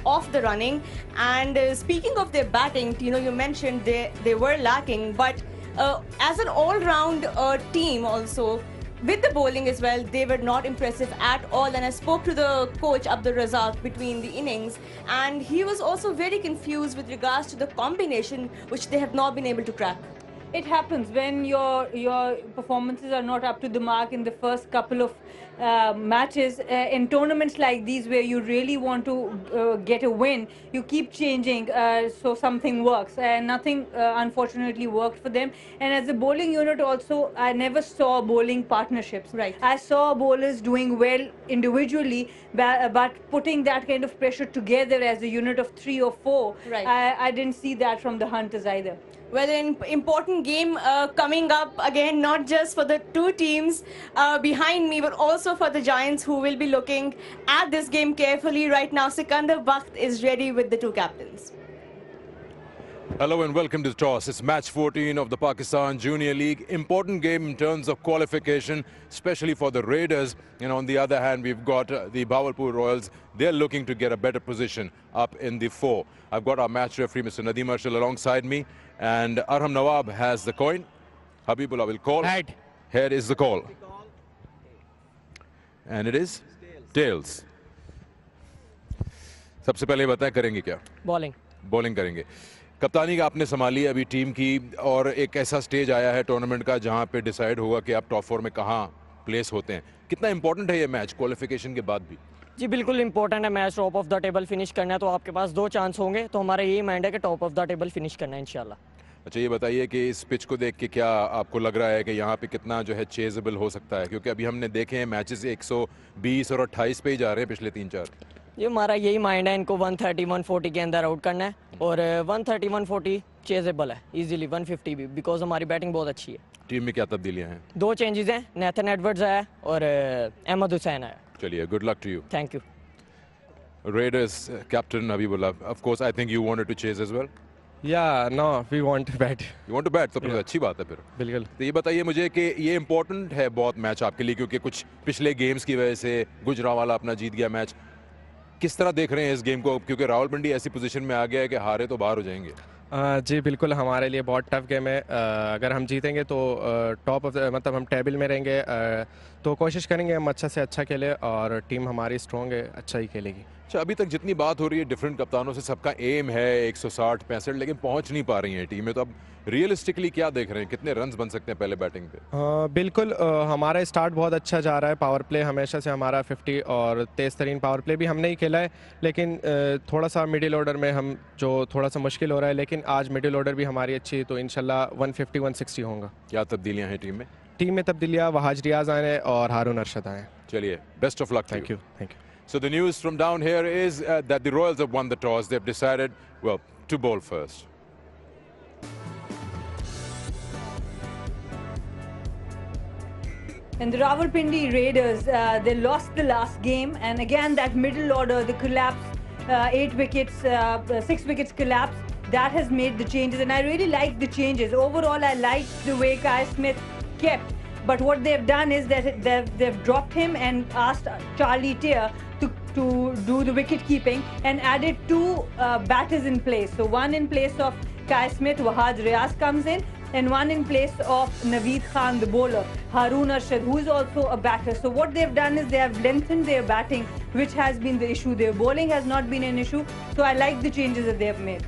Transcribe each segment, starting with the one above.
off the running. And speaking of their batting, you mentioned they were lacking, but as an all-round team also, with the bowling as well, they were not impressive at all. And I spoke to the coach Abdul Razak between the innings, and he was also very confused with regards to the combination which they have not been able to crack. It happens when your performances are not up to the mark in the first couple of matches. In tournaments like these where you really want to get a win, you keep changing so something works, and nothing unfortunately worked for them. And as a bowling unit also, I never saw bowling partnerships. Right. I saw bowlers doing well individually, but putting that kind of pressure together as a unit of 3 or 4, Right. I didn't see that from the Hunters either. Well, an important game coming up again, not just for the two teams behind me, but also for the Giants, who will be looking at this game carefully. Right now, Sikandar Bakht is ready with the two captains. Hello and welcome to Toss. It's match 14 of the Pakistan Junior League. Important game in terms of qualification, especially for the Raiders. And on the other hand, we've got the Bahawalpur Royals. They're looking to get a better position up in the 4. I've got our match referee, Mr. Nadeem Arshal, alongside me. And Arham Nawab has the coin. Habibullah will call. Head. Head is the call. And it is? Tails. सबसे पहले बताएं करेंगे क्या? Bowling. Bowling करेंगे. कप्तानी का आपने संभाली अभी टीम की, और एक ऐसा स्टेज आया है टूर्नामेंट का जहां पे डिसाइड होगा कि आप टॉप 4 में कहां प्लेस होते हैं. कितना इंपॉर्टेंट है ये मैच क्वालिफिकेशन के बाद भी? जी बिल्कुल इंपॉर्टेंट है match. Top of the table finish करना है तो आपके पास 2 चांस होंगे, तो हमारा यही माइंड है कि top of the table finish करना है इंशाल्लाह. अच्छा, ये बताइए कि इस पिच को देख के क्या आपको लग रहा है कि यहाँ पे कितना जो है चेजेबल हो सकता है, क्योंकि अभी हमने देखे हैं मैचेस 120 और 28 पे ही जा रहे हैं पिछले 3-4. ये हमारा यही माइंड है, इनको 130 140 के अंदर आउट करना है, और 130 140 चेजेबल है इजीली, 150 भी, बिकॉज हमारी बैटिंग बहुत अच्छी है. टीम में क्या तब्दीलियां हैं? 2 चेंजेस हैं, नेथन एडवर्ड्स आया और अहमद हुसैन आया. चलिए, good luck to you. Thank you. Raiders captain Habibullah, of course I think you wanted to chase as well. Yeah, no, we want to bat. You want to bat, तो फिर अच्छी बात है फिर. बिल्कुल. तो ये बताइए मुझे कि ये इम्पोर्टेंट है बहुत मैच आपके लिए, क्योंकि कुछ पिछले गेम्स की वजह से गुजरांवाला अपना जीत गया मैच. किस तरह देख रहे हैं इस गेम को, क्योंकि रावलपिंडी ऐसी पोजीशन में आ गया है कि हारे तो बाहर हो जाएंगे? जी बिल्कुल, हमारे लिए बहुत टफ गेम है. अगर हम जीतेंगे तो टॉप ऑफ मतलब हम टेबल में रहेंगे, तो कोशिश करेंगे हम अच्छा से अच्छा खेले, और टीम हमारी स्ट्रॉन्ग है, अच्छा ही खेलेगी. अच्छा, अभी तक जितनी बात हो रही है डिफरेंट कप्तानों से, सबका एम है 160-65, लेकिन पहुंच नहीं पा रही हैं टीमें. तो अब रियलिस्टिकली क्या देख रहे हैं, कितने रन्स बन सकते हैं पहले बैटिंग पे? बिल्कुल, हमारा स्टार्ट बहुत अच्छा जा रहा है. पावर प्ले हमेशा से हमारा 50 और तेज़ तरीन पावर प्ले भी हमने ही खेला है, लेकिन थोड़ा सा मिडिल ऑर्डर में हम जो थोड़ा सा मुश्किल हो रहा है, लेकिन आज मिडिल ऑर्डर भी हमारी अच्छी है, तो इंशाल्लाह 150-160 होगा. क्या तब्दीलियाँ हैं टीम में? टीम में तब्दीलियाँ वहाज रियाज आए और हारून अरशद आए. चलिए, best of luck. Thank you. Thank you. So the news from down here is that the Royals have won the toss. They've decided, well, to bowl first. And the Rawalpindi Raiders, they lost the last game, and again that middle order, the collapse, 8 wickets, 6 wickets collapse, that has made the changes, and I really like the changes. Overall, I like the way Kai Smith kept, but what they've done is that they've dropped him and asked Charlie Tier to do the wicket keeping, and added 2 batters in place. So one in place of Kai Smith, Wahad Riaz comes in, and one in place of Naveed Khan, the bowler, Haroon Arshad, who is also a batter. So what they've done is they have lengthened their batting, which has been the issue. Their bowling has not been an issue. So I like the changes that they have made.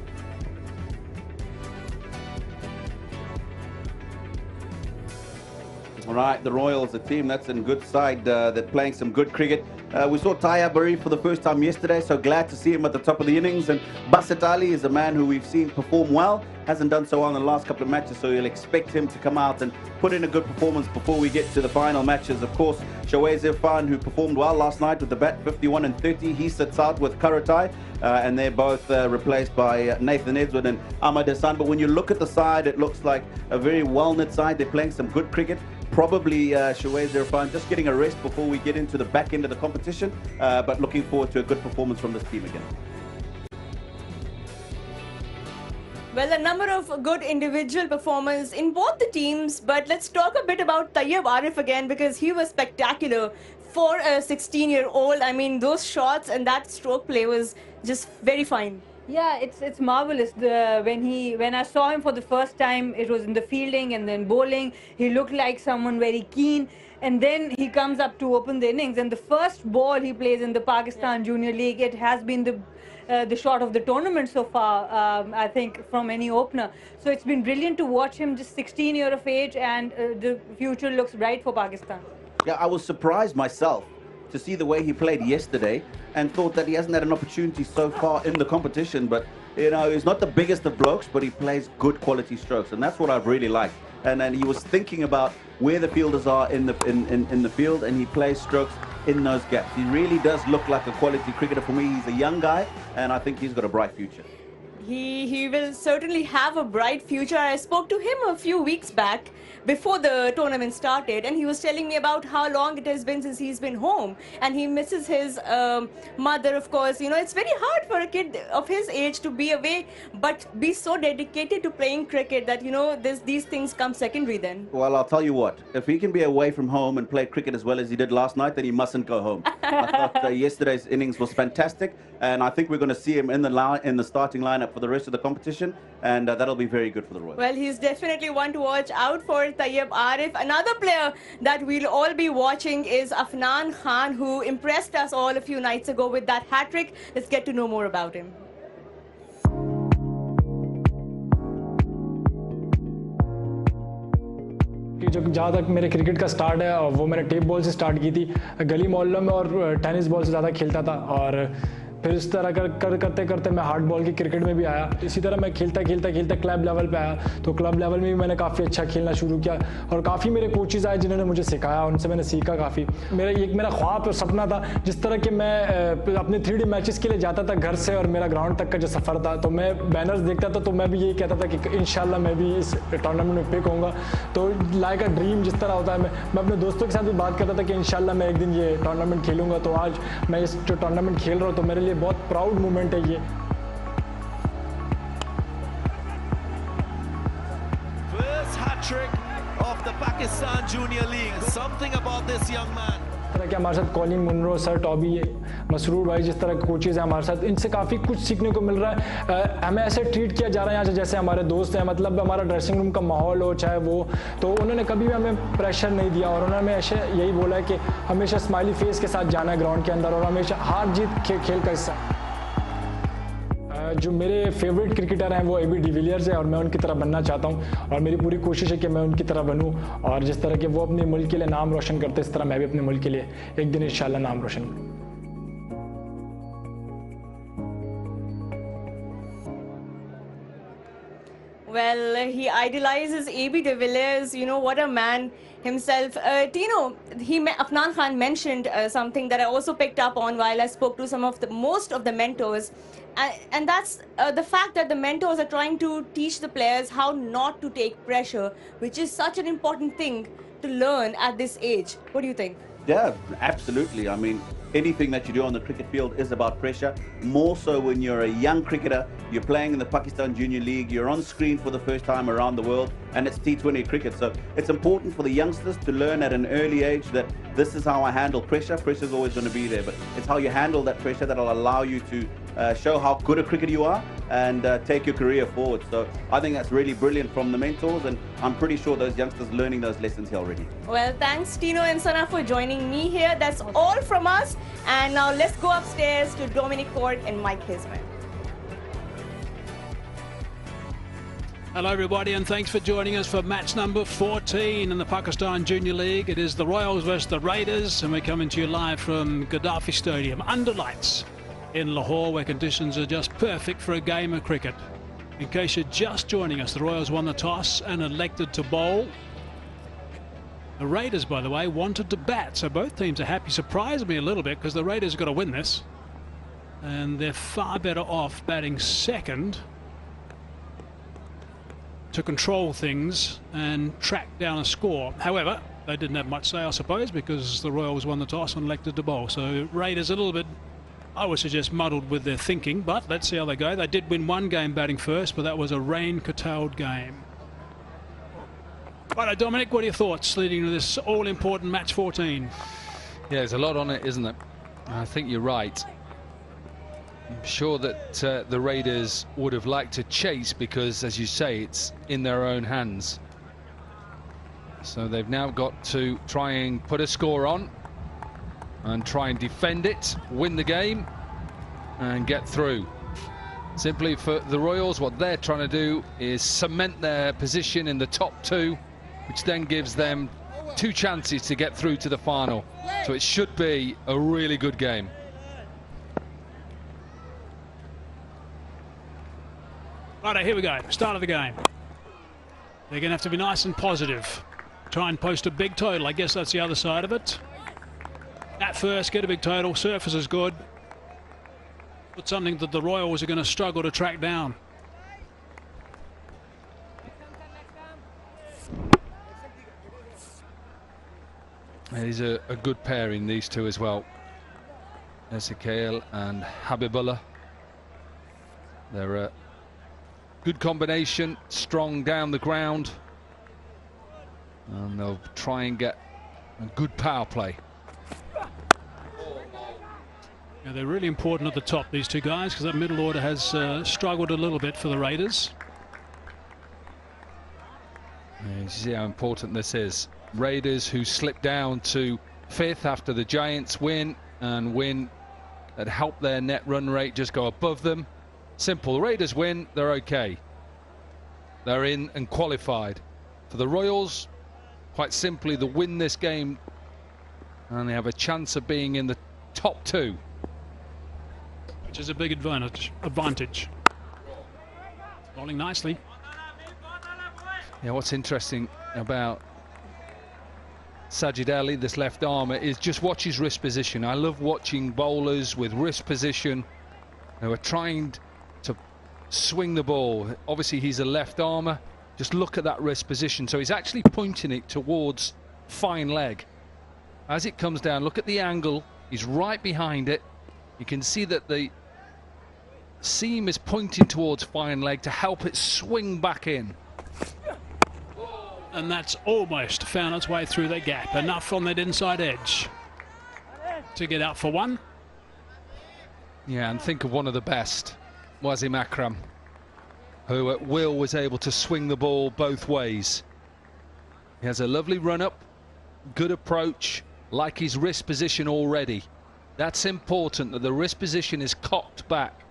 All right, the Royals, a team that's in good side, they're playing some good cricket. We saw Taya Bari for the first time yesterday, so glad to see him at the top of the innings. And Basit Ali is a man who we've seen perform well, hasn't done so well in the last couple of matches, so you'll expect him to come out and put in a good performance before we get to the final matches. Of course, Shawaz Irfan, who performed well last night with the bat, 51 and 30, he sits out with Karatai, and they're both replaced by Nathan Edward and Ahmad Hassan. But when you look at the side, it looks like a very well-knit side. They're playing some good cricket. Probably Shawaz Irfan just getting a rest before we get into the back end of the competition, but looking forward to a good performance from this team again. Well, a number of good individual performers in both the teams, but let's talk a bit about Tayyab Arif again, because he was spectacular. for a 16-year-old. I mean, those shots and that stroke play was just very fine. Yeah, it's marvelous. When I saw him for the first time, it was in the fielding and then bowling. He looked like someone very keen, and then he comes up to open the innings. And the first ball he plays in the Pakistan Junior League, it has been the shot of the tournament so far. I think from any opener. So it's been brilliant to watch him, just 16 years of age, and the future looks bright for Pakistan. Yeah, I was surprised myself to see the way he played yesterday and thought that he hasn't had an opportunity so far in the competition. But, you know, he's not the biggest of blokes, but he plays good quality strokes. And that's what I've really liked. And then he was thinking about where the fielders are in the field, and he plays strokes in those gaps. He really does look like a quality cricketer for me. He's a young guy, and I think he's got a bright future. He will certainly have a bright future. I spoke to him a few weeks back before the tournament started, and he was telling me about how long it has been since he's been home, and he misses his mother, of course. You know, it's very hard for a kid of his age to be away but be so dedicated to playing cricket that, you know, these things come secondary then. Well, I'll tell you what, if he can be away from home and play cricket as well as he did last night, then he mustn't go home. I thought yesterday's innings was fantastic, and I think we're going to see him in the starting lineup for the rest of the competition, and that'll be very good for the Royals. Well, he's definitely one to watch out for. Tayyib Arif. Another player that we'll all be watching is Afnan Khan, who impressed us all a few nights ago with that hat-trick. Let's get to know more about him. जो जहाँ तक मेरे cricket का start है वो मैंने tape ball से start की थी, गली मोहल्लों में, और टेनिस बॉल से ज़्यादा खेलता था, और फिर इस तरह करते करते मैं हार्ड बॉल की क्रिकेट में भी आया। इसी तरह मैं खेलता क्लब लेवल पे आया, तो क्लब लेवल में भी मैंने काफ़ी अच्छा खेलना शुरू किया, और काफ़ी मेरे कोचेज़ आए जिन्होंने मुझे सिखाया, उनसे मैंने सीखा काफ़ी। मेरा ख्वाब और सपना था, जिस तरह के मैं अपने 3D मैचेस के लिए जाता था घर से, और मेरा ग्राउंड तक का जो सफ़र था, तो मैं बैनर्स देखता था, तो मैं भी यही कहता था कि इंशाल्लाह मैं भी इस टूर्नामेंट में पिक होऊंगा। तो लाइक अ ड्रीम जिस तरह होता है, मैं अपने दोस्तों के साथ भी बात करता था कि इंशाल्लाह मैं एक दिन ये टूर्नामेंट खेलूंगा। तो आज मैं इस जो टूर्नामेंट खेल रहा हूँ, तो मेरे लिए बहुत प्राउड मोमेंट है ये। First hat-trick of the Pakistan Junior League. Something about this young man. तरह के हमारे साथ Colin Munro sir, Toby, Masroor भाई, जिस तरह के कोचेज़ हैं हमारे साथ, इनसे काफ़ी कुछ सीखने को मिल रहा है। हमें ऐसे ट्रीट किया जा रहा है यहाँ से जैसे हमारे दोस्त हैं, मतलब हमारा ड्रेसिंग रूम का माहौल हो चाहे वो, तो उन्होंने कभी भी हमें प्रेशर नहीं दिया, और उन्होंने ऐसे यही बोला है कि हमेशा स्माइली फेस के साथ जाना है ग्राउंड के अंदर, और हमेशा हार जीत खेल का हिस्सा। जो मेरे फेवरेट क्रिकेटर हैं वो AB डिविलियर्स है, और मैं उनकी तरह बनना चाहता हूं, और मेरी पूरी कोशिश है कि मैं उनकी तरह बनूं, और जिस तरह के वो अपने मुल्क के लिए नाम रोशन करते, इस तरह मैं भी अपने मुल्क के लिए एक दिन इंशाल्लाह नाम रोशन करूं। Well, he idolizes AB de Villiers. You know, what a man himself. Tino, Afnan Khan mentioned something that I also picked up on while I spoke to most of the mentors. And that's the fact that the mentors are trying to teach the players how not to take pressure, which is such an important thing to learn at this age. What do you think? Yeah, absolutely. I mean, anything that you do on the cricket field is about pressure. More so when you're a young cricketer, you're playing in the Pakistan Junior League, you're on screen for the first time around the world, and it's T20 cricket. So it's important for the youngsters to learn at an early age that this is how I handle pressure. Pressure is always going to be there, but it's how you handle that pressure that'll allow you to show how good a cricketer you are and take your career forward. So I think that's really brilliant from the mentors, and I'm pretty sure those youngsters are learning those lessons here already. Well, thanks Tino and Sana for joining me here. That's all from us. And now let's go upstairs to Dominic Cork and Mike Hisman. Hello everybody, and thanks for joining us for match number 14 in the Pakistan Junior League. It is the Royals versus the Raiders, and we're coming to you live from Gaddafi Stadium under lights in Lahore, where conditions are just perfect for a game of cricket. In case you're just joining us, the Royals won the toss and elected to bowl. The Raiders, by the way, wanted to bat, so both teams are happy. Surprised me a little bit because the Raiders have got to win this, and they're far better off batting second to control things and track down a score. However, they didn't have much say, I suppose, because the Royals won the toss and elected to bowl. So Raiders a little bit, I would suggest, muddled with their thinking, but let's see how they go. They did win one game batting first, but that was a rain-curtailed game. Right, Dominic, what are your thoughts leading to this all-important match 14? Yeah, there's a lot on it, isn't there? I think you're right. I'm sure that the Raiders would have liked to chase because, as you say, it's in their own hands. So they've now got to try and put a score on and try and defend it, win the game and get through. Simply for the Royals, what they're trying to do is cement their position in the top two, which then gives them 2 chances to get through to the final. So it should be a really good game. Right, here we go. Start of the game. They're going to have to be nice and positive. Try and post a big total. I guess that's the other side of it. At first, get a big total. Surface is good. But something that the Royals are going to struggle to track down. It is a good pairing, these two as well. Ezekiel and Habibullah. They're a good combination, strong down the ground. And they'll try and get a good power play. Yeah, they're really important at the top, these two guys, because that middle order has struggled a little bit for the Raiders. Yeah, you see how important this is. Raiders who slip down to 5th after the Giants win, and win that help their net run rate just go above them. Simple. The Raiders win, they're okay. They're in and qualified. For the Royals, quite simply, they win this game and they have a chance of being in the top 2. Which is a big advantage. Rolling nicely. Yeah, what's interesting about Sajid Ali, this left armer, is just watch his wrist position. I love watching bowlers with wrist position who are trying to swing the ball. Obviously, he's a left armer. Just look at that wrist position. So he's actually pointing it towards fine leg. As it comes down, look at the angle. He's right behind it. You can see that the seam is pointing towards fine leg to help it swing back in. And that's almost found its way through that gap. Enough on that inside edge to get out for 1. Yeah, and think of one of the best, Wasim Akram, who at will was able to swing the ball both ways. He has a lovely run-up, good approach, like his wrist position already. That's important, that the wrist position is cocked back.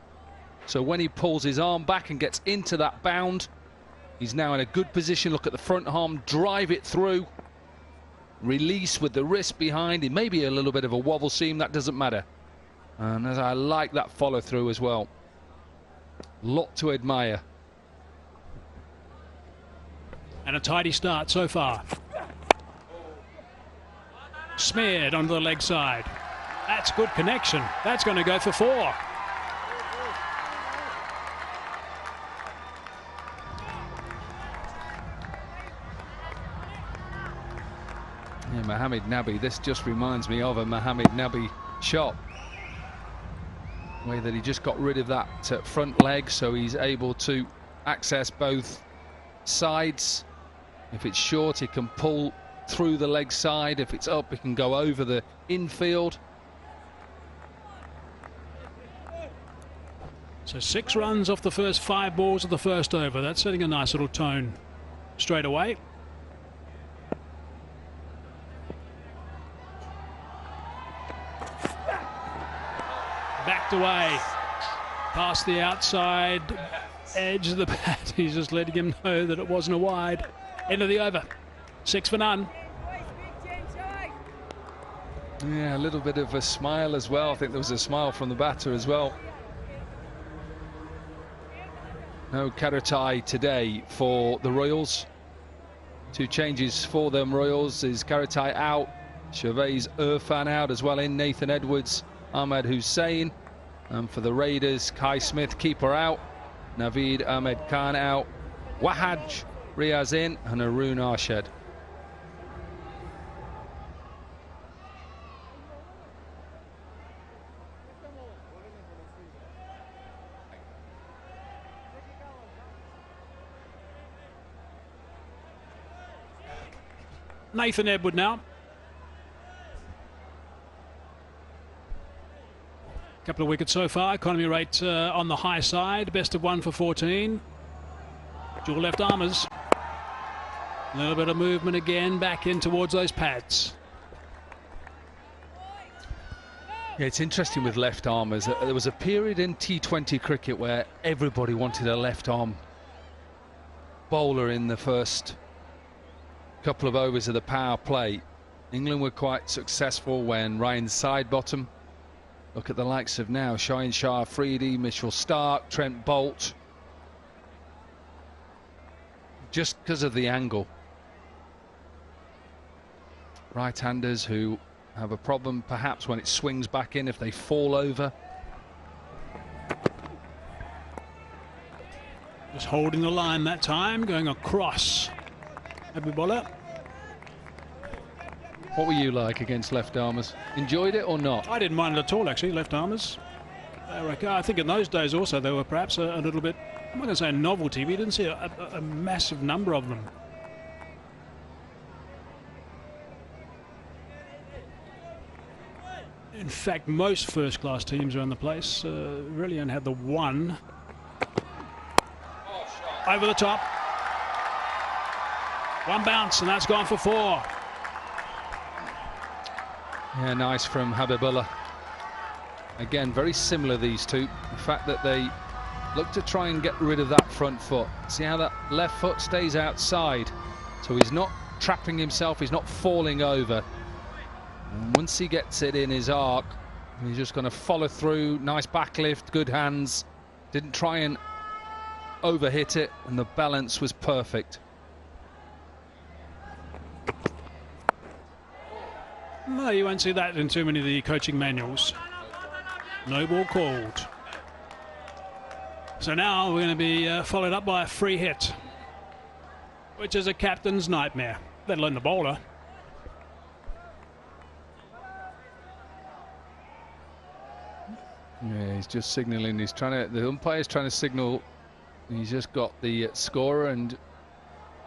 So when he pulls his arm back and gets into that bound, he's now in a good position. Look at the front arm, drive it through, release with the wrist behind. It may be a little bit of a wobble seam, that doesn't matter. And as I like that follow through as well. Lot to admire. And a tidy start so far. Smeared onto the leg side. That's good connection. That's going to go for 4. Yeah, Mohamed Nabi, this just reminds me of a Mohamed Nabi shot. The way that he just got rid of that front leg, so he's able to access both sides. If it's short, he can pull through the leg side. If it's up, he can go over the infield. So 6 runs off the first 5 balls of the first over. That's setting a nice little tone straight away. Backed away, past the outside edge of the bat. He's just letting him know that it wasn't a wide. End of the over, 6 for none. Yeah, a little bit of a smile as well. I think there was a smile from the batter as well. No Karatai today for the Royals. 2 changes for them Royals is Karatai out, Chavez Irfan out as well in, Nathan Edwards, Ahmed Hussain. And for the Raiders, Kai Smith, keeper out, Naveed Ahmed Khan out, Wahaj Riaz in, and Arun Arshad. Nathan Edward now. Couple of wickets so far. Economy rate on the high side. Best of 1 for 14. Dual left armers. A little bit of movement again back in towards those pads. Yeah, it's interesting with left armers. There was a period in T20 cricket where everybody wanted a left arm bowler in the first couple of overs of the power play. England were quite successful when Ryan Sidebottom. Look at the likes of now Shaheen Shah Afridi, Mitchell Stark, Trent Bolt. Just because of the angle. Right-handers who have a problem perhaps when it swings back in if they fall over. Just holding the line that time, going across. Habibullah. What were you like against left armers? Enjoyed it or not? I didn't mind it at all, actually, left armers. I think in those days also they were perhaps a little bit, I'm not going to say a novelty, but you didn't see a massive number of them. In fact, most first-class teams around the place really only had the one. Over the top. One bounce, and that's gone for 4. Yeah, nice from Habibullah. Again, very similar, these two. The fact that they look to try and get rid of that front foot. See how that left foot stays outside. So he's not trapping himself, he's not falling over. And once he gets it in his arc, he's just going to follow through. Nice backlift, good hands. Didn't try and overhit it, and the balance was perfect. No, you won't see that in too many of the coaching manuals. No ball called. So now we're going to be followed up by a free hit, which is a captain's nightmare, let alone the bowler. Yeah, he's just signalling. He's trying to. The umpire's trying to signal. He's just got the scorer and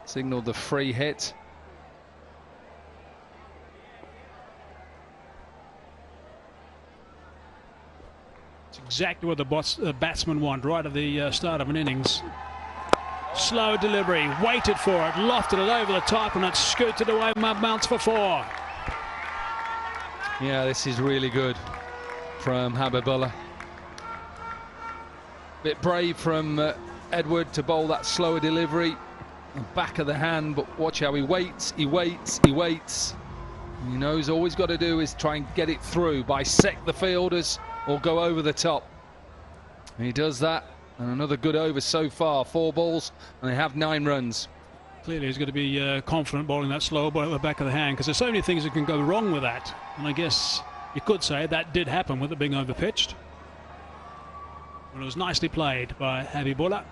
signaled the free hit. It's exactly what the batsmen want right at the start of an innings. Slow delivery, waited for it, lofted it over the top, and it scooted away. Bounce for 4. Yeah, this is really good from Habibullah. Bit brave from Edward to bowl that slower delivery. Back of the hand, but watch how he waits, he waits, he waits. He knows all he's got to do is try and get it through, bisect the fielders or go over the top. And he does that, and another good over so far. 4 balls, and they have 9 runs. Clearly he's going to be confident bowling that slow ball at the back of the hand, because there's so many things that can go wrong with that. And I guess you could say that did happen with it being overpitched. But it was nicely played by Habibullah.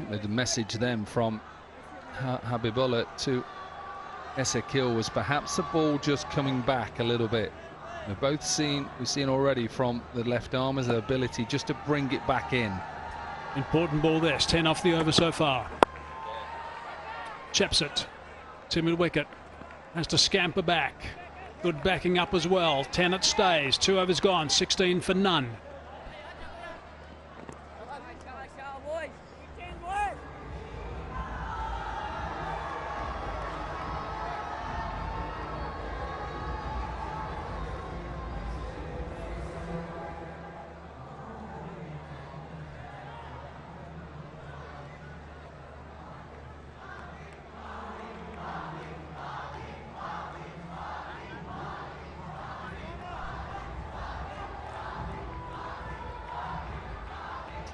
The message then from Habibullah to Ezekiel was perhaps the ball just coming back a little bit. We've seen already from the left armers the ability just to bring it back in. Important ball this, 10 off the over so far. Chips it, timid wicket, has to scamper back. Good backing up as well, 10 it stays, 2 overs gone, 16 for none.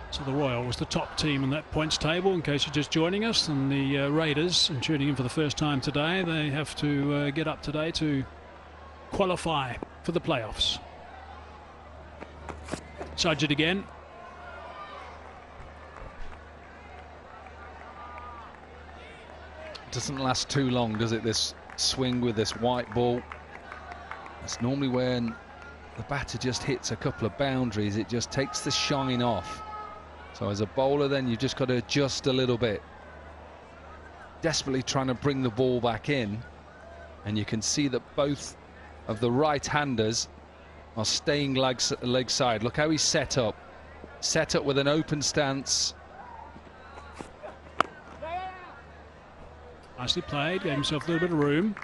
So the Royal was the top team in that points table, in case you're just joining us, and the Raiders, and tuning in for the first time today, they have to get up today to qualify for the playoffs. Sajid again. Doesn't last too long, does it, this swing with this white ball? It's normally when the batter just hits a couple of boundaries, it just takes the shine off. So as a bowler then you've just got to adjust a little bit. Desperately trying to bring the ball back in, and you can see that both of the right-handers are staying leg side. Look how he's set up with an open stance. Nicely played, gave himself a little bit of room.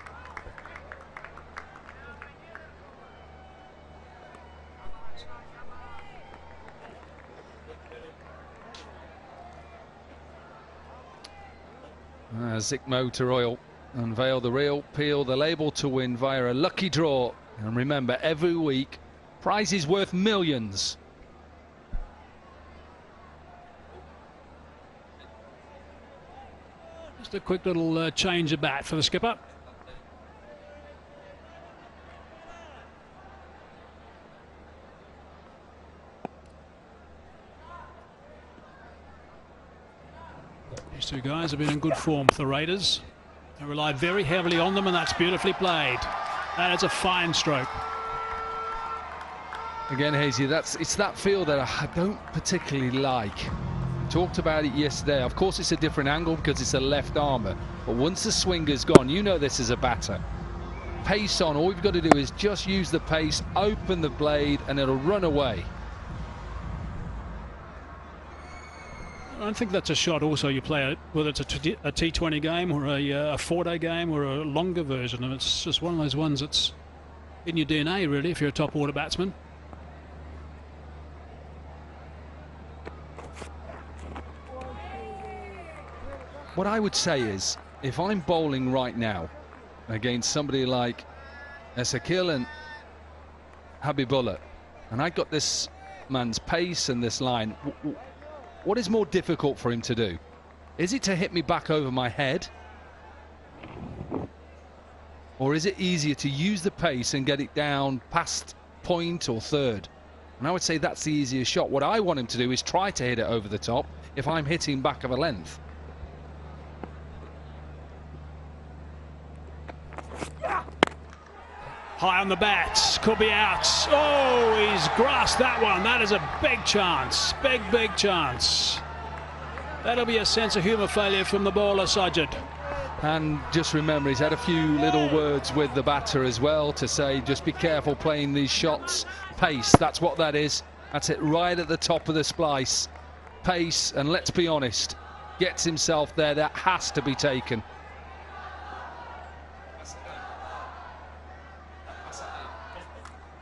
Zik Motor Oil unveil the real, peel the label to win via a lucky draw. And remember, every week, prizes worth millions. Just a quick little change of bat for the skipper. These two guys have been in good form for the Raiders. They relied very heavily on them, and that's beautifully played. That is a fine stroke. Again, Hazy, it's that feel that I don't particularly like. We talked about it yesterday. Of course, it's a different angle because it's a left armour. But once the swinger's gone, you know this is a batter. Pace on, all you've got to do is just use the pace, open the blade, and it'll run away. I think that's a shot also you play it, whether it's a T20 game or a 4-day game or a longer version. And it's just one of those ones that's in your DNA, really, if you're a top order batsman. What I would say is, if I'm bowling right now against somebody like Esakil and Habibullah, and I got this man's pace and this line, what is more difficult for him to do? Is it to hit me back over my head? Or is it easier to use the pace and get it down past point or third? And I would say that's the easier shot. What I want him to do is try to hit it over the top if I'm hitting back of a length. High on the bat, could be out. Oh, he's grasped that one. That is a big chance, big chance. That'll be a sense of humour failure from the bowler, Sajid. And just remember, he's had a few little words with the batter as well to say, just be careful playing these shots. Pace, that's what that is. That's it right at the top of the splice. Pace, and let's be honest, gets himself there. That has to be taken.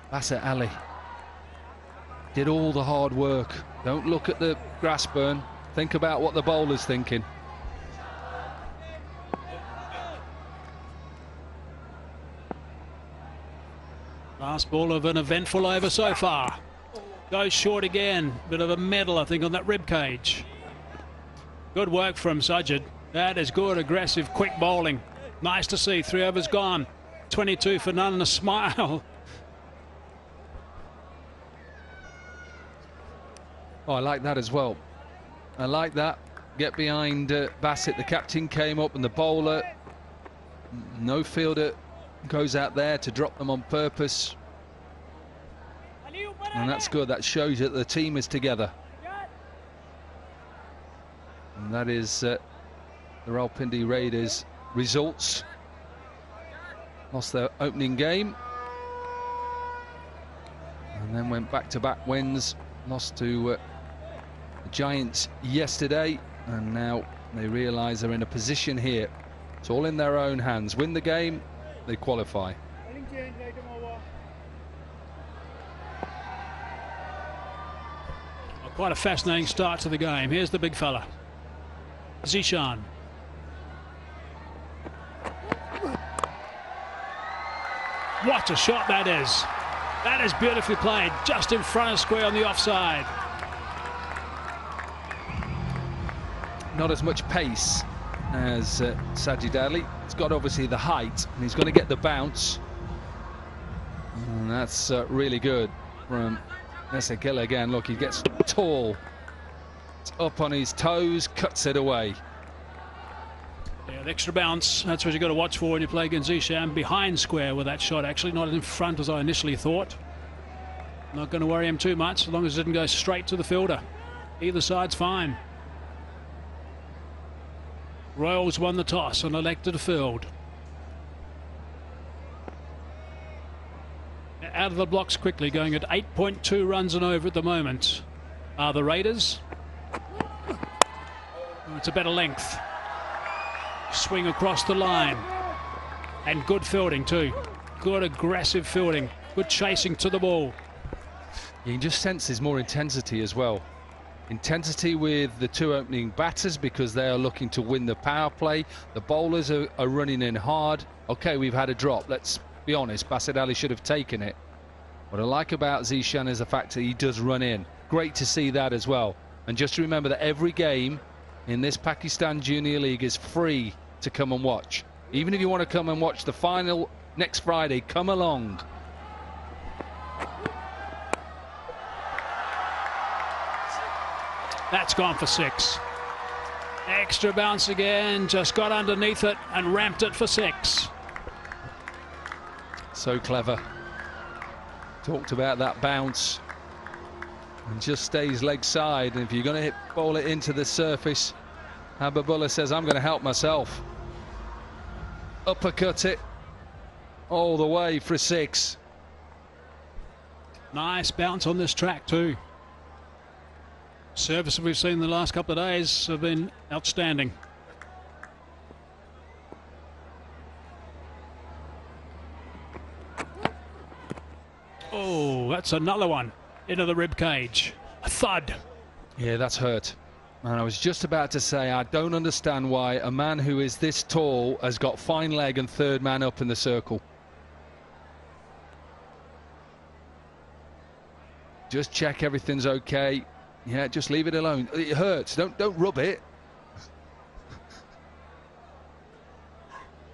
Bassett Ali did all the hard work. Don't look at the grass burn. Think about what the bowler's thinking. Last ball of an eventful over so far. Goes short again. Bit of a medal, I think, on that rib cage. Good work from Sajid. That is good, aggressive, quick bowling. Nice to see. 3 overs gone. 22 for none and a smile. Oh, I like that as well. I like that. Get behind Bassett. The captain came up and the bowler. No fielder goes out there to drop them on purpose. And that's good. That shows that the team is together. And that is the Rawalpindi Raiders results. Lost their opening game. And then went back-to-back wins. Lost to the Giants yesterday, and now they realise they're in a position here. It's all in their own hands. Win the game, they qualify. Quite a fascinating start to the game. Here's the big fella, Zishan. What a shot that is. That is beautifully played, just in front of square on the offside. Not as much pace as Sajid Ali. He's got obviously the height, and he's going to get the bounce. And that's really good from That's a killer again. Look, he gets tall. It's up on his toes, cuts it away. Yeah, the extra bounce, that's what you've got to watch for when you play against Zishan. Behind square with that shot, actually, not in front as I initially thought. Not going to worry him too much, as long as it didn't go straight to the fielder. Either side's fine. Royals won the toss and elected to field. Out of the blocks quickly, going at 8.2 runs and over at the moment are the Raiders. Oh, it's a better length. Swing across the line. And good fielding too. Good aggressive fielding. Good chasing to the ball. You can just sense there's more intensity as well. Intensity with the two opening batters because they are looking to win the power play. The bowlers are running in hard. Okay, we've had a drop. Let's be honest, Basit Ali should have taken it. What I like about Zishan is the fact that he does run in. Great to see that as well. And just to remember that every game in this Pakistan Junior League is free to come and watch. Even if you want to come and watch the final next Friday, come along. That's gone for 6. Extra bounce again, just got underneath it and ramped it for 6. So clever. Talked about that bounce. And just stays leg side. And if you're going to bowl it into the surface, Habibullah says, I'm going to help myself. Uppercut it all the way for a 6. Nice bounce on this track too. Services we've seen the last couple of days have been outstanding. Oh, that's another one into the rib cage. A thud. Yeah, that's hurt. And I was just about to say, I don't understand why a man who is this tall has got fine leg and third man up in the circle. Just check everything's okay. Yeah, just leave it alone. It hurts. Don't rub it.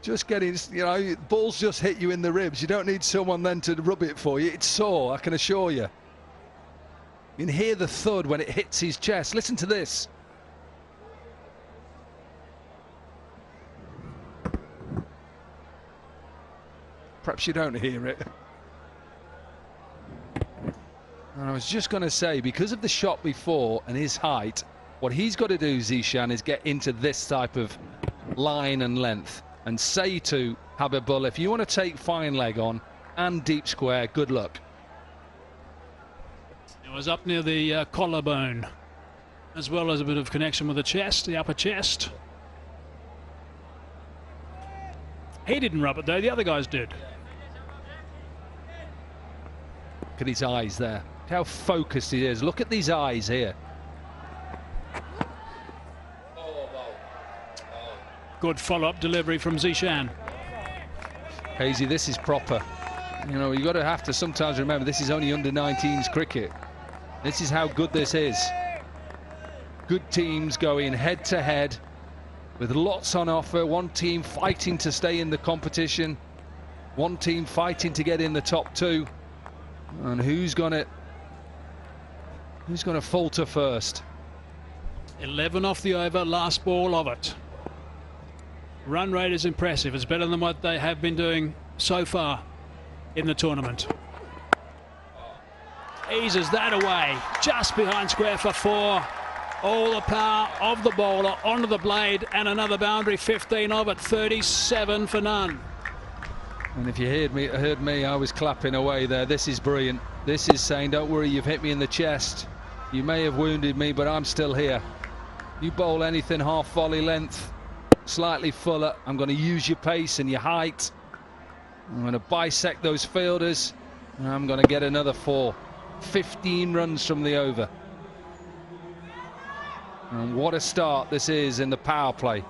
Just getting, you know, balls just hit you in the ribs. You don't need someone then to rub it for you. It's sore, I can assure you. You can hear the thud when it hits his chest. Listen to this. Perhaps you don't hear it. And I was just going to say, because of the shot before and his height, what he's got to do, Zishan, is get into this type of line and length and say to Habibullah, if you want to take fine leg on and deep square, good luck. It was up near the collarbone, as well as a bit of connection with the chest, the upper chest. He didn't rub it though, the other guys did. Look at his eyes there. Look how focused he is. Look at these eyes here. Good follow-up delivery from Zishan. Hazy, this is proper. You know, you've got to have to sometimes remember this is only under-19s cricket. This is how good this is. Good teams going head-to-head with lots on offer. One team fighting to stay in the competition. One team fighting to get in the top 2. And who's gonna falter first? 11 off the over, last ball of it. Run rate is impressive. It's better than what they have been doing so far in the tournament. Eases that away, just behind square for 4. All the power of the bowler onto the blade, and another boundary, 15 of it, 37 for none. And if you heard me, I was clapping away there. This is brilliant. This is saying, don't worry, you've hit me in the chest. You may have wounded me, but I'm still here. You bowl anything half volley length, slightly fuller, I'm going to use your pace and your height. I'm going to bisect those fielders, and I'm going to get another 4. 15 runs from the over. And what a start this is in the power play.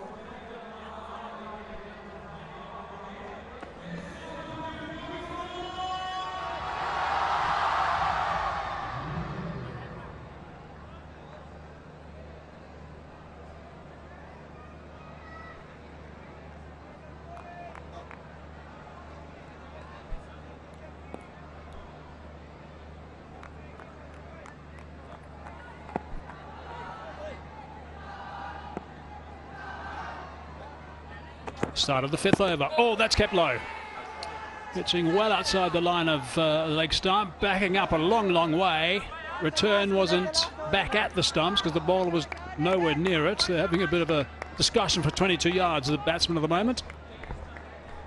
Start of the 5th over. Oh, that's kept low. Pitching well outside the line of the leg stump, backing up a long, long way. Return wasn't back at the stumps because the bowler was nowhere near it. They're having a bit of a discussion for 22 yards, the batsman at the moment.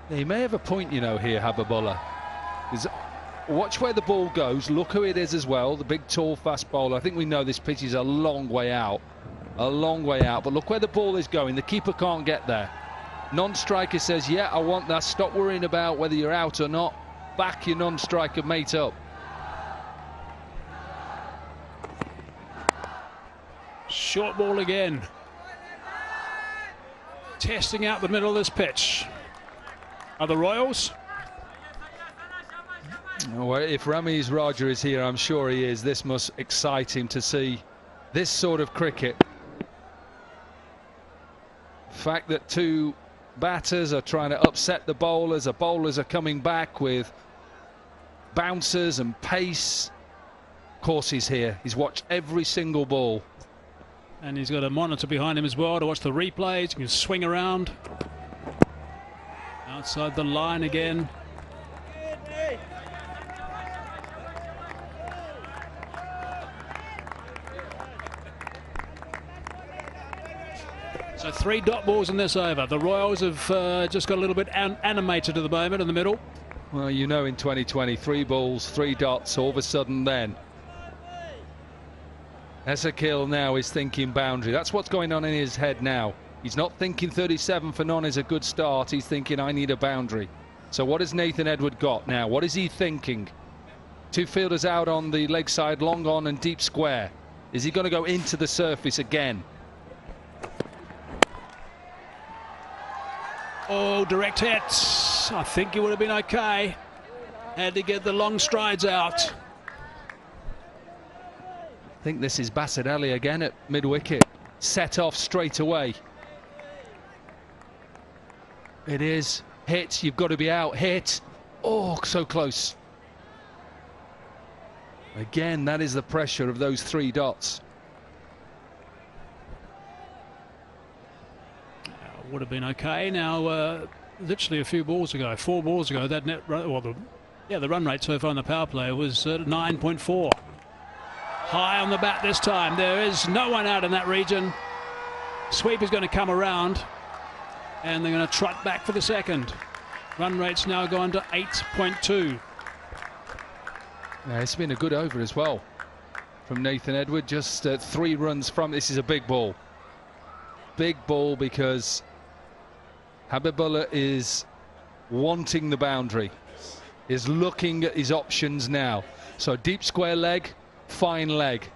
He may have a point, you know, here, Habibullah. Watch where the ball goes. Look who it is as well, the big, tall, fast bowler. I think we know this pitch is a long way out. A long way out. But look where the ball is going. The keeper can't get there. Non-striker says, yeah, I want that. Stop worrying about whether you're out or not. Back your non-striker mate up. Short ball again. Testing out the middle of this pitch. Are the Royals? Well, if Ramiz Raja is here, I'm sure he is. This must excite him to see this sort of cricket. The fact that two batters are trying to upset the bowlers are coming back with bouncers and pace. Of course he's here. He's watched every single ball. And he's got a monitor behind him as well to watch the replays. He can swing around. Outside the line again. So 3 dot balls in this over. The Royals have just got a little bit animated at the moment in the middle. Well, you know, in 2020, 3 balls, 3 dots, all of a sudden then. Ezekiel now is thinking boundary. That's what's going on in his head now. He's not thinking 37 for none is a good start. He's thinking, I need a boundary. So what has Nathan Edward got now? What is he thinking? 2 fielders out on the leg side, long on and deep square. Is he going to go into the surface again? Oh, direct hits. I think he would have been okay. Had to get the long strides out. I think this is Bassett Ali again at mid-wicket. Set off straight away. It is. Hit. You've got to be out. Hit. Oh, so close. Again, that is the pressure of those 3 dots. Would have been okay. Now, literally a few balls ago, 4 balls ago, that net run, well, the run rate so far on the power play was 9.4. High on the bat this time. There is no one out in that region. Sweep is going to come around, and they're going to trot back for the second. Run rate's now gone to 8.2. Yeah, it's been a good over as well from Nathan Edward. Just 3 runs from. This is a big ball. Big ball because Habibullah is wanting the boundary, is looking at his options now. So deep square leg, fine leg.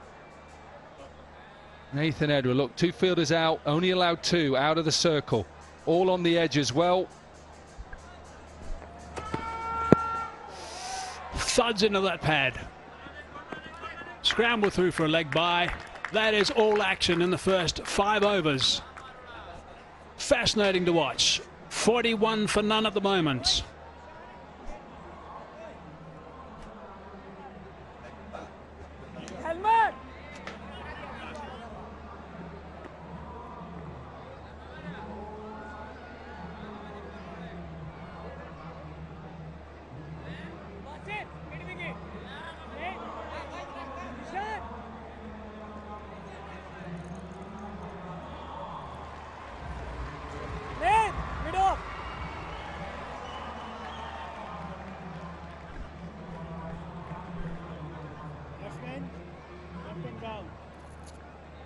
Nathan Edward, look, 2 fielders out, only allowed 2 out of the circle, all on the edge as well. Thuds into that pad. Scramble through for a leg by. That is all action in the first 5 overs. Fascinating to watch. 41 for none at the moment.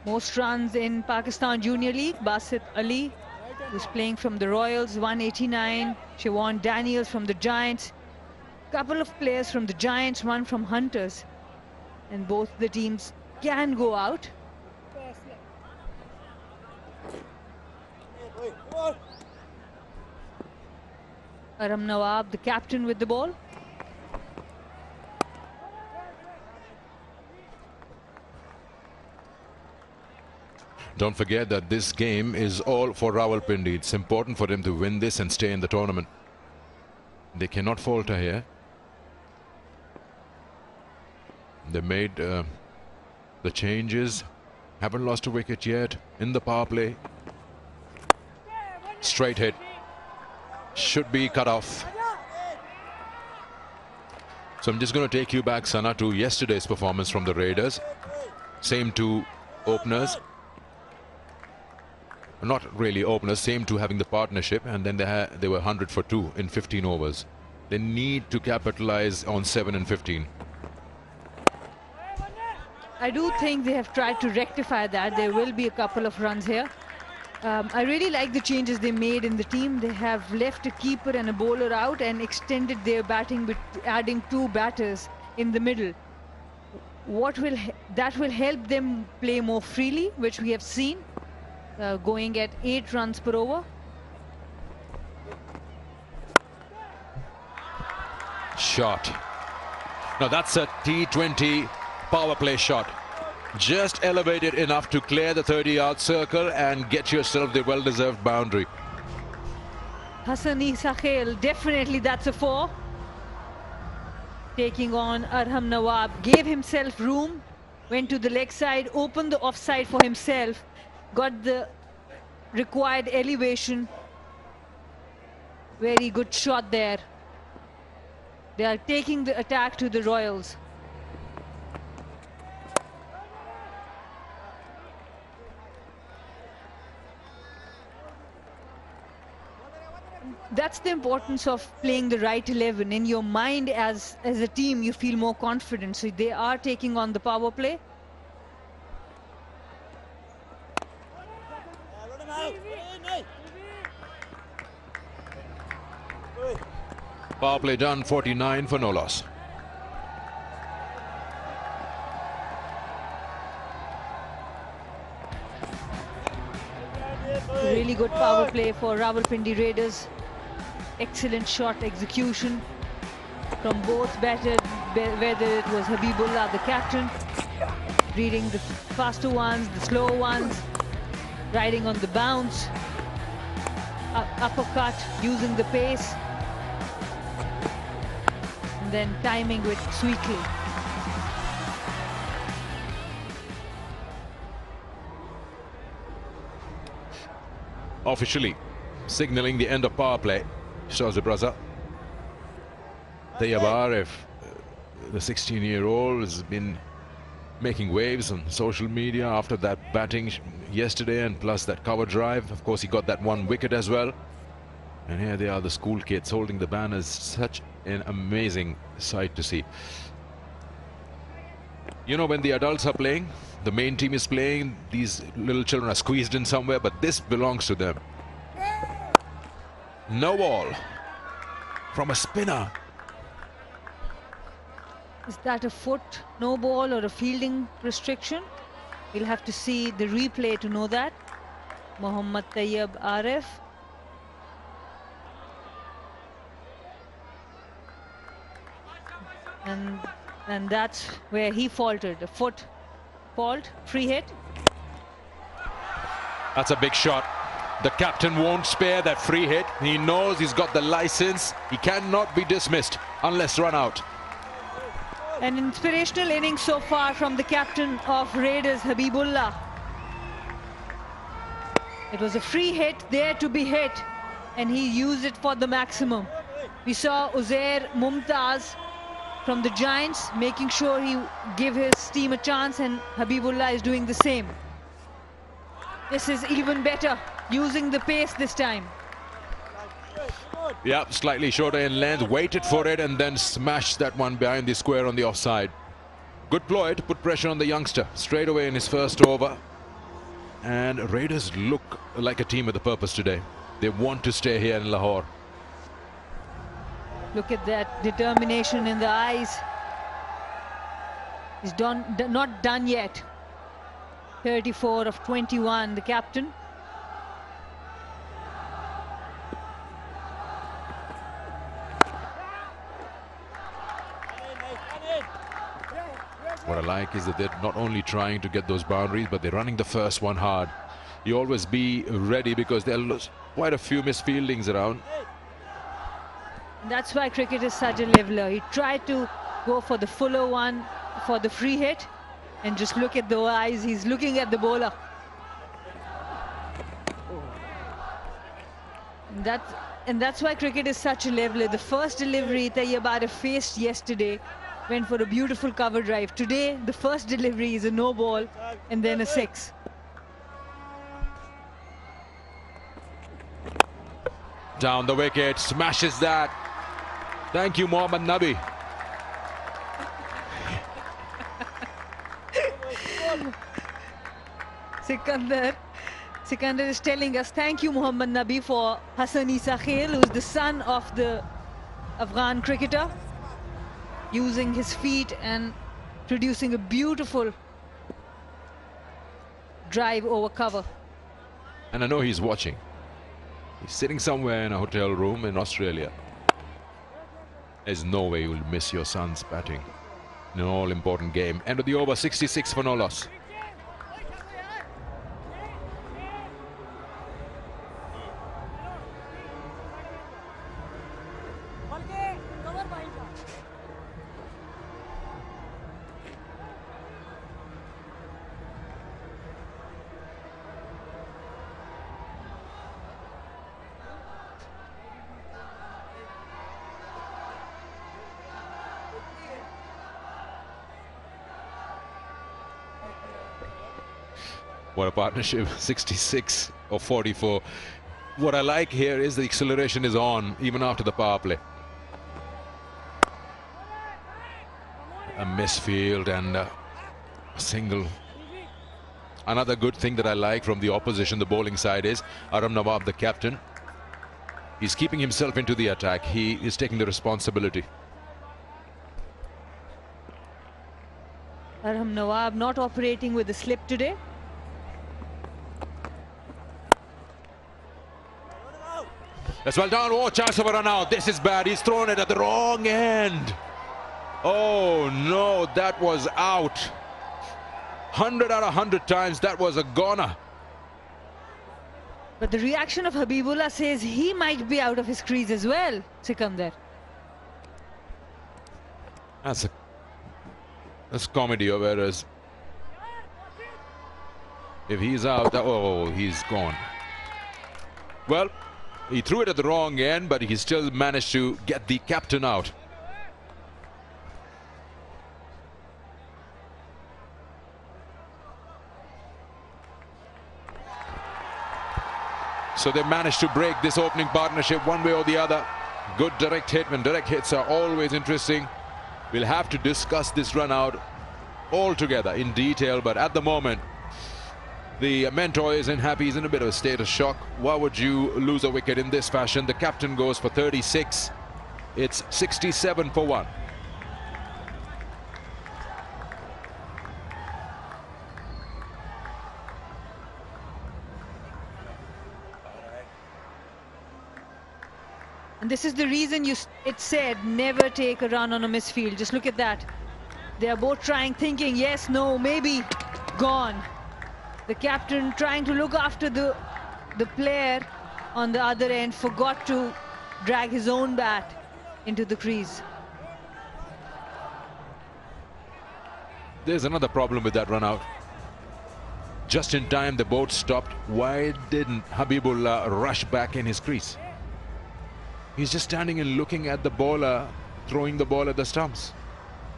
Most runs in Pakistan Junior League, Basit Ali was playing from the Royals, 189. Siobhan Daniels from the Giants. Couple of players from the Giants, one from Hunters. And both the teams can go out. Aram Nawab, the captain, with the ball. Don't forget that this game is all for Rawalpindi. It's important for them to win this and stay in the tournament. They cannot falter here. They made the changes. Haven't lost a wicket yet in the power play. Straight hit. should be cut off. So I'm just going to take you back, Sana, to yesterday's performance from the Raiders. Same two openers. Not really openers, same two having the partnership, and then they were 100 for 2 in 15 overs. They need to capitalize on 7 and 15. I do think they have tried to rectify that. There will be a couple of runs here. I really like the changes they made in the team. They have left a keeper and a bowler out and extended their batting with adding 2 batters in the middle. That will help them play more freely, which we have seen, going at 8 runs per over. Shot. Now that's a T20 power play shot. Just elevated enough to clear the 30-yard circle and get yourself the well-deserved boundary. Hassani Sakhel, definitely that's a 4. Taking on Arham Nawab, gave himself room, went to the leg side, opened the offside for himself, got the required elevation. Very good shot there. They are taking the attack to the Royals. That's the importance of playing the right 11. In your mind as a team, you feel more confident. So they are taking on the power play. Power play done, 49 for no loss. Really good power play for Rawalpindi Raiders. Excellent shot execution from both batters, whether it was Habibullah, the captain, reading the faster ones, the slower ones, riding on the bounce, uppercut, using the pace, and then timing with sweetly. Officially signaling the end of power play. Shows the brother. Tayyab Arif, the 16-year-old, has been making waves on social media after that batting yesterday and plus that cover drive. Of course, he got that 1 wicket as well. And here they are, the school kids holding the banners. Such an amazing sight to see. You know, when the adults are playing, the main team is playing, these little children are squeezed in somewhere, but this belongs to them. No ball from a spinner. Is that a foot no ball or a fielding restriction? We'll have to see the replay to know that. Mohammad Tayyab Arif. And that's where he faltered. A foot fault, free hit. That's a big shot. The captain won't spare that free hit. He knows he's got the license. He cannot be dismissed unless run out. An inspirational innings so far from the captain of Raiders, Habibullah. It was a free hit there to be hit, and he used it for the maximum. We saw Uzair Mumtaz from the Giants making sure he give his team a chance, and Habibullah is doing the same. This is even better, using the pace this time. Yeah, slightly shorter in length, waited for it and then smashed that one behind the square on the offside. Good ploy to put pressure on the youngster straight away in his first over. And Raiders look like a team with a purpose today. They want to stay here in Lahore. Look at that determination in the eyes. He's not done yet. 34 of 21, the captain. What I like is that they're not only trying to get those boundaries, but they're running the first one hard. You always be ready because there are quite a few misfieldings around. That's why cricket is such a leveler. He tried to go for the fuller one for the free hit, and just look at the eyes. He's looking at the bowler. And that's why cricket is such a leveler. The first delivery Tayyab faced yesterday went for a beautiful cover drive. Today, the first delivery is a no ball and then a 6. Down the wicket, smashes that. Thank you, Mohammad Nabi. Sikandar is telling us, thank you, Mohammad Nabi, for Hassan Isa Khail, who's the son of the Afghan cricketer, using his feet and producing a beautiful drive over cover. And I know he's watching. He's sitting somewhere in a hotel room in Australia. There's no way you'll miss your son's batting in an all-important game. End of the over, 66 for no loss. What a partnership, 66 or 44. What I like here is the acceleration is on even after the power play. A misfield and a single. Another good thing that I like from the opposition, the bowling side, is Aram Nawab, the captain. He's keeping himself into the attack. He is taking the responsibility. Aram Nawab not operating with the slip today. That's well done. Oh, chance of a run out. This is bad. He's thrown it at the wrong end. Oh, no, that was out. 100 out of 100 times, that was a goner. But the reaction of Habibullah says he might be out of his crease as well, Sikandar. That's comedy of errors. If he's out, oh, he's gone. Well, he threw it at the wrong end, but he still managed to get the captain out. So they managed to break this opening partnership one way or the other. Good direct hit. When direct hits are always interesting. We'll have to discuss this run out all together in detail, but at the moment the mentor isn't happy. He's in a bit of a state of shock. Why would you lose a wicket in this fashion? The captain goes for 36. It's 67 for 1. And this is the reason it said never take a run on a misfield. Just look at that. They are both trying, thinking yes, no, maybe, gone. The captain trying to look after the player on the other end, forgot to drag his own bat into the crease. There's another problem with that run out. Just in time the boat stopped. Why didn't Habibullah rush back in his crease? He's just standing and looking at the bowler throwing the ball at the stumps.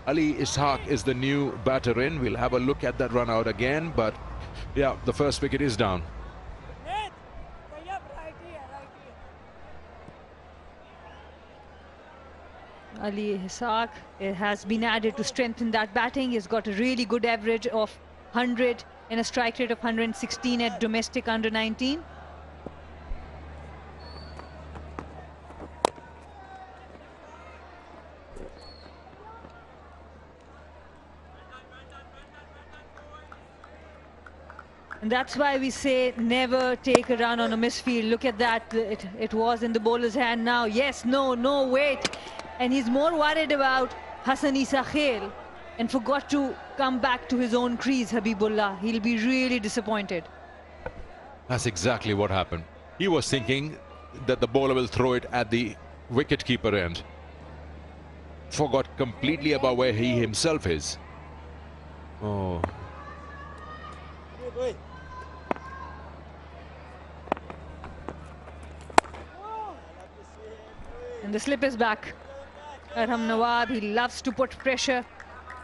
Ali Ishaq is the new batter in. We'll have a look at that run out again, but yeah, the first wicket is down. Ali Ishaq has been added to strengthen that batting. He's got a really good average of 100 and a strike rate of 116 at domestic under 19. And that's why we say never take a run on a misfield. Look at that. It was in the bowler's hand now. Yes, no, no, wait. And he's more worried about Hassan Isa Khail and forgot to come back to his own crease, Habibullah. He'll be really disappointed. That's exactly what happened. He was thinking that the bowler will throw it at the wicket-keeper end. Forgot completely about where he himself is. Oh. And the slip is back. Arham Nawab, he loves to put pressure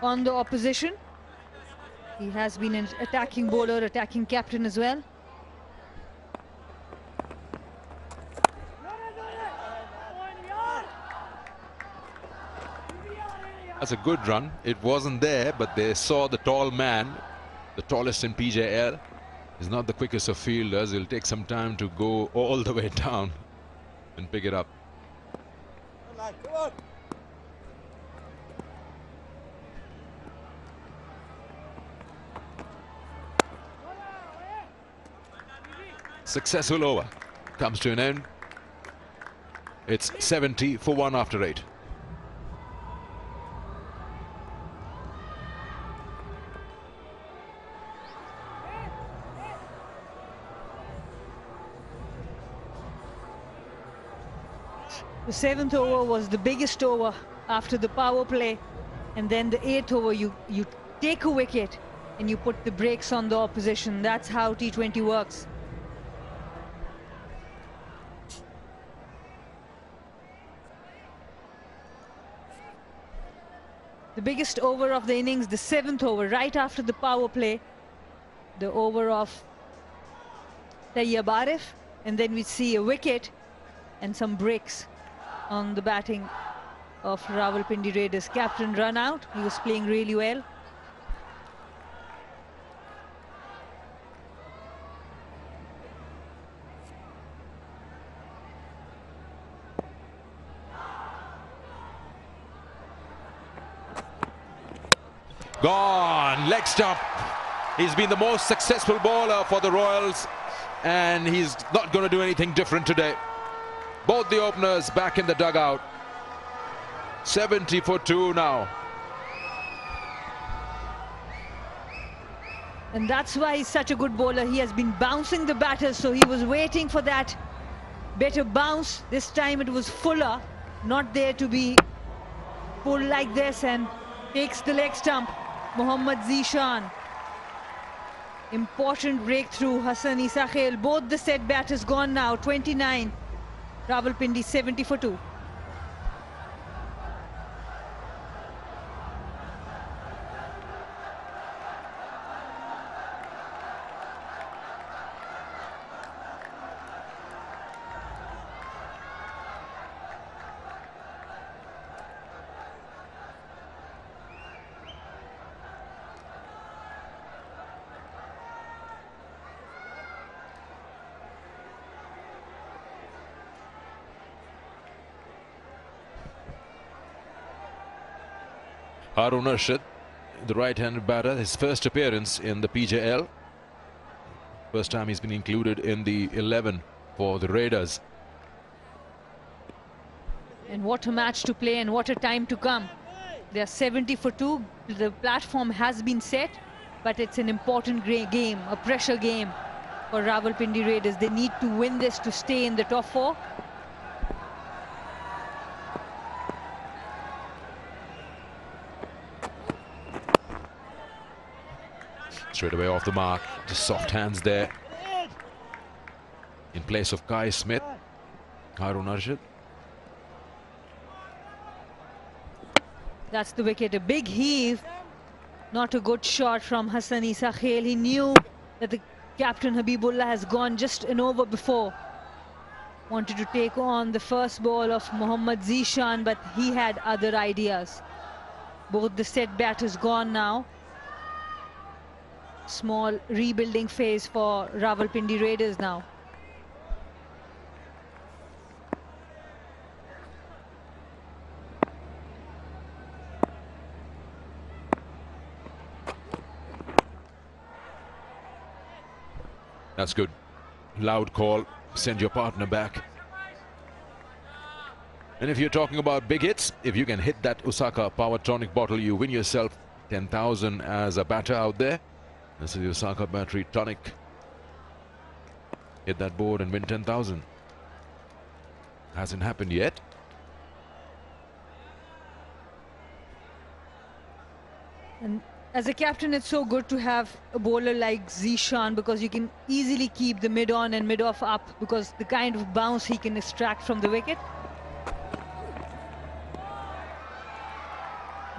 on the opposition. He has been an attacking bowler, attacking captain as well. That's a good run. It wasn't there, but they saw the tall man, the tallest in PJL. He's not the quickest of fielders. He'll take some time to go all the way down and pick it up. Successful over comes to an end. It's 70 for 1 after 8. The 7th over was the biggest over after the power play, and then the 8th over you take a wicket and you put the brakes on the opposition. That's how T20 works. The biggest over of the innings, the 7th over, right after the power play, the over of Tayyab Arif, and then we see a wicket and some breaks on the batting of Rawalpindi Raiders. Captain run out. He was playing really well. Gone, leg stump. He's been the most successful bowler for the Royals, and he's not going to do anything different today. Both the openers back in the dugout. 70 for 2 now. And that's why he's such a good bowler. He has been bouncing the batters, so he was waiting for that better bounce. This time it was Fuller, not there to be pulled like this, and takes the leg stump. Mohammad Zishan. Important breakthrough. Hassan Isa Khail. Both the set batters gone now. 29. Rawalpindi 70 for 2. Harun Arshad, the right-handed batter, his first appearance in the PJL. First time he's been included in the 11 for the Raiders. And what a match to play, and what a time to come. They are 70 for 2. The platform has been set, but it's an important game, a pressure game for Rawalpindi Raiders. They need to win this to stay in the top 4. Straight away off the mark, just soft hands there. In place of Kai Smith, Harun Arshad. That's the wicket, a big heave. Not a good shot from Hassan Isa Khail. He knew that the captain Habibullah has gone just an over before. Wanted to take on the first ball of Mohammad Zishan, but he had other ideas. Both the set batters gone now. Small rebuilding phase for Rawalpindi Raiders now. That's good. Loud call. Send your partner back. And if you're talking about big hits, if you can hit that Osaka Power Tonic bottle, you win yourself 10,000 as a batter out there. This is the Osaka Battery Tonic. Hit that board and win 10,000. Hasn't happened yet. And as a captain, it's so good to have a bowler like Zishan, because you can easily keep the mid-on and mid-off up, because the kind of bounce he can extract from the wicket.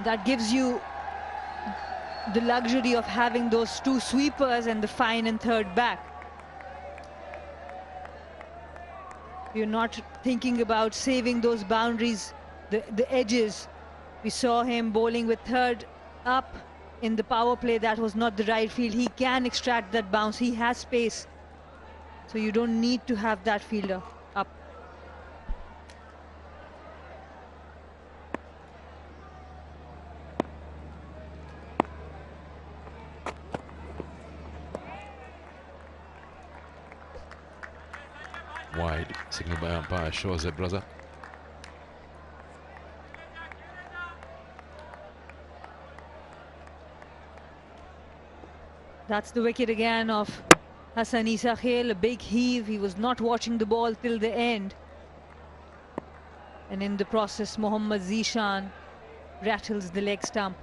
That gives you the luxury of having those two sweepers and the fine and third back. You're not thinking about saving those boundaries, the edges. We saw him bowling with third up in the power play. That was not the right field. He can extract that bounce. He has space. So you don't need to have that fielder up. Wide, signal by umpire, shows it, brother. That's the wicket again of Hassan Isa Khail, a big heave. He was not watching the ball till the end. And in the process, Mohammad Zishan rattles the leg stump.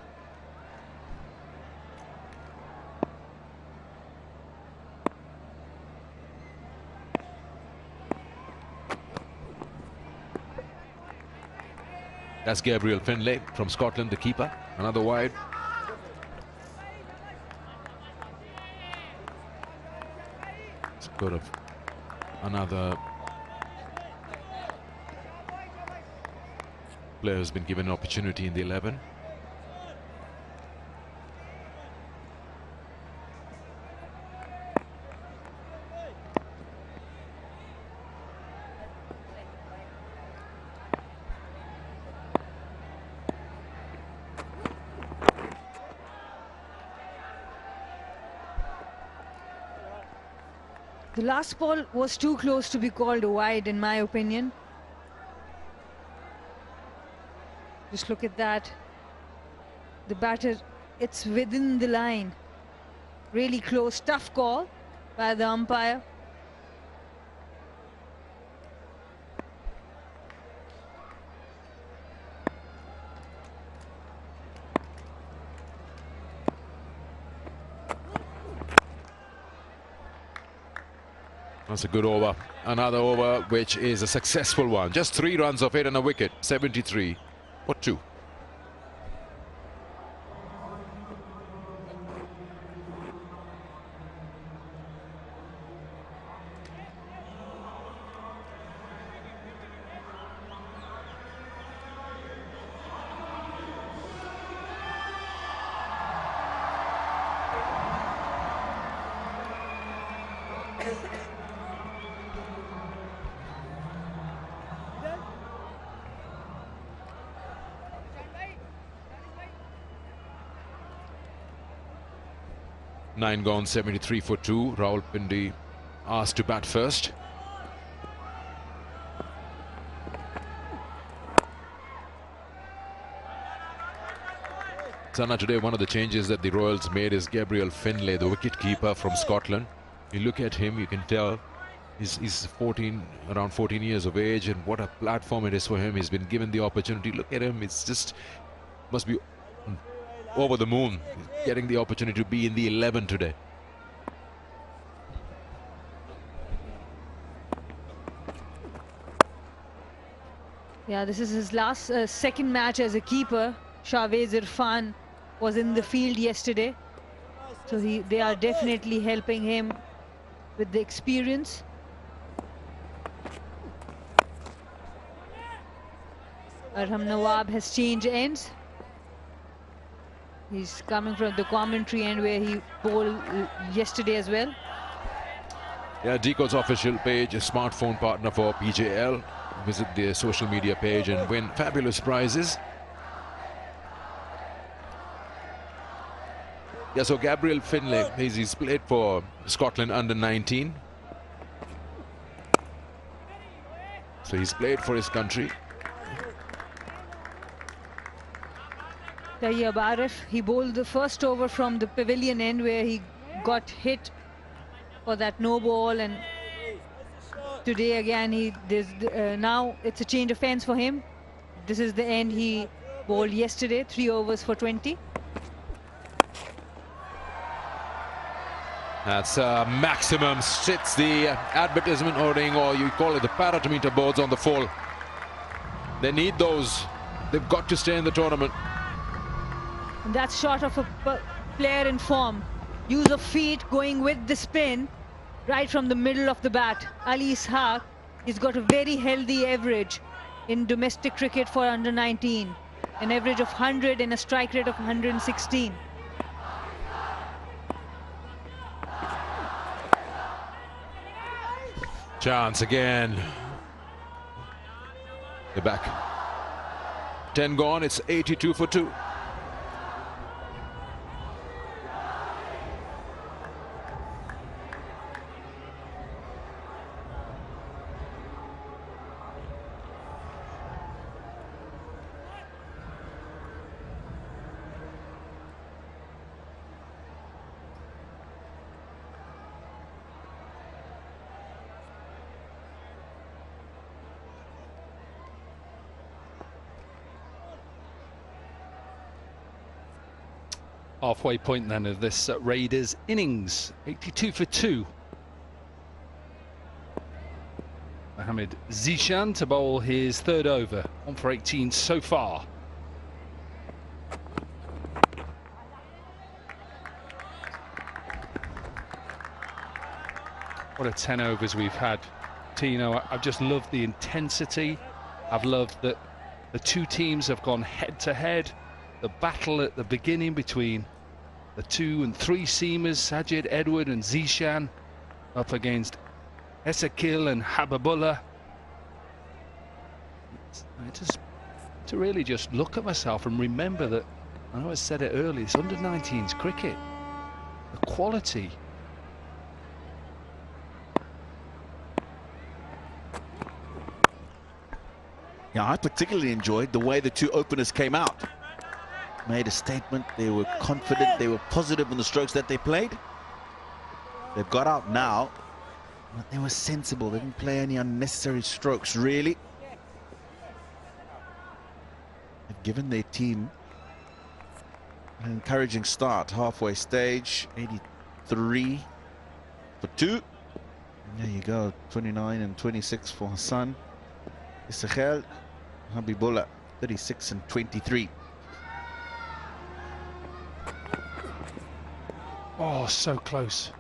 That's Gabriel Finlay from Scotland, the keeper. Another wide. It's good of another player who's been given an opportunity in the 11. The last ball was too close to be called a wide, in my opinion. Just look at that. The batter, it's within the line. Really close, tough call by the umpire. That's a good over. Another over which is a successful one. Just 3 runs of 8 and a wicket. 73 for 2. Nine gone, 73 for 2. Rawalpindi asked to bat first. Sana, today one of the changes that the Royals made is Gabriel Finlay, the wicket-keeper from Scotland. You look at him, you can tell he's 14, around 14 years of age, and what a platform it is for him. He's been given the opportunity. Look at him, it's just, must be over the moon, getting the opportunity to be in the 11 today. Yeah, this is his last second match as a keeper. Shahwez Irfan was in the field yesterday, so they are definitely helping him with the experience. Arham Nawab has changed ends. He's coming from the commentary end where he bowled yesterday as well. Yeah, Deco's official page, a smartphone partner for PJL. Visit their social media page and win fabulous prizes. Yeah, so Gabriel Finlay, he's played for Scotland under 19. So he's played for his country. Tayyab Arif, he bowled the first over from the pavilion end where he got hit for that no ball, and today again now it's a change of fence for him. This is the end he bowled yesterday, 3 overs for 20. That's maximum. Sits the advertisement hoarding, or you call it the parameter boards on the full. They need those. They've got to stay in the tournament. And that's shot of a player in form. Use of feet going with the spin right from the middle of the bat. Ali Ishaq, he's got a very healthy average in domestic cricket for under 19. An average of 100 and a strike rate of 116. Chance again. They're back. 10 gone, it's 82 for 2. Halfway point then of this Raiders innings, 82 for 2. Mohamed Zishan to bowl his third over, 1 for 18 so far. What a 10 overs we've had, Tino. I've just loved the intensity. I've loved that the two teams have gone head to head. The battle at the beginning between the 2 and 3 seamers, Sajid, Edward and Zishan, up against Ezekiel and Habibullah. Just to really just look at myself and remember that, I know I said it earlier, it's under 19s cricket. The quality. Yeah, I particularly enjoyed the way the two openers came out. Made a statement, they were confident, they were positive in the strokes that they played. They've got out now, but they were sensible. They didn't play any unnecessary strokes, really. They've given their team an encouraging start. Halfway stage, 83 for 2. And there you go, 29 and 26 for Hassan. Ezekiel, Habibullah, 36 and 23. Oh, so close.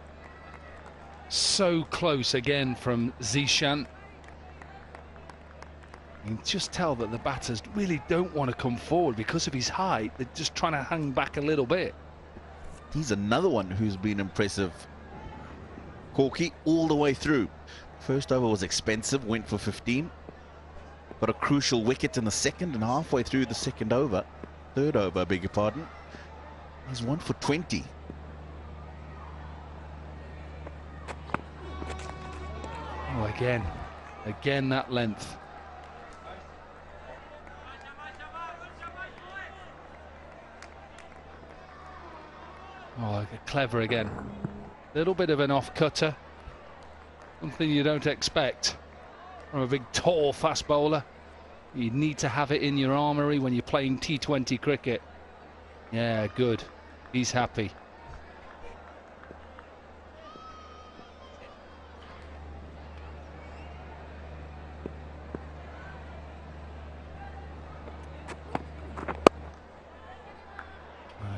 So close again from Zishan. You can just tell that the batters really don't want to come forward because of his height. They're just trying to hang back a little bit. He's another one who's been impressive. Corky all the way through. First over was expensive, went for 15. Got a crucial wicket in the second, and halfway through the third over, I beg your pardon, he's 1 for 20. Oh, again that length. Oh, clever again. Little bit of an off-cutter. Something you don't expect from a big, tall, fast bowler. You need to have it in your armoury when you're playing T20 cricket. Yeah, good. He's happy.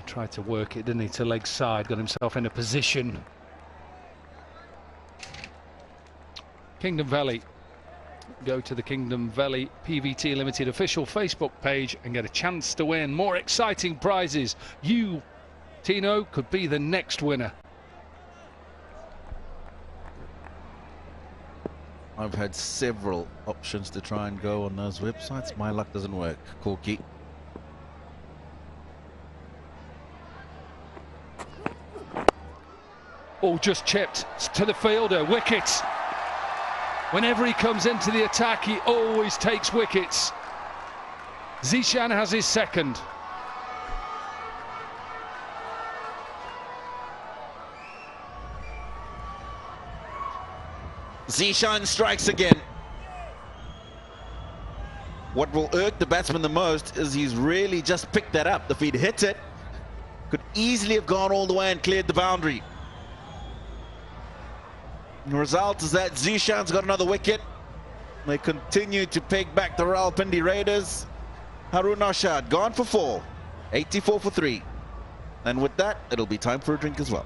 Tried to work it, didn't he, to leg side, got himself in a position. Kingdom Valley. Go to the Kingdom Valley PVT Limited official Facebook page and get a chance to win more exciting prizes. You, Tino, could be the next winner. I've had several options to try and go on those websites. My luck doesn't work. Corky. Oh, just chipped to the fielder. Wickets. Whenever he comes into the attack, he always takes wickets. Zishan has his second. Zishan strikes again. What will irk the batsman the most is he's really just picked that up. If he'd hit it, could easily have gone all the way and cleared the boundary. The result is that Zishan's got another wicket. They continue to peg back the Rawalpindi Raiders. Harun Ashad gone for 4, 84 for 3. And with that, it'll be time for a drink as well.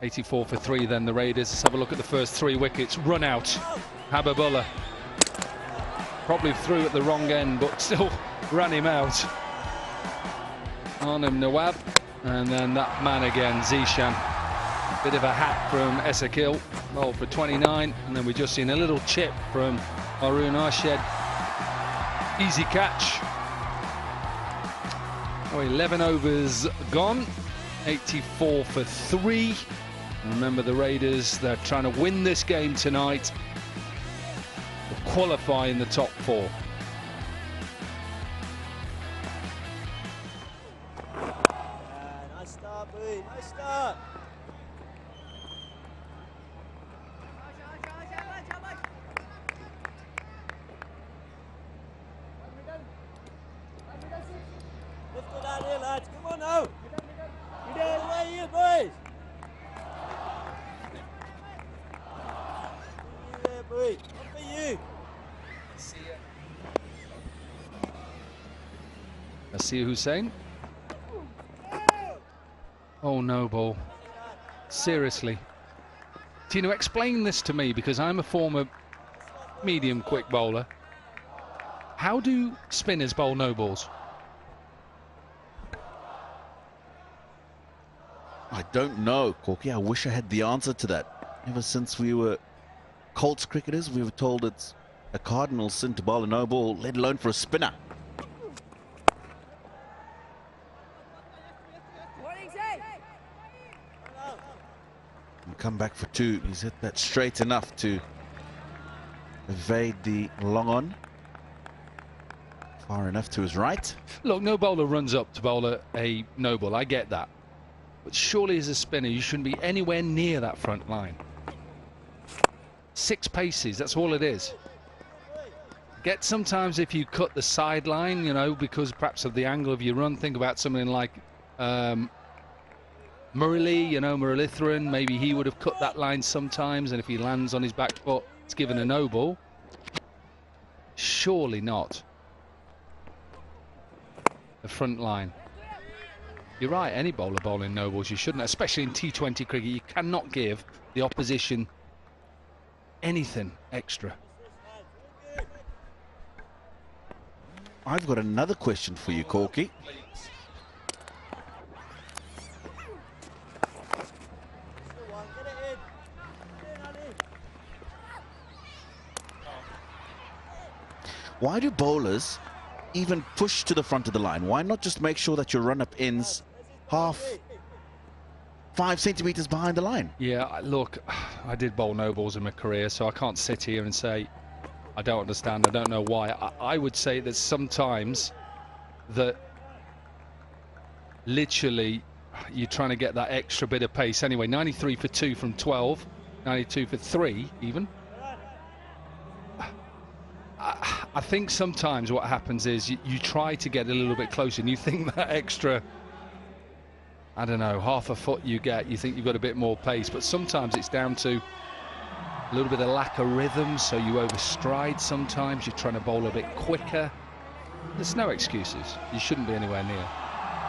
'84 for 3 then the Raiders. Let's have a look at the first 3 wickets. Run out. Habibullah probably threw at the wrong end, but still ran him out. Arnhem Nawab, and then that man again, Zishan. Bit of a hat from Esakil, bowled for 29, and then we just seen a little chip from Arun Arshad. Easy catch. Oh, 11 overs gone. 84 for 3. Remember the Raiders, they're trying to win this game tonight, qualify in the top 4. Nice start, boy. Nice start. Lift it out here, lads. Come on now. Get out of the way here, boys. You there, boy. Not for you. Asir Hussain. Oh no, ball. Seriously. Tino, explain this to me, because I'm a former medium quick bowler. How do spinners bowl no balls? I don't know, Corky. I wish I had the answer to that. Ever since we were Colts cricketers, we were told it's a cardinal sin to bowl a no ball, let alone for a spinner. And come back for 2. He's hit that straight enough to evade the long on. Far enough to his right. Look, no bowler runs up to bowl a no ball. I get that. But surely as a spinner, you shouldn't be anywhere near that front line. 6 paces, that's all it is. Get sometimes if you cut the sideline, you know, because perhaps of the angle of your run, think about something like Murali, you know, Muralitharan, maybe he would have cut that line sometimes, and if he lands on his back foot, it's given a no ball. Surely not. The front line. You're right, any bowler bowling no balls, you shouldn't, especially in T20 cricket. You cannot give the opposition anything extra. I've got another question for you, Corky. Why do bowlers even push to the front of the line? Why not just make sure that your run-up ends 5 centimeters behind the line? Yeah, look, I did bowl no balls in my career, so I can't sit here and say I don't understand, I don't know why. I would say that sometimes that literally you're trying to get that extra bit of pace. Anyway, 93 for 2 from 12, 92 for 3 even. I think sometimes what happens is you try to get a little bit closer and you think that extra, I don't know, half a foot you get, you think you've got a bit more pace, but sometimes it's down to a little bit of lack of rhythm, so you overstride sometimes, you're trying to bowl a bit quicker. There's no excuses, you shouldn't be anywhere near.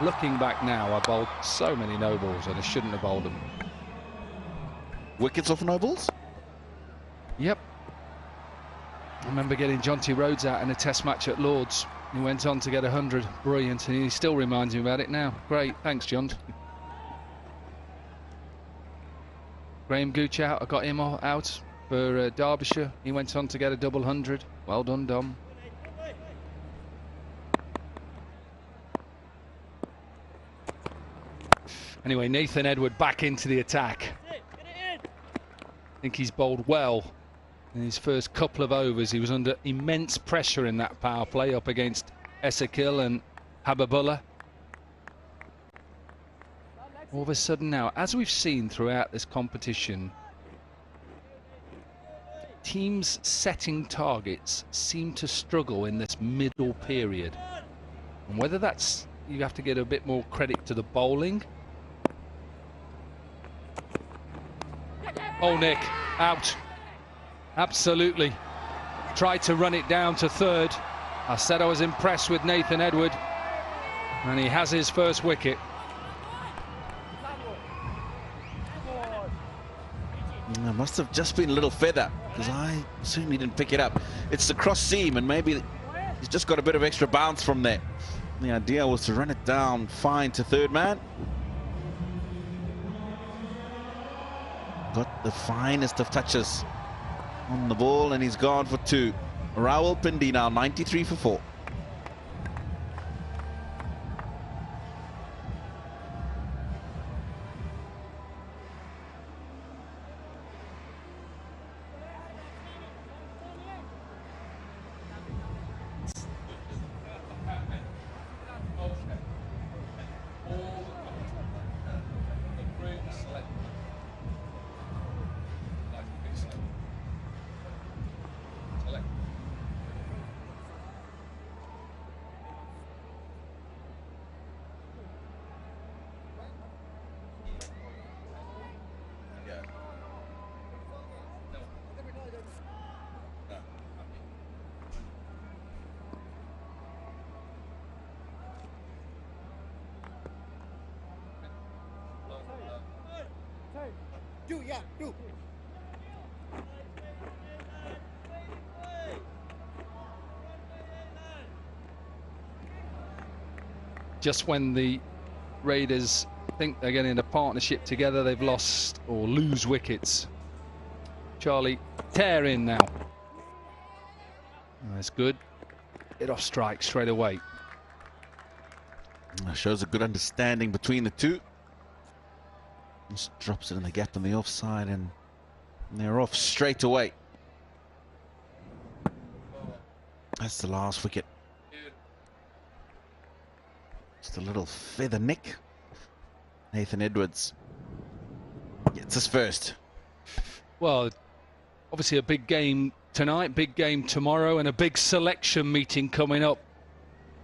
Looking back now, I bowled so many no balls and I shouldn't have bowled them. Wickets off no balls? Yep. I remember getting Jonty Rhodes out in a test match at Lords. He went on to get 100. Brilliant, and he still reminds me about it now. Great, thanks, John. Graham Gooch out, I got him out for Derbyshire. He went on to get a double 100. Well done, Dom. Anyway, Nathan Edward back into the attack. I think he's bowled well. In his first couple of overs, he was under immense pressure in that power play up against Esakil and Habibullah. All of a sudden now, as we've seen throughout this competition, teams setting targets seem to struggle in this middle period. And whether that's, you have to give a bit more credit to the bowling. Oh, Nick, out. Absolutely. Tried to run it down to third. I said I was impressed with Nathan Edward, and he has his first wicket. It must have just been a little feather, because I certainly didn't pick it up. It's the cross seam, and maybe he's just got a bit of extra bounce from there. The idea was to run it down fine to third man. Got the finest of touches on the ball, and he's gone for 2. Rawalpindi now 93 for 4. Just when the Raiders think they're getting a partnership together, they've lost or lose wickets. Charlie, tear in now. That's good. It off strike straight away. That shows a good understanding between the two. Just drops it in the gap on the offside, and they're off straight away. That's the last wicket Just a little feather nick. Nathan Edwards gets us first. Well, obviously a big game tonight, big game tomorrow, and a big selection meeting coming up,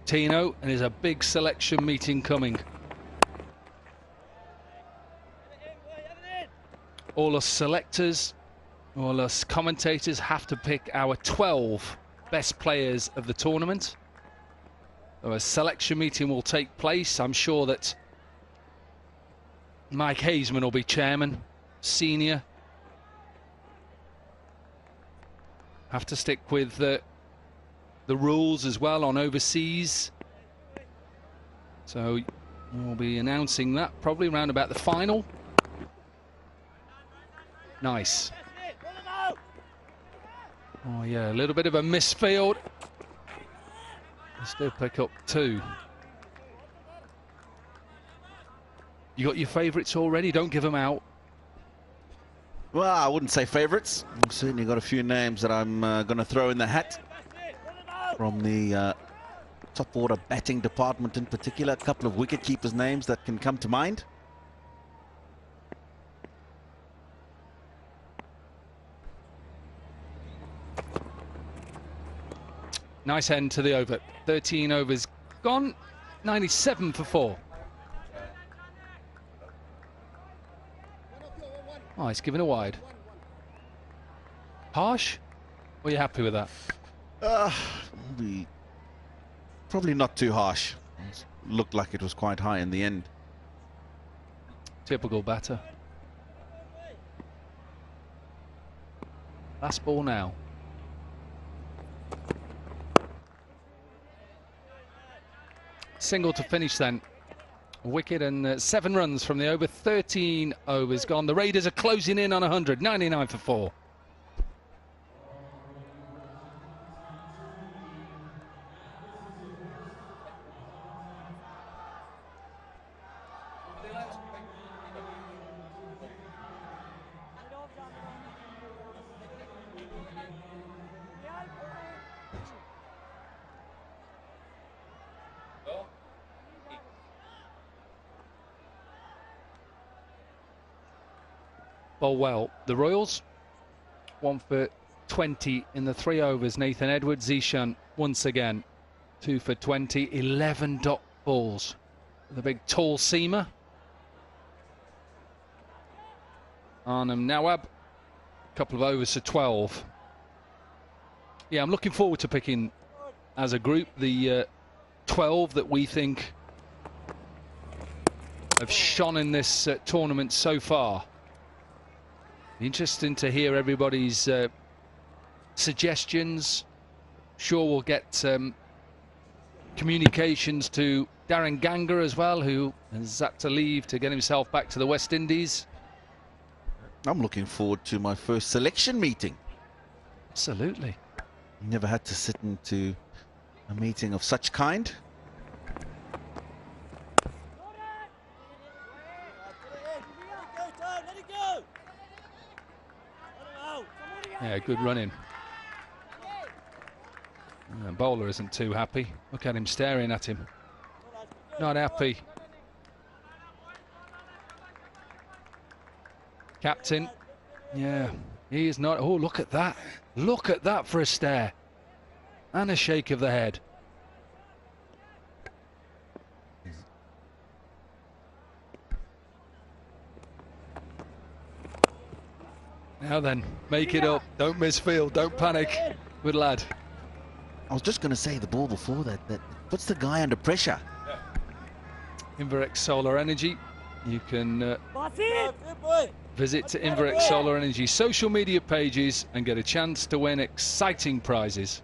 Tino, and there's a big selection meeting coming. All us selectors, all us commentators have to pick our 12 best players of the tournament. So a selection meeting will take place. I'm sure that Mike Hazeman will be chairman, senior. Have to stick with the rules as well on overseas. So we'll be announcing that probably around about the final. Nice. Oh yeah, a little bit of a misfield. Still pick up 2. You got your favourites already? Don't give them out. Well, I wouldn't say favourites. I've certainly got a few names that I'm going to throw in the hat from the top order batting department in particular. A couple of wicket keepers' names that can come to mind. Nice end to the over. 13 overs gone. 97 for 4. Oh, he's given a wide. Harsh? Or are you happy with that? Probably not too harsh. Looked like it was quite high in the end. Typical batter. Last ball now. Single to finish then. Wicket and 7 runs from the over. 13 overs gone. The Raiders are closing in on 100. 99 for 4. Well, the Royals, 1 for 20 in the 3 overs. Nathan Edwards, Zishan once again, 2 for 20, 11 dot balls. The big tall seamer. Arnhem Nawab, a couple of overs to 12. Yeah, I'm looking forward to picking as a group the 12 that we think have shone in this tournament so far. Interesting to hear everybody's suggestions. Sure, we'll get communications to Darren Ganger as well, who has had to leave to get himself back to the West Indies. I'm looking forward to my first selection meeting. Absolutely. Never had to sit into a meeting of such kind. Yeah, good running. Bowler isn't too happy. Look at him staring at him. Not happy. Captain. Yeah, he is not. Oh, look at that. Look at that for a stare. And a shake of the head. Now then, make it up. Don't misfield. Don't panic. Good lad. I was just going to say the ball before that puts the guy under pressure. Inverex Solar Energy. You can visit Inverex Solar Energy social media pages and get a chance to win exciting prizes.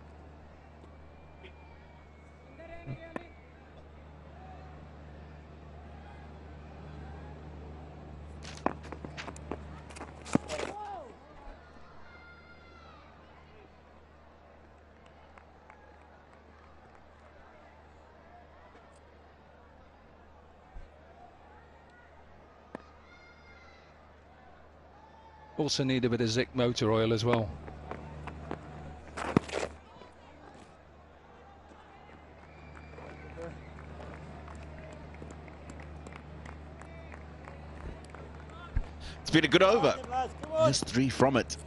Also need a bit of Zik motor oil as well. It's been a good over. Just 3 from it.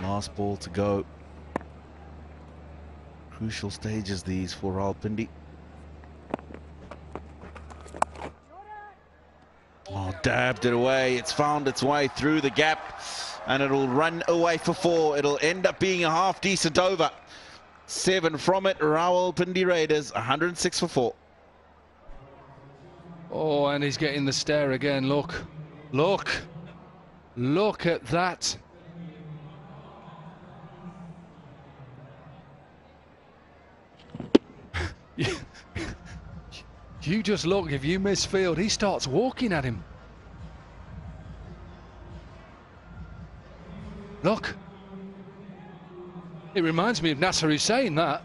Last ball to go. Crucial stages these for Rawalpindi. Oh, dabbed it away. It's found its way through the gap and it'll run away for 4. It'll end up being a half decent over. 7 from it. Rawalpindi Raiders 106 for 4. Oh, and he's getting the stare again. Look, look, look at that. You just look, if you miss field, he starts walking at him. Look. It reminds me of Nasser Hussain, that.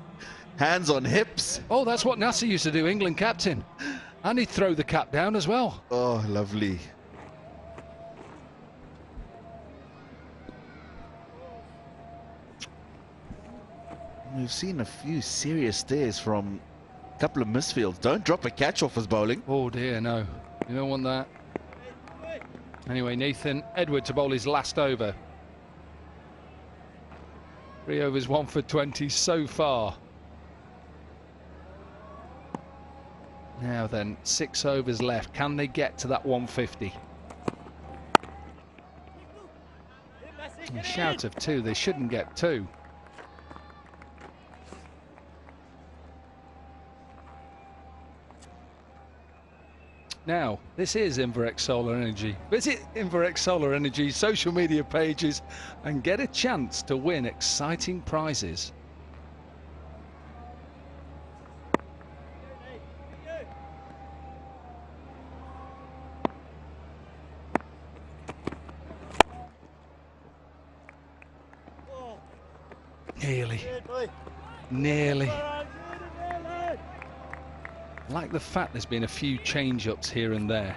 Hands on hips. Oh, that's what Nasser used to do, England captain. And he'd throw the cap down as well. Oh, lovely. We've seen a few serious stares from a couple of misfields. Don't drop a catch off his bowling. Oh dear, no. You don't want that. Anyway, Nathan Edward to bowl his last over. 3 overs, 1 for 20 so far. Now then, 6 overs left. Can they get to that 150? A shout of 2. They shouldn't get 2. Now, this is Inverex Solar Energy. Visit Inverex Solar Energy's social media pages and get a chance to win exciting prizes. Nearly. Nearly. I like the fact there's been a few change-ups here and there.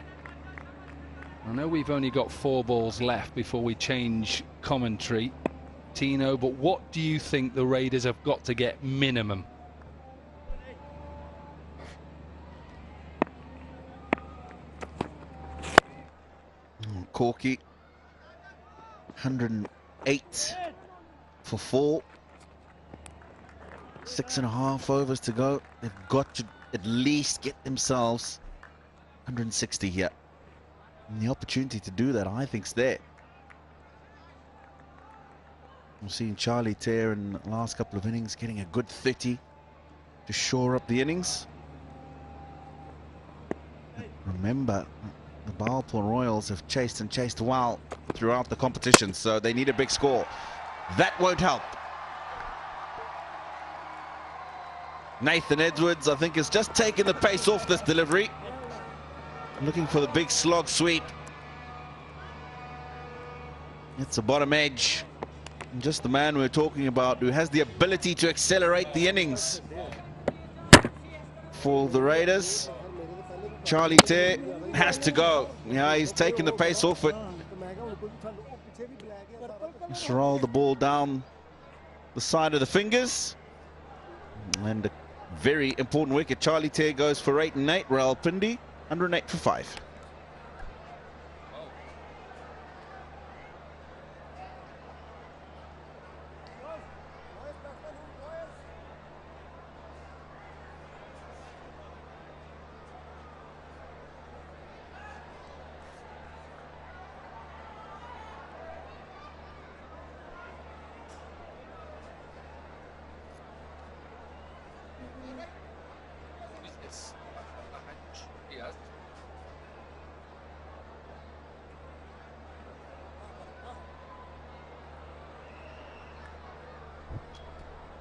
I know we've only got 4 balls left before we change commentary, Tino, but what do you think the Raiders have got to get minimum? Corky, 108 for 4. 6.5 overs to go. They've got to at least get themselves 160 here. And the opportunity to do that, I think, is there. We've seen Charlie Tair in the last couple of innings getting a good 30 to shore up the innings. But remember, the Bahawalpur Royals have chased and chased well throughout the competition, so they need a big score. That won't help. Nathan Edwards, I think, has just taken the pace off this delivery. Looking for the big slog sweep. It's a bottom edge. And just the man we're talking about who has the ability to accelerate the innings. For the Raiders, Charlie Tair has to go. Yeah, he's taken the pace off it. Just roll the ball down the side of the fingers. And a very important wicket. Charlie Tair goes for 8 and 8. Rawalpindi 108 for 5.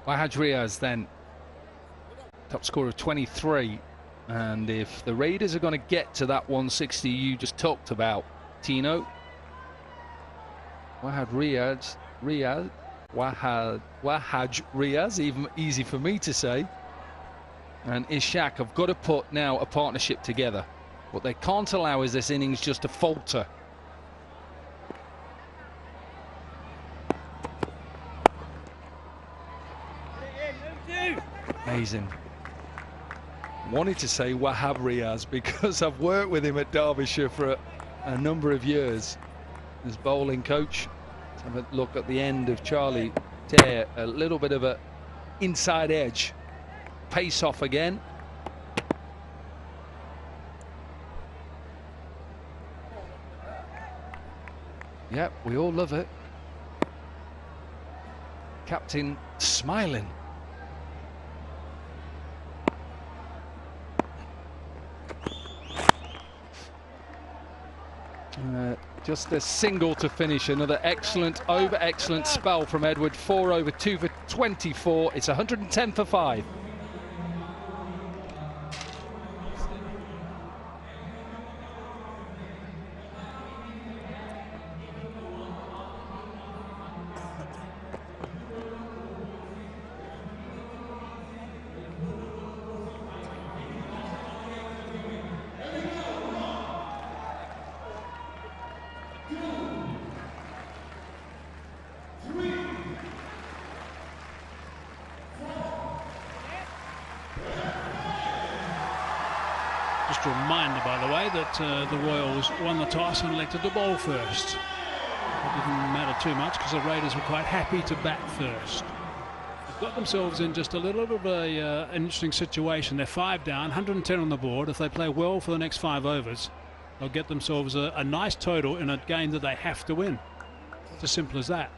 Wahaj Riaz then, top score of 23, and if the Raiders are going to get to that 160 you just talked about, Tino, Wahaj Riaz, even easy for me to say, and Ishaq have got to put now a partnership together. What they can't allow is this innings just to falter. Amazing. Wanted to say Wahab Riaz because I've worked with him at Derbyshire for a number of years as bowling coach. Let's have a look at the end of Charlie Dare, a little bit of a inside edge. Pace off again. Yep, we all love it. Captain smiling. Just a single to finish. Another excellent spell from Edward. 4 over 2 for 24. It's 110 for 5. Just a reminder, by the way, that the Royals won the toss and elected to bowl first. It didn't matter too much because the Raiders were quite happy to bat first. They've got themselves in just a little bit of an interesting situation. They're 5 down, 110 on the board. If they play well for the next 5 overs, they'll get themselves a nice total in a game that they have to win. It's as simple as that.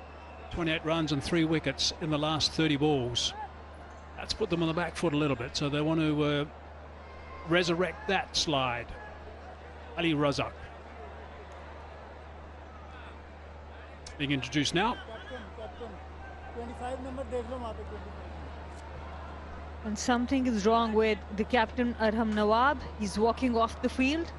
28 runs and 3 wickets in the last 30 balls. That's put them on the back foot a little bit, so they want to resurrect that slide. Ali Razak being introduced now. And something is wrong with the captain, Arham Nawab. He's walking off the field.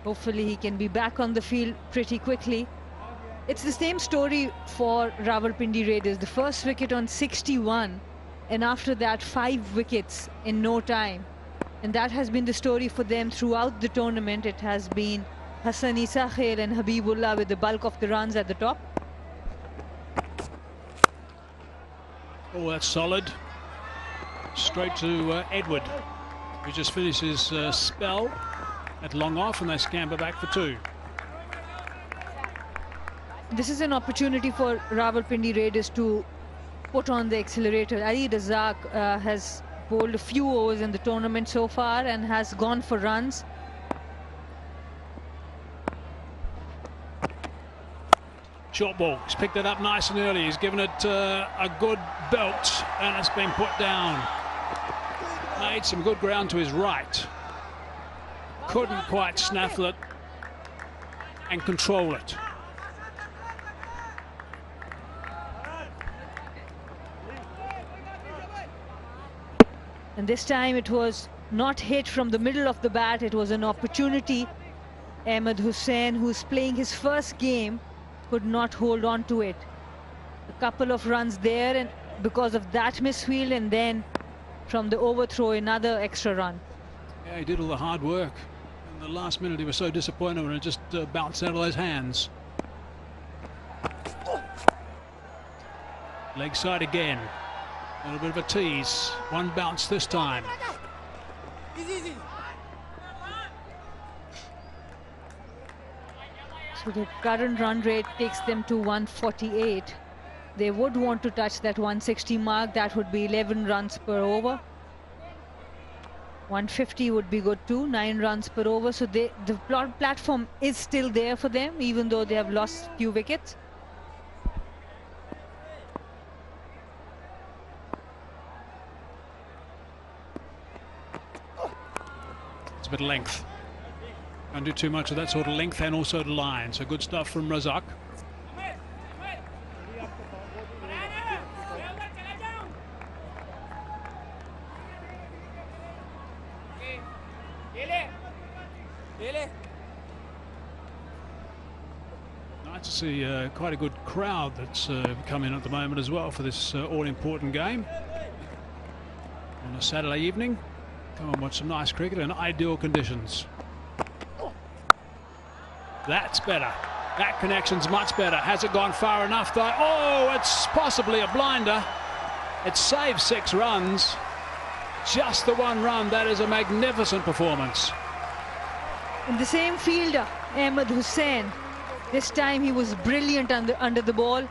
Hopefully he can be back on the field pretty quickly. It's the same story for Rawalpindi Raiders. The first wicket on 61, and after that 5 wickets in no time. And that has been the story for them throughout the tournament. It has been Hassan Isa Khail and Habibullah with the bulk of the runs at the top. Oh, that's solid. Straight to Edward, who just finished his spell at long off, and they scamper back for 2. This is an opportunity for Rawalpindi Raiders to put on the accelerator. Ali Razak has bowled a few overs in the tournament so far and has gone for runs. Short ball, he's picked it up nice and early. He's given it a good belt, and it's been put down. Made some good ground to his right. Couldn't quite snaffle it and control it. And this time it was not hit from the middle of the bat. It was an opportunity. Ahmed Hussain, who's playing his first game, could not hold on to it. A couple of runs there, and because of that misfield, and then from the overthrow another extra run. Yeah, he did all the hard work. In the last minute he was so disappointed when it just bounced out of those hands. Leg side again. A little bit of a tease. One bounce this time. So the current run rate takes them to 148. They would want to touch that 160 mark. That would be 11 runs per over. 150 would be good too, 9 runs per over. So the platform is still there for them, even though they have lost a few wickets. It's a bit of length. Can't do too much of that sort of length and also the line. So good stuff from Razak. Nice to see quite a good crowd that's come in at the moment as well for this all-important game. On a Saturday evening, come and watch some nice cricket in ideal conditions. That's better. That connection's much better. Has it gone far enough though? Oh, it's possibly a blinder. It saved 6 runs. Just the 1 run. That is a magnificent performance. And the same fielder, Ahmed Hussain. This time he was brilliant under the ball.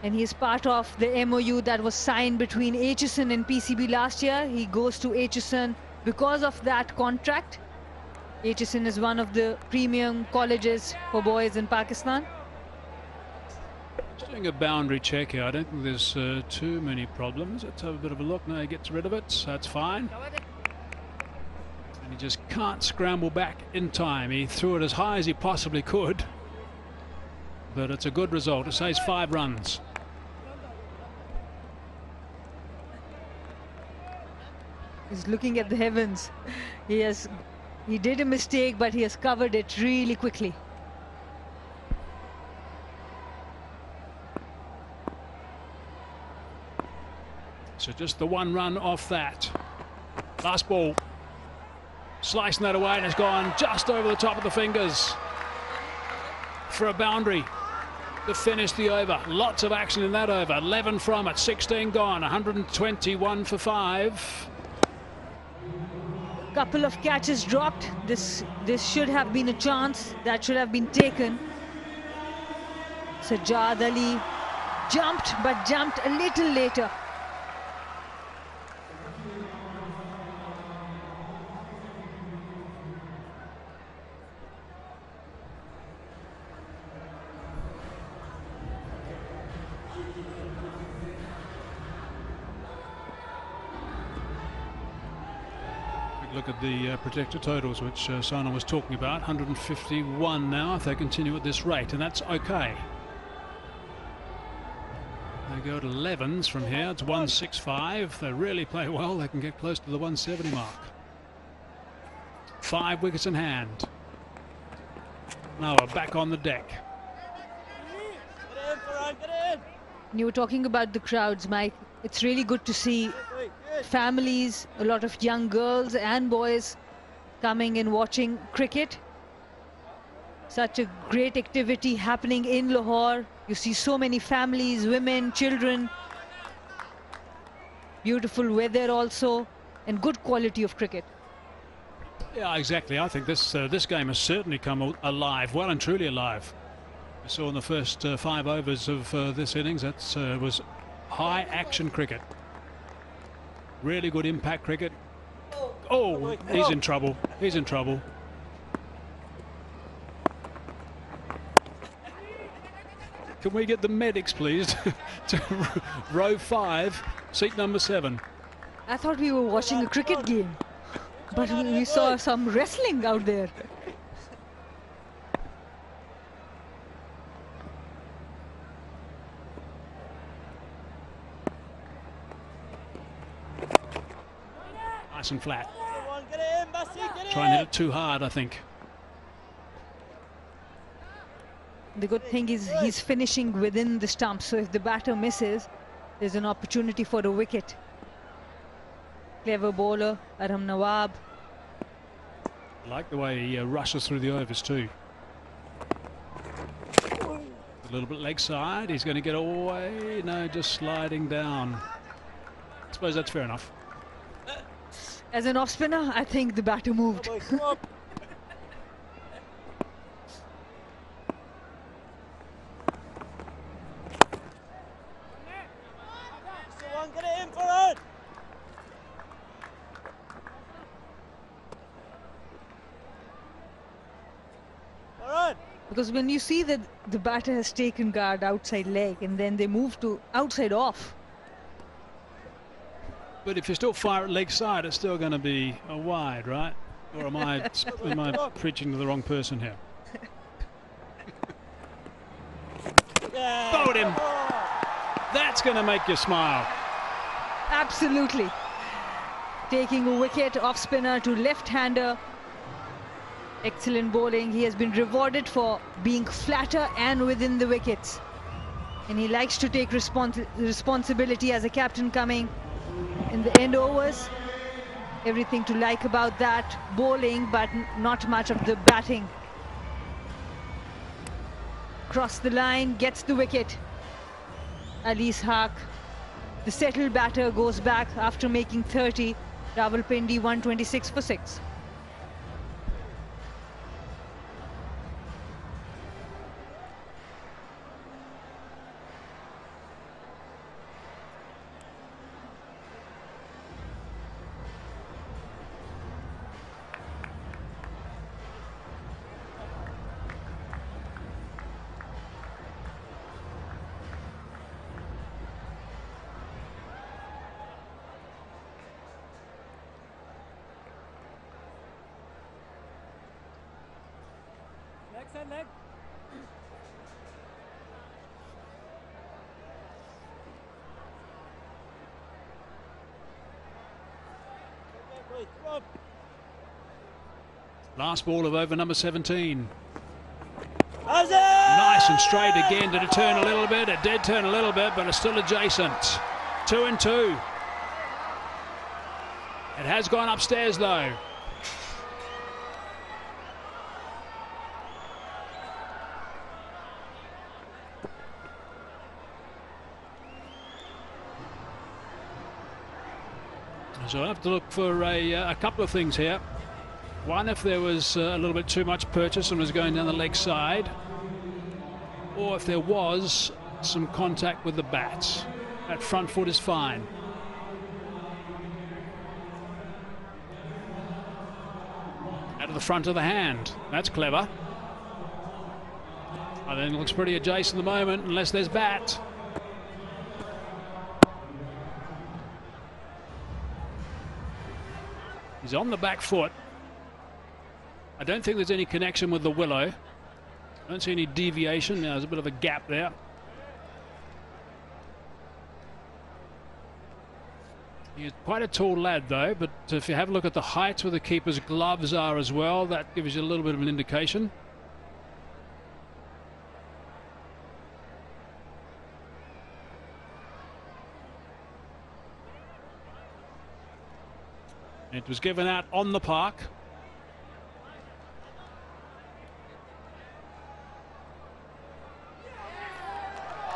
And he is part of the MOU that was signed between HSN and PCB last year. He goes to HSN because of that contract. HSN is one of the premium colleges for boys in Pakistan. Just doing a boundary check here. I don't think there's too many problems. Let's have a bit of a look. No, he gets rid of it. That's fine. And he just can't scramble back in time. He threw it as high as he possibly could. But it's a good result. It saves 5 runs. He's looking at the heavens. He did a mistake, but he has covered it really quickly. So just the 1 run off that. Last ball. Slicing that away, and it's gone just over the top of the fingers for a boundary to finish the over. Lots of action in that over. 11 from it, 16 gone, 121 for 5. Couple of catches dropped. This should have been a chance that should have been taken. Sajjad Ali jumped, but jumped a little later. Look at the projected totals, which Sana was talking about. 151 now if they continue at this rate, and that's okay. They go to 11s from here. It's 165. If they really play well, they can get close to the 170 mark. 5 wickets in hand. Noah back on the deck. You were talking about the crowds, Mike. It's really good to see families, a lot of young girls and boys coming and watching cricket. Such a great activity happening in Lahore. You see so many families, women, children. Beautiful weather also, and good quality of cricket. Yeah, exactly. I think this game has certainly come alive, well and truly alive. We saw in the first 5 overs of this innings, that was high action cricket. Really good impact cricket. Oh, he's in trouble. He's in trouble. Can we get the medics, please, to row 5, seat number 7? I thought we were watching a cricket game, but we saw some wrestling out there. Nice and flat. Try and hit it too hard, I think. The good thing is he's finishing within the stump, so if the batter misses, there's an opportunity for a wicket. Clever bowler, Aram Nawab. I like the way he rushes through the overs too. A little bit leg side, he's going to get away. No, just sliding down. I suppose that's fair enough. As an off spinner, I think the batter moved. Because when you see that the batter has taken guard outside leg and then they move to outside off. But if you still fire at leg side, it's still going to be a wide, right? Or am I preaching to the wrong person here? Bowled him. That's going to make you smile. Absolutely. Taking a wicket, off spinner to left-hander. Excellent bowling. He has been rewarded for being flatter and within the wickets. And he likes to take responsibility as a captain coming in the end overs. Everything to like about that. Bowling, but not much of the batting. Cross the line, gets the wicket. Ali Ishaq, the settled batter, goes back after making 30. Rawalpindi 126 for 6. Leg. Last ball of over number 17. Nice and straight again. Did it turn a little bit? It did turn a little bit, but it's still adjacent. 2 and 2. It has gone upstairs though. So I'll have to look for a couple of things here. One, if there was a little bit too much purchase and was going down the leg side, or if there was some contact with the bat. That front foot is fine. Out of the front of the hand. That's clever. I think it looks pretty adjacent at the moment, unless there's bat. He's on the back foot. I don't think there's any connection with the willow. I don't see any deviation. Now there's a bit of a gap there. He's quite a tall lad though, but if you have a look at the height where the keeper's gloves are as well, that gives you a little bit of an indication. It was given out on the park.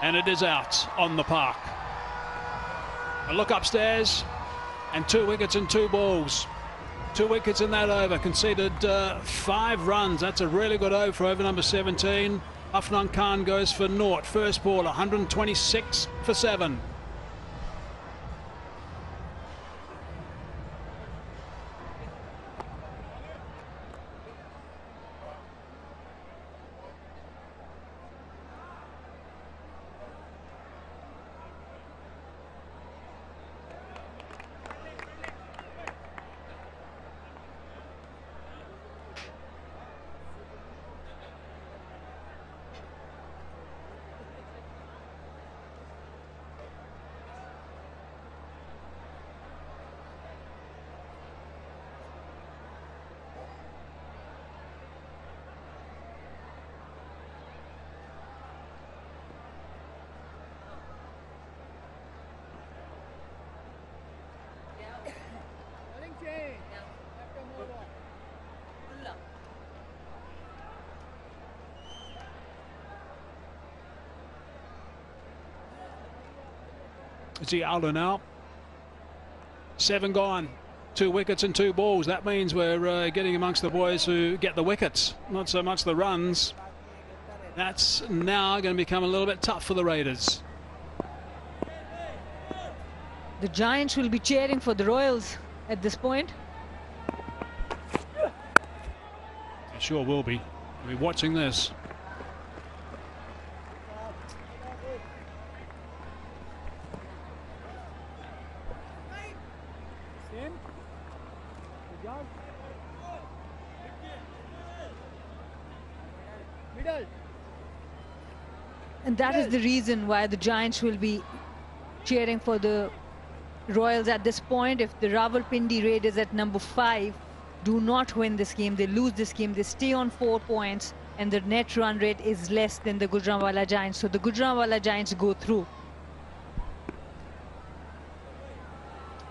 And it is out on the park. A look upstairs, and 2 wickets and 2 balls. 2 wickets in that over. Conceded 5 runs. That's a really good over for over number 17. Afnan Khan goes for naught. First ball, 126 for 7. Zialo now. 7 gone. 2 wickets and 2 balls. That means we're getting amongst the boys who get the wickets, not so much the runs. That's now going to become a little bit tough for the Raiders. The Giants will be cheering for the Royals at this point. They sure will be. We'll be watching this. And that is the reason why the Giants will be cheering for the Royals at this point. If the Rawalpindi Raiders at number 5 do not win this game, they lose this game, they stay on 4 points, and the net run rate is less than the Gujranwala Giants. So the Gujranwala Giants go through.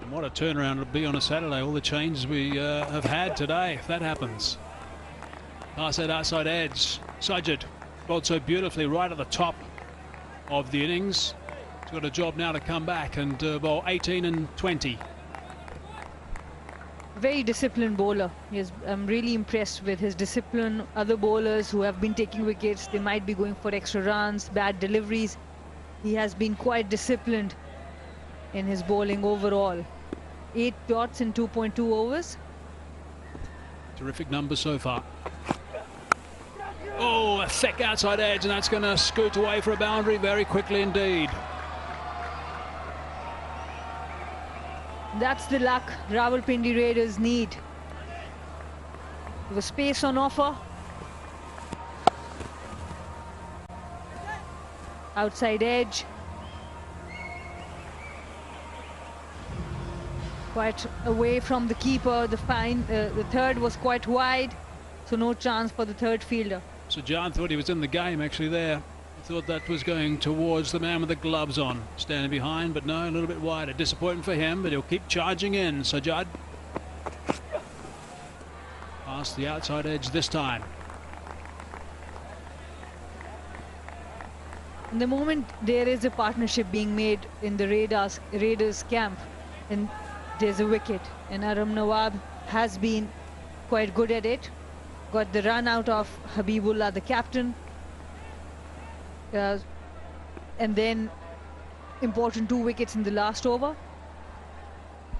And What a turnaround it'll be on a Saturday. All the changes we have had today, if that happens. Pass that outside edge. Sajid bowled so beautifully right at the top of the innings. He's got a job now to come back and bowl 18 and 20. Very disciplined bowler. I'm really impressed with his discipline. Other bowlers who have been taking wickets, they might be going for extra runs, bad deliveries. He has been quite disciplined in his bowling overall. 8 dots in 2.2 overs. Terrific numbers so far. Oh, a thick outside edge, and that's going to scoot away for a boundary very quickly indeed. That's the luck Rawalpindi Raiders need. There was space on offer. Outside edge. Quite away from the keeper. The third was quite wide, so no chance for the third fielder. So John thought he was in the game actually there. Thought that was going towards the man with the gloves on, standing behind, but no, a little bit wider. Disappointing for him, but he'll keep charging in. Sajad past the outside edge this time. In the moment there is a partnership being made in the Raiders camp, and there's a wicket, and Aram Nawab has been quite good at it. Got the run out of Habibullah, the captain. And then important 2 wickets in the last over.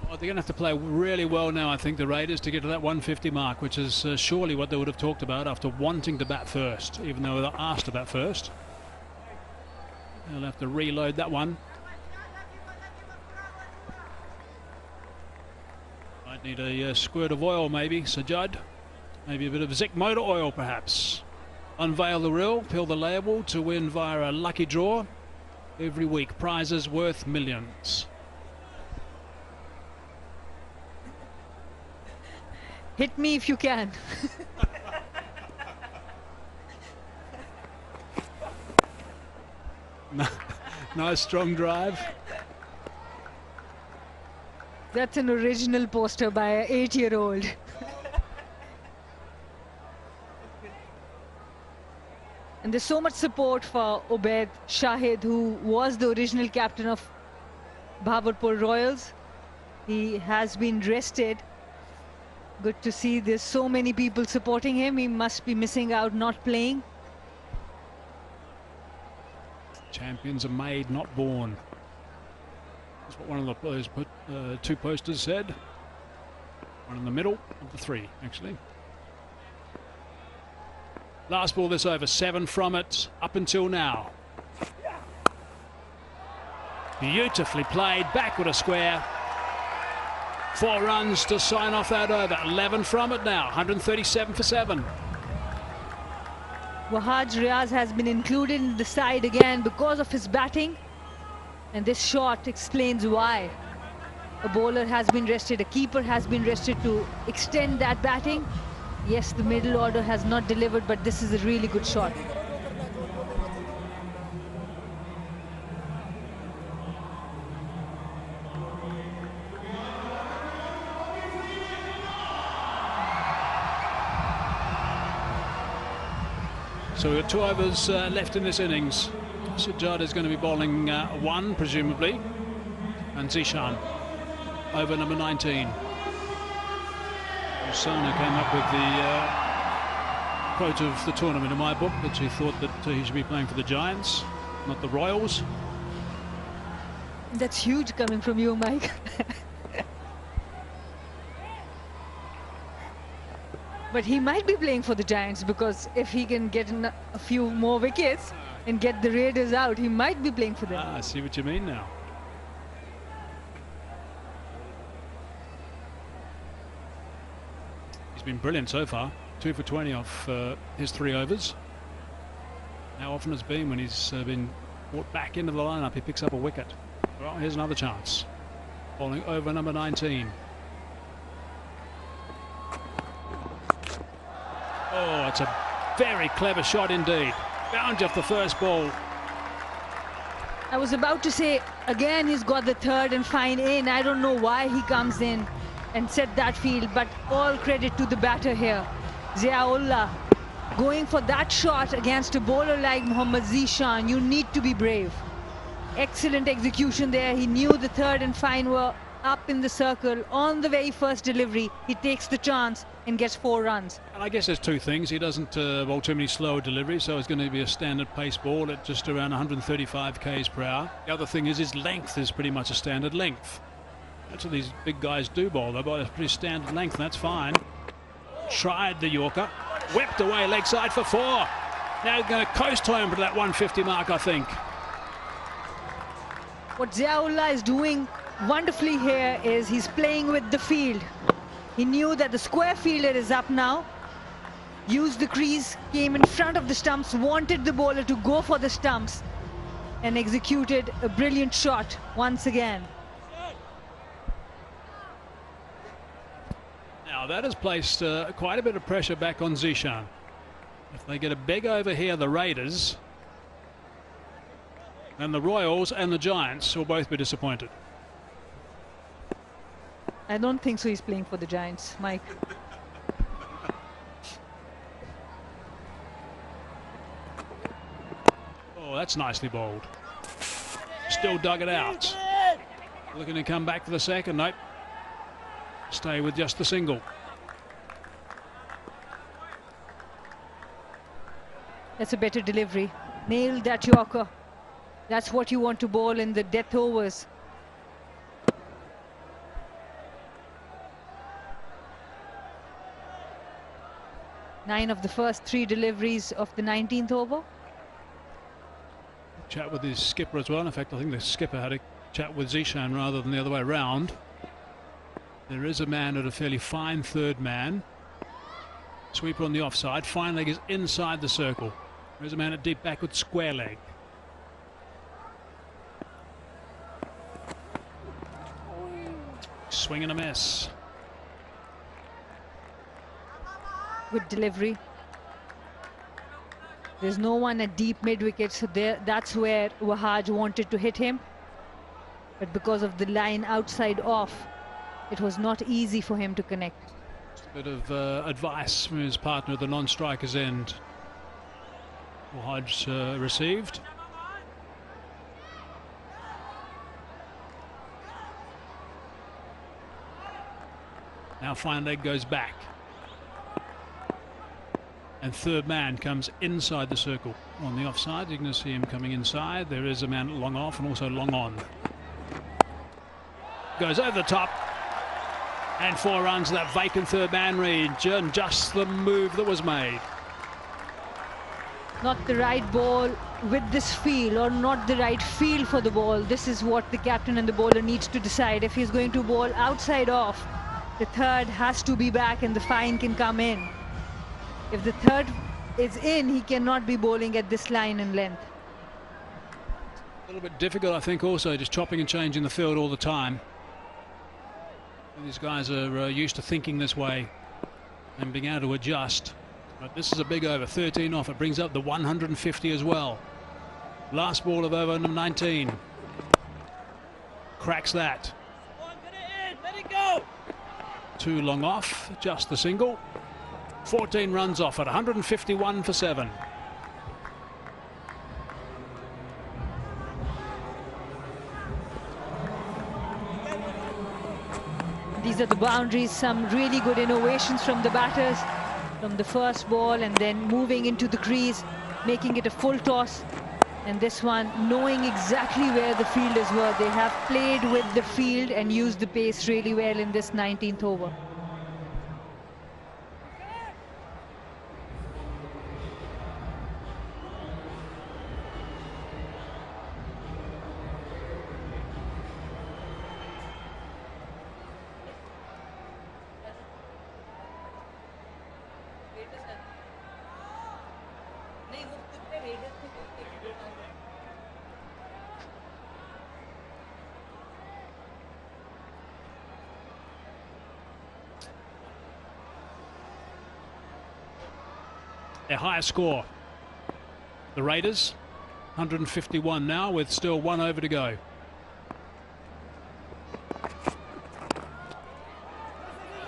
Oh, they're going to have to play really well now, I think, the Raiders, to get to that 150 mark, which is surely what they would have talked about after wanting to bat first, even though they're asked to bat first. They'll have to reload that one. Might need a squirt of oil maybe, Sajad. Maybe a bit of Zik motor oil perhaps. Unveil the reel, peel the label to win via a lucky draw every week. Prizes worth millions. Hit me if you can. Nice strong drive. That's an original poster by an 8-year-old. And there's so much support for Ubaid Shahid, who was the original captain of Bahawalpur Royals. He has been rested. Good to see there's so many people supporting him. He must be missing out not playing. Champions are made, not born. That's what one of the players put, 2 posters said. One in the middle of the 3, actually. Last ball this over, 7 from it up until now. Beautifully played, backward a square. 4 runs to sign off that over. 11 from it now, 137 for 7. Wahaj Riaz has been included in the side again because of his batting. And this shot explains why. A bowler has been rested, a keeper has been rested to extend that batting. Yes, the middle order has not delivered, but this is a really good shot. So we've got 2 overs left in this innings. Sajjad is going to be bowling 1, presumably. And Zishan, over number 19. Osana came up with the quote of the tournament in my book, that he thought that he should be playing for the Giants, not the Royals. That's huge coming from you, Mike. But he might be playing for the Giants, because if he can get a few more wickets and get the Raiders out, he might be playing for them. I see what you mean now. He's been brilliant so far. 2 for 20 off his 3 overs. How often has been when he's been brought back into the lineup, he picks up a wicket. Well, here's another chance. Bowling over number 19. Oh, it's a very clever shot indeed. Boundary off the first ball. I was about to say, again, he's got the third and fine in. I don't know why he comes in and set that field, but all credit to the batter here. Ziaullah going for that shot against a bowler like Mohammad Zishan. You need to be brave. Excellent execution there. He knew the third and fine were up in the circle. On the very first delivery, he takes the chance and gets 4 runs. And I guess there's two things. He doesn't bowl too many slow deliveries, so it's going to be a standard pace ball at just around 135 k's per hour. The other thing is his length is pretty much a standard length. That's what these big guys do bowl. They bowl a pretty standard length, and that's fine. Tried the Yorker, whipped away leg side for 4. Now going to coast home to that 150 mark, I think. What Ziaullah is doing wonderfully here is he's playing with the field. He knew that the square fielder is up now. Used the crease, came in front of the stumps, wanted the bowler to go for the stumps, and executed a brilliant shot once again. Now that has placed quite a bit of pressure back on Zishan. If they get a big over here, the Raiders, and the Royals and the Giants will both be disappointed. I don't think so he's playing for the Giants, Mike. Oh, that's nicely bowled. Still dug it out. Looking to come back for the second. Nope. Stay with just the single. That's a better delivery. Nailed that Yorker. That's what you want to bowl in the death overs. Nine of the first 3 deliveries of the 19th over. Chat with his skipper as well. In fact, I think the skipper had a chat with Zishan rather than the other way around. There is a man at a fairly fine third man. Sweeper on the offside. Fine leg is inside the circle. There's a man at deep back with square leg. Swing and a miss. Good delivery. There's no one at deep mid-wicket, so that's where Wahaj wanted to hit him. But because of the line outside off, it was not easy for him to connect. Just a bit of advice from his partner at the non-striker's end. Wahaj received. Now fine leg goes back. And third man comes inside the circle. On the offside, you're going to see him coming inside. There is a man long off and also long on. Goes over the top. And 4 runs, that vacant third man region. Just the move that was made. Not the right ball with this feel, or not the right feel for the ball. This is what the captain and the bowler needs to decide. If he's going to bowl outside off, the third has to be back and the fine can come in. If the third is in, he cannot be bowling at this line and length. A little bit difficult, I think, also just chopping and changing the field all the time. These guys are used to thinking this way and being able to adjust. But this is a big over, 13 off. It brings up the 150 as well. Last ball of over number 19. Cracks that. Let it go. 2 long off, just the single. 14 runs off at 151 for 7. These are the boundaries, some really good innovations from the batters, from the first ball and then moving into the crease, making it a full toss. And this one, knowing exactly where the fielders were. They have played with the field and used the pace really well in this 19th over. Their highest score. The Raiders 151 now with still 1 over to go.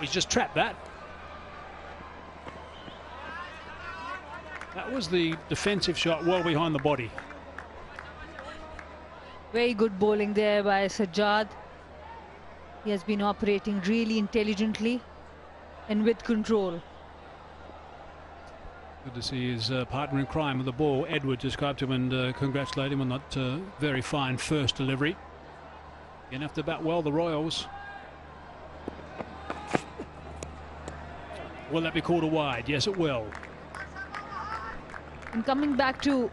He's just trapped that. That was the defensive shot well behind the body. Very good bowling there by Sajjad. He has been operating really intelligently and with control. Good to see his partner in crime with the ball. Edward just go up to him and congratulate him on that very fine first delivery. Going to have to bat well, the Royals. Will that be called a wide? Yes, it will. And coming back to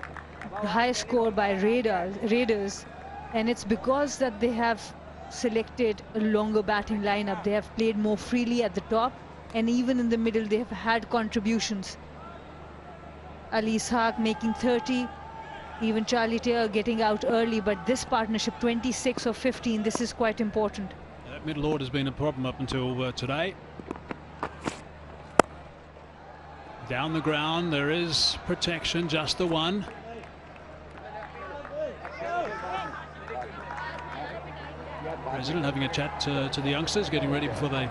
the highest score by Raiders, and it's because that they have selected a longer batting lineup. They have played more freely at the top, and even in the middle they have had contributions. Ali Ishaq making 30, even Charlie Taylor getting out early, but this partnership 26 or 15, this is quite important. That middle order has been a problem up until today. Down the ground there is protection, just the one. President having a chat to the youngsters, getting ready before they,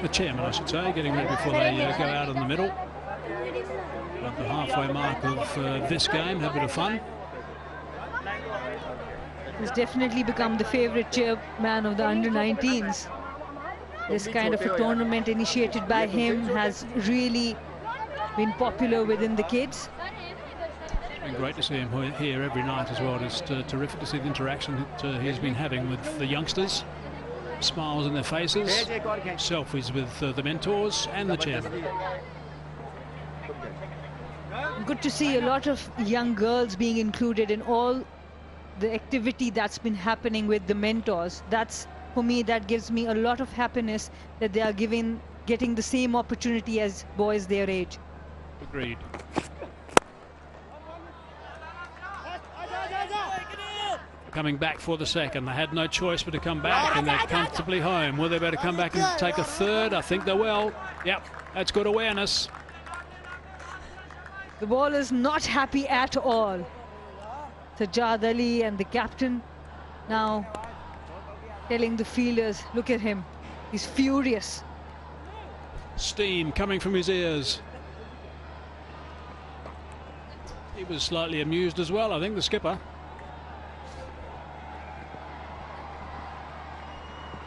the chairman I should say, getting ready before they go out in the middle. At the halfway mark of this game, have a bit of fun. He's definitely become the favourite chairman of the under-19s. This kind of a tournament initiated by him has really been popular within the kids. It's been great to see him here every night as well. It's terrific to see the interaction that he's been having with the youngsters. Smiles on their faces, selfies with the mentors and the chairman. Good to see a lot of young girls being included in all the activity that's been happening with the mentors. That's, for me, that gives me a lot of happiness that they are getting the same opportunity as boys their age. Agreed. Coming back for the second. They had no choice but to come back, and they're comfortably home. Will they better come back and take a third? I think they will. Yep, that's good awareness. The ball is not happy at all. Sajjad Ali and the captain now telling the fielders, look at him, he's furious. Steam coming from his ears. He was slightly amused as well, I think, the skipper.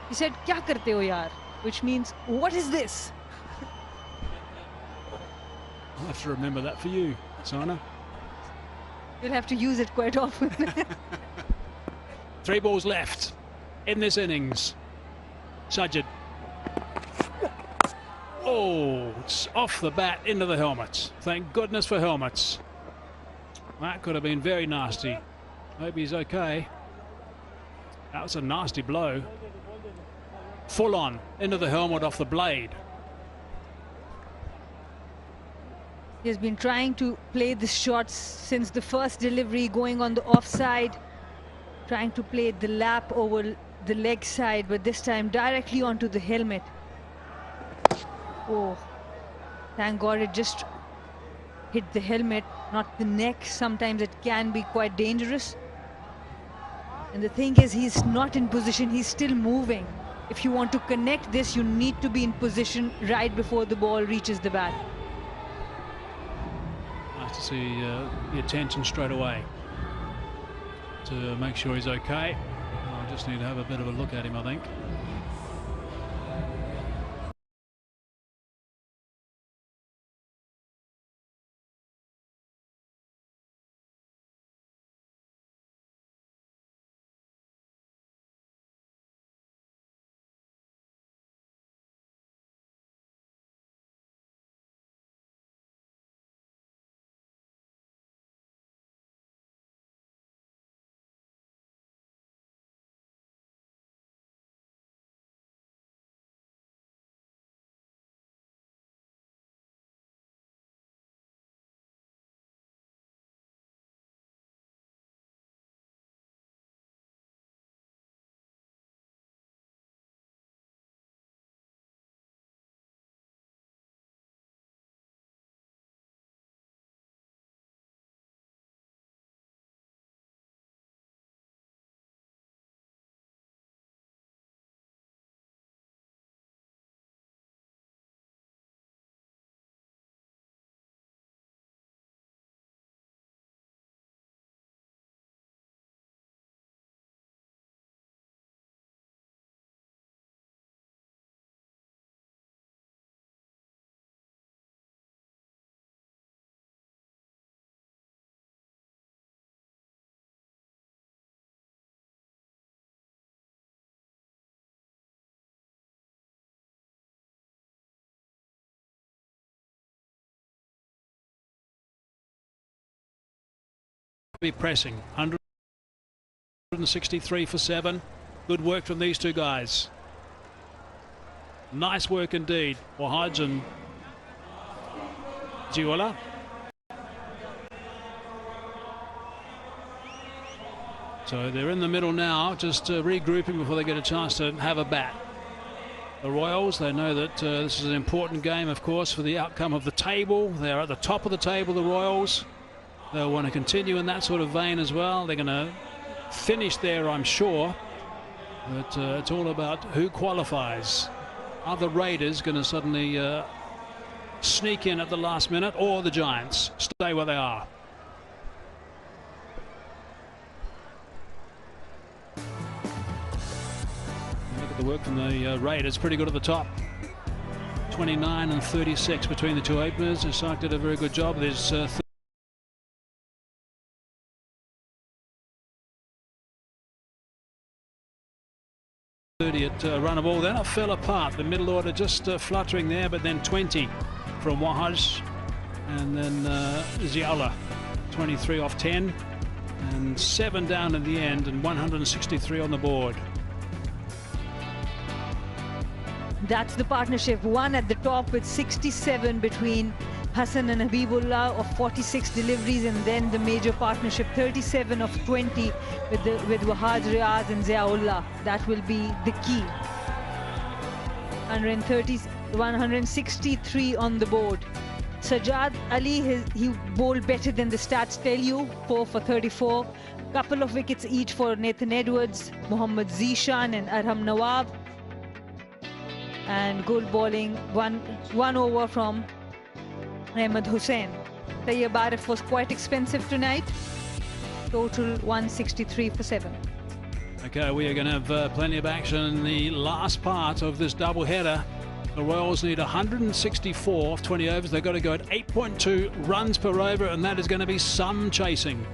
He said, "Kya karte ho yaar?" Which means, what is this? I'll have to remember that for you, Sana. You'll have to use it quite often. 3 balls left in this innings. Sajjad. Oh, it's off the bat into the helmets. Thank goodness for helmets. That could have been very nasty. Hope he's okay. That was a nasty blow. Full on into the helmet off the blade. He has been trying to play this shot since the first delivery, going on the offside, trying to play the lap over the leg side, but this time directly onto the helmet. Oh, thank God it just hit the helmet, not the neck. Sometimes it can be quite dangerous. And the thing is, he's not in position, he's still moving. If you want to connect this, you need to be in position right before the ball reaches the bat. Nice to see the attention straight away to make sure he's okay. I just need to have a bit of a look at him, I think. be pressing. 163 for 7. Good work from these two guys. Nice work indeed. Wahaj and Jiwala. So they're in the middle now, just regrouping before they get a chance to have a bat. The Royals, they know that this is an important game, of course, for the outcome of the table. They're at the top of the table, the Royals. They'll want to continue in that sort of vein as well. They're going to finish there, I'm sure. But it's all about who qualifies. Are the Raiders going to suddenly sneak in at the last minute, or the Giants stay where they are? Look at the work from the Raiders, pretty good at the top. 29 and 36 between the two openers. Isaac did a very good job. There's 30 at run a ball. Then it fell apart. The middle order just fluttering there, but then 20 from Wahaj, and then Ziala, 23 off 10, and 7 down in the end, and 163 on the board. That's the partnership. One at the top with 67 between Hassan and Habibullah of 46 deliveries, and then the major partnership 37 of 20 with Wahaj Riaz and Ziaullah. That will be the key. 163 on the board. Sajjad Ali, he bowled better than the stats tell you. 4 for 34. Couple of wickets each for Nathan Edwards, Mohammad Zishan and Arham Nawab. And good bowling, one over from Ahmed Hussain. Tayyib Arif was quite expensive tonight. Total 163 for 7. Okay, we are going to have plenty of action in the last part of this double header. The Royals need 164 off 20 overs. They've got to go at 8.2 runs per over, and that is going to be some chasing.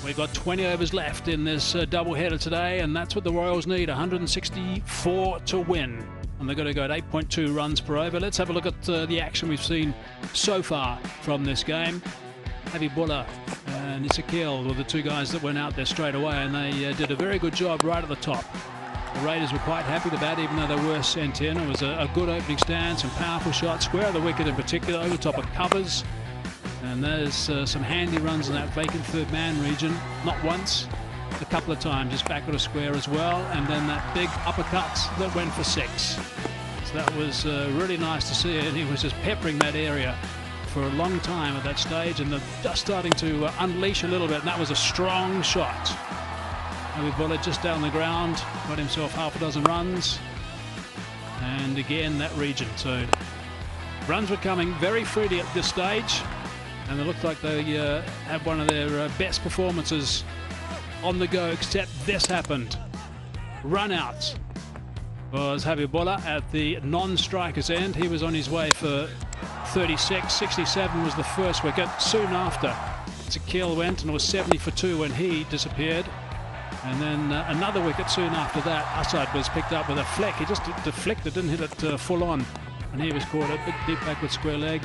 We've got 20 overs left in this double-header today, and that's what the Royals need, 164 to win. And they're going to go at 8.2 runs per over. Let's have a look at the action we've seen so far from this game. Habibullah and Ezekiel were the two guys that went out there straight away, and they did a very good job right at the top. The Raiders were quite happy to bat, even though they were sent in. It was a good opening stand, some powerful shots, square of the wicket in particular, over top of covers. And there's some handy runs in that vacant third man region. Not once, a couple of times, just back at a square as well. And then that big uppercut that went for 6. So that was really nice to see it. He was just peppering that area for a long time at that stage, and they're just starting to unleash a little bit. And that was a strong shot. Habibullah just down the ground, got himself half a dozen runs. And again, that region. So runs were coming very freely at this stage. And it looked like they had one of their best performances on the go, except this happened. Run out was Habibullah at the non-striker's end. He was on his way for 36. 67 was the first wicket. Soon after, Ezekiel went, and it was 70 for 2 when he disappeared. And then another wicket soon after that. Asad was picked up with a flick. He just deflected, didn't hit it full on. And he was caught a bit deep backward square leg.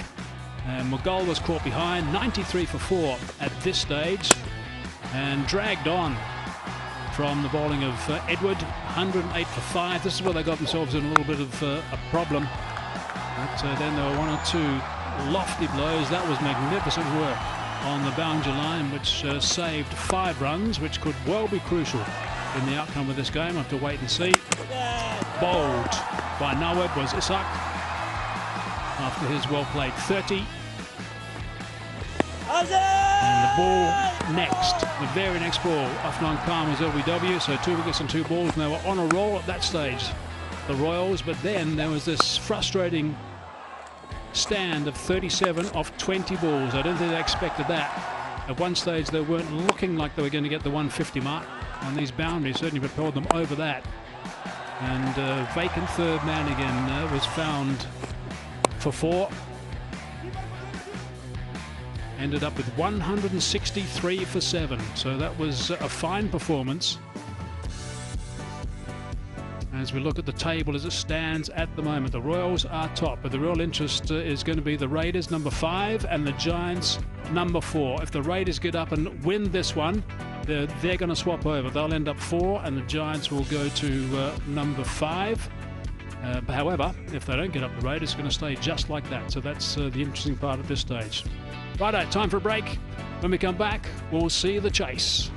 Mughal was caught behind, 93 for 4 at this stage, and dragged on from the bowling of Edward, 108 for 5. This is where they got themselves in a little bit of a problem. But then there were 1 or 2 lofty blows. That was magnificent work on the boundary line, which saved 5 runs, which could well be crucial in the outcome of this game. I have to wait and see. Bowled by Nawab was Ishaq after his well-played 30. And the ball next, the very next ball, Afnan Khan was LBW, so 2 wickets and 2 balls, and they were on a roll at that stage, the Royals. But then there was this frustrating stand of 37 off 20 balls. I don't think they expected that. At one stage they weren't looking like they were going to get the 150 mark, and these boundaries certainly propelled them over that. And vacant third man again was found for 4. Ended up with 163 for 7. So that was a fine performance. As we look at the table as it stands at the moment, the Royals are top, but the real interest is going to be the Raiders number 5 and the Giants number 4. If the Raiders get up and win this one, they're going to swap over. They'll end up 4 and the Giants will go to number 5. However, if they don't get up, the Raiders are going to stay just like that. So that's the interesting part at this stage. Righto, time for a break. When we come back, we'll see the chase.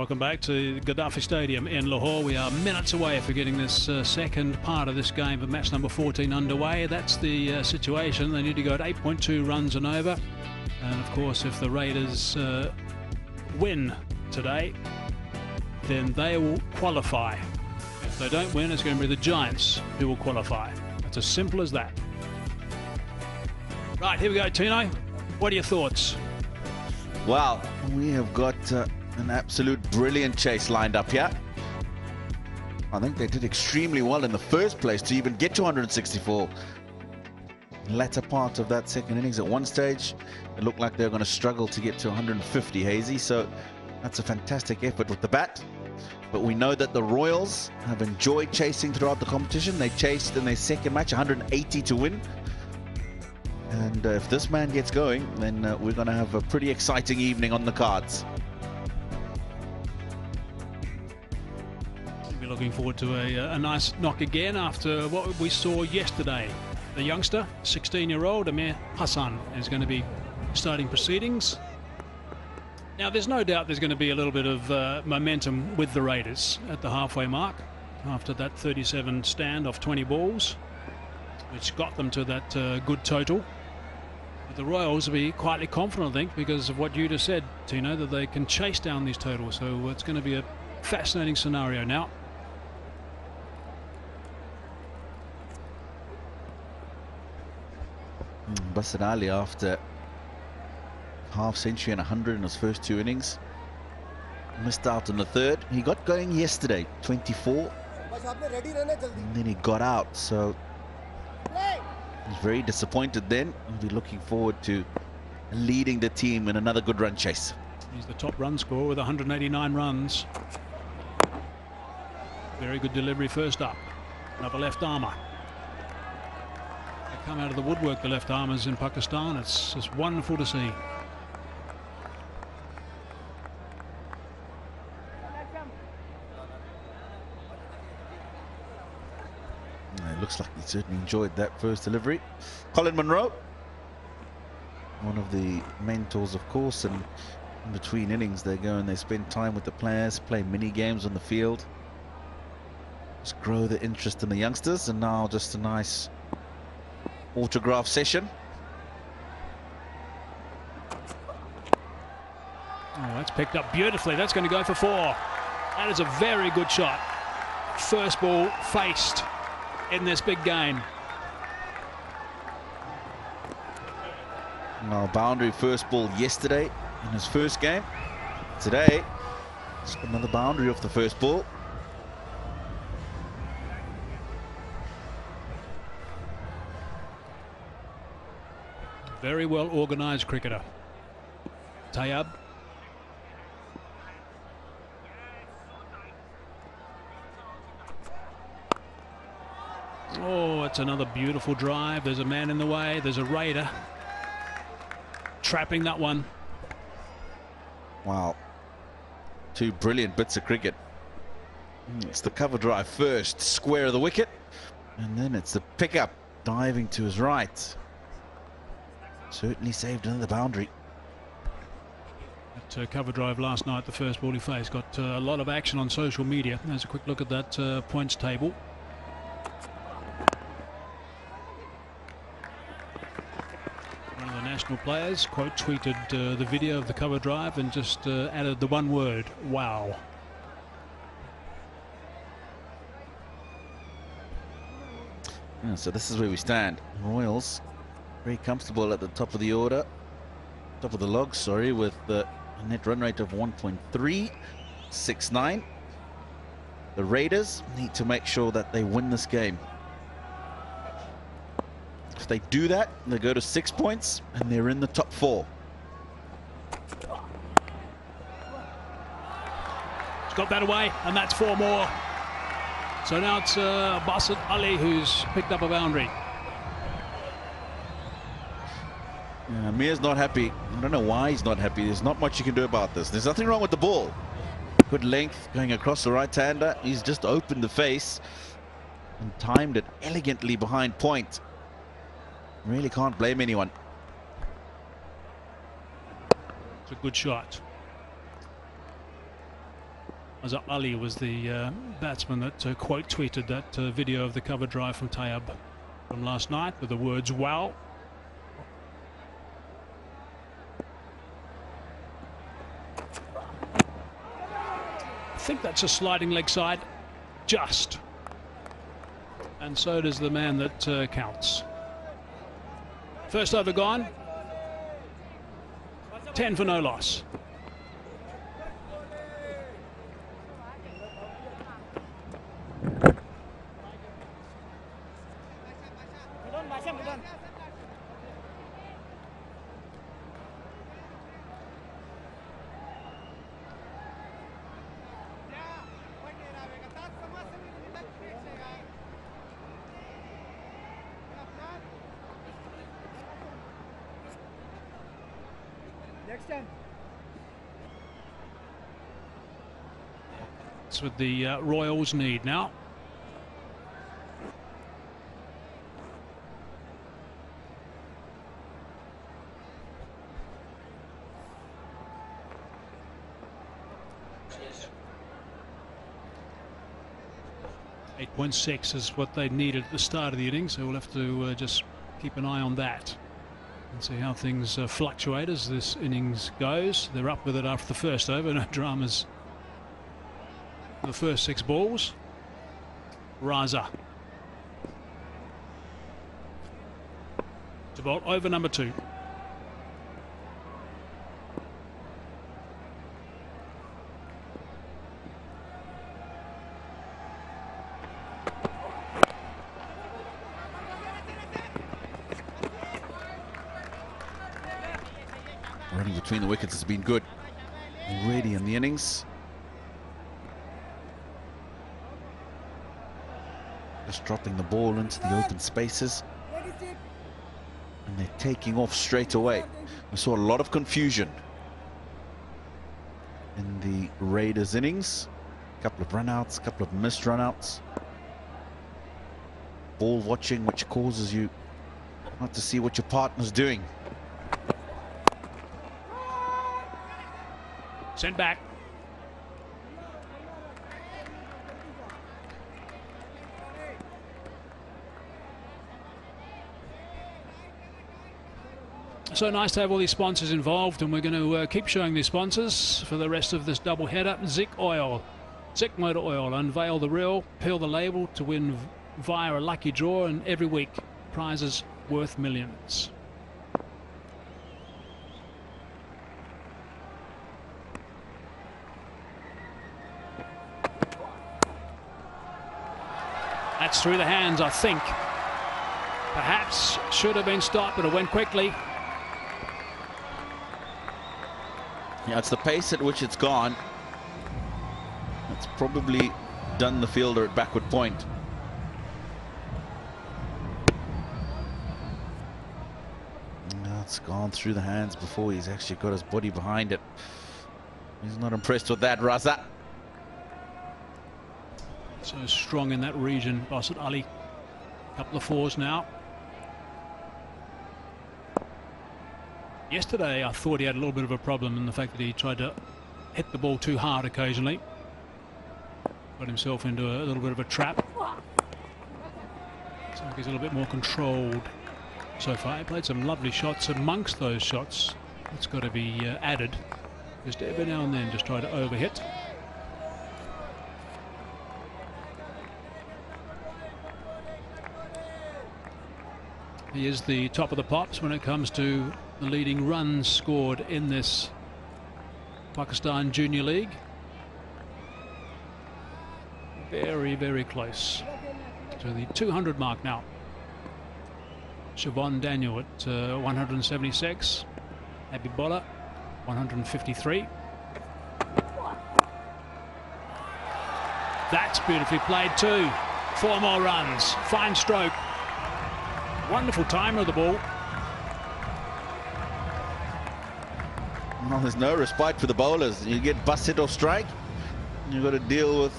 Welcome back to Gaddafi Stadium in Lahore. We are minutes away from getting this second part of this game of match number 14 underway. That's the situation. They need to go at 8.2 runs and over. And of course, if the Raiders win today, then they will qualify. If they don't win, it's going to be the Giants who will qualify. It's as simple as that. Right, here we go, Tino. What are your thoughts? Well, we have got an absolute brilliant chase lined up here. I think they did extremely well in the first place to even get to 164. Latter part of that second innings, at one stage, it looked like they were going to struggle to get to 150, Hazy. So that's a fantastic effort with the bat. But we know that the Royals have enjoyed chasing throughout the competition. They chased in their second match 180 to win. And if this man gets going, then we're going to have a pretty exciting evening on the cards. We're looking forward to a nice knock again after what we saw yesterday. The youngster, 16-year-old Amir Hassan, is going to be starting proceedings. Now, there's no doubt there's going to be a little bit of momentum with the Raiders at the halfway mark after that 37 stand off 20 balls, which got them to that good total. But the Royals will be quietly confident, I think, because of what you just said, Tino, that they can chase down these totals. So it's going to be a fascinating scenario now. Basir Ali, after half century and 100 in his first two innings, missed out in the third. He got going yesterday, 24, and then he got out. So he's very disappointed then. He'll be looking forward to leading the team in another good run chase. He's the top run scorer with 189 runs. Very good delivery first up. Another left armour. They come out of the woodwork, the left armers in Pakistan. It's just wonderful to see. It looks like he certainly enjoyed that first delivery. Colin Munro, one of the mentors, of course, and in between innings they go and they spend time with the players, play mini games on the field, just grow the interest in the youngsters. And now just a nice autograph session. Oh, that's picked up beautifully. That's going to go for 4. That is a very good shot. First ball faced in this big game. Well, boundary first ball yesterday in his first game. Today, just another boundary off the first ball. Very well organised cricketer. Tayyab. Oh, it's another beautiful drive. There's a man in the way. There's a Raider trapping that one. Wow. Two brilliant bits of cricket. It's the cover drive first, square of the wicket, and then it's the pickup diving to his right. Certainly saved another boundary. That cover drive last night, the first ball he faced, got a lot of action on social media. There's a quick look at that points table. One of the national players quote tweeted the video of the cover drive and just added the one word, wow. Yeah, so this is where we stand. Royals very comfortable at the top of the order, top of the log, sorry, with a net run rate of 1.369. The Raiders need to make sure that they win this game. If they do that, they go to 6 points and they're in the top 4. He's got that away, and that's 4 more. So now it's Basir Ali who's picked up a boundary. Yeah, Amir's not happy. I don't know why he's not happy. There's not much you can do about this. There's nothing wrong with the ball. Good length going across the right-hander. He's just opened the face and timed it elegantly behind point. Really can't blame anyone. It's a good shot. Azhar Ali was the batsman that quote tweeted that video of the cover drive from Tayyab from last night with the words "wow." I think that's a sliding leg side, just. And so does the man that counts. First over gone. 10 for no loss. That's what the Royals need now. .6 is what they needed at the start of the innings, so we'll have to just keep an eye on that and see how things fluctuate as this innings goes. They're up with it after the first over, no dramas. The first 6 balls. Raza to bowl over number 2. Running between the wickets has been good already in the innings. Just dropping the ball into the open spaces, and they're taking off straight away. We saw a lot of confusion in the Raiders innings. A couple of runouts, a couple of missed runouts. Ball watching, which causes you not to see what your partner's doing. Sent back. So nice to have all these sponsors involved, and we're going to keep showing these sponsors for the rest of this double header. Zik Oil, Zik Motor Oil, unveil the reel, peel the label to win via a lucky draw, and every week prizes worth millions. That's through the hands, I think. Perhaps should have been stopped, but it went quickly. Yeah, it's the pace at which it's gone. It's probably done the fielder at backward point. It's gone through the hands before he's actually got his body behind it. He's not impressed with that, Raza. So strong in that region, Basit Ali. Couple of 4s now. Yesterday, I thought he had a little bit of a problem in the fact that he tried to hit the ball too hard occasionally. Got himself into a little bit of a trap. So he's a little bit more controlled so far. He played some lovely shots. Amongst those shots, it's got to be added. Just every now and then just try to overhit. He is the top of the pops when it comes to the leading runs scored in this Pakistan Junior League. Very, very close to the 200 mark now. Siobhan Daniel at 176. Abibullah 153. That's beautifully played too. 4 more runs. Fine stroke. Wonderful timer of the ball. Well, there's no respite for the bowlers. You get busted or strike, you've got to deal with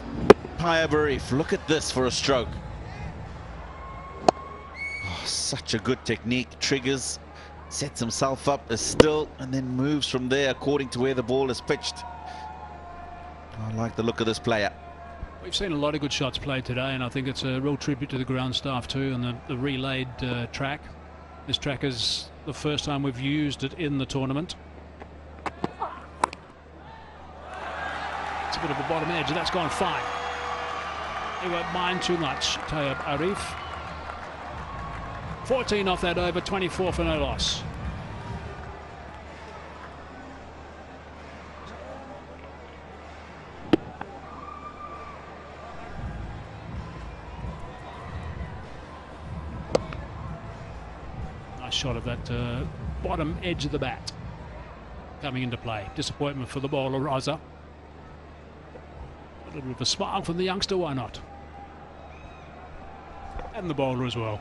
Tayyab Arif. Look at this for a stroke. Oh, such a good technique. Triggers, sets himself up as still, and then moves from there according to where the ball is pitched. I like the look of this player. We've seen a lot of good shots played today, and I think it's a real tribute to the ground staff too, and the relayed track. This track is the first time we've used it in the tournament. It's a bit of a bottom edge, and that's gone fine. He won't mind too much, Tayyab Arif. 14 off that over, 24 for no loss. Nice shot of that bottom edge of the bat coming into play. Disappointment for the bowler, Raza. A little bit of a smile from the youngster, why not? And the bowler as well.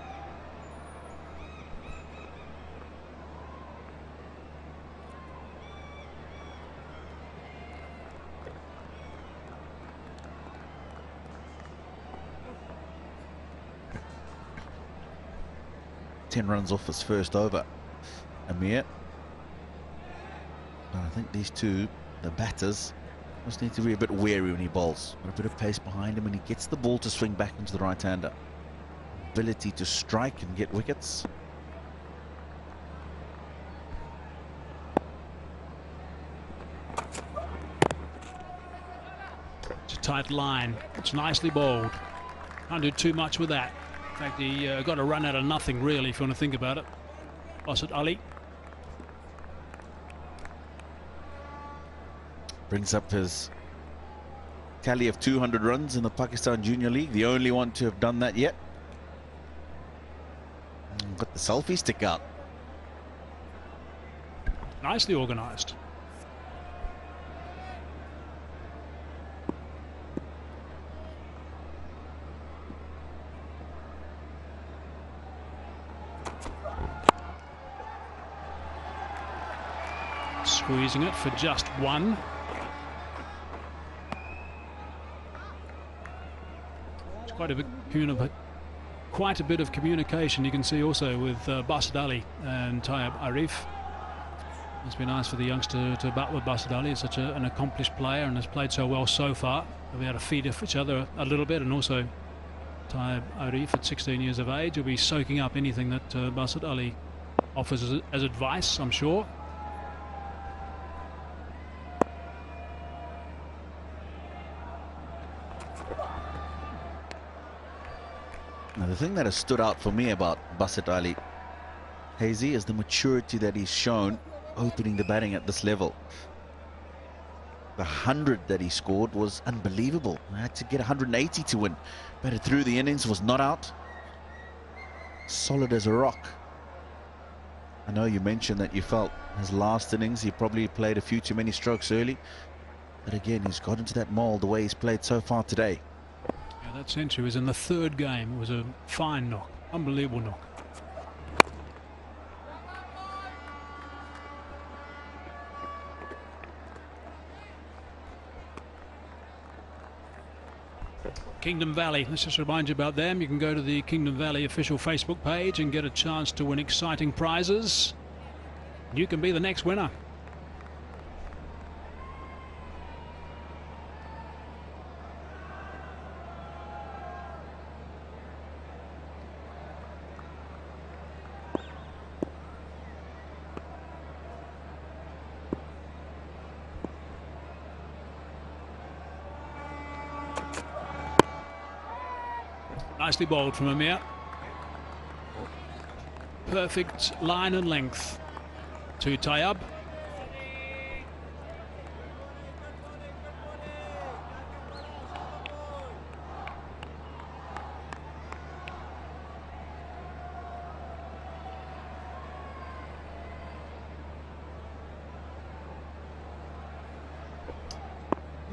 Ten runs off his first over, Amir. But I think these two, the batters, must need to be a bit wary when he bowls. Got a bit of pace behind him when he gets the ball to swing back into the right-hander. Ability to strike and get wickets. It's a tight line. It's nicely bowled. Can't do too much with that. In fact, he got a run out of nothing, really, if you want to think about it. Basit Ali. Brings up his tally of 200 runs in the Pakistan Junior League, the only one to have done that yet. Got the selfie stick out. Nicely organised. Squeezing it for just one. It's quite a bit of communication you can see also with Basit Ali and Tayyab Arif. Must be nice for the youngster to bat with Basit Ali. He's such an accomplished player and has played so well so far. They'll be able to feed off each other a little bit, and also Tayyab Arif at 16 years of age will be soaking up anything that Basit Ali offers as advice, I'm sure. Now, the thing that has stood out for me about Basit Ali, Hazy, is the maturity that he's shown opening the batting at this level. The 100 that he scored was unbelievable. He had to get 180 to win. Batted through the innings, was not out. Solid as a rock. I know you mentioned that you felt his last innings, he probably played a few too many strokes early. But again, he's got into that mould the way he's played so far today. That century was in the third game. It was a fine knock, unbelievable knock. Kingdom Valley, let's just remind you about them. You can go to the Kingdom Valley official Facebook page and get a chance to win exciting prizes. You can be the next winner. Nicely bowled from Amir. Perfect line and length to Tayyab.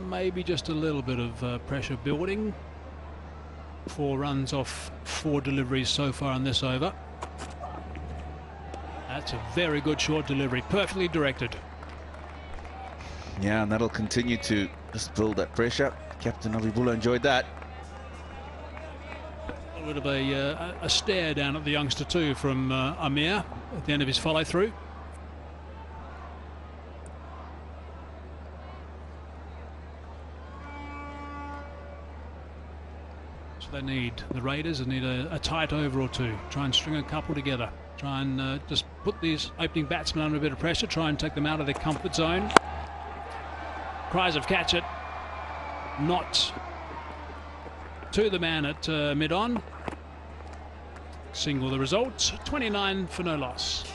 Maybe just a little bit of pressure building. 4 runs off 4 deliveries so far in this over. That's a very good short delivery, perfectly directed. Yeah, and that'll continue to just build that pressure. Captain Abibullah enjoyed that. A little bit of a stare down at the youngster too from Amir at the end of his follow through. need, the Raiders need a tight over or two. Try and string a couple together. Try and just put these opening batsmen under a bit of pressure. Try and take them out of their comfort zone. Cries of catch it. Not to the man at mid-on. Single the result. 29 for no loss.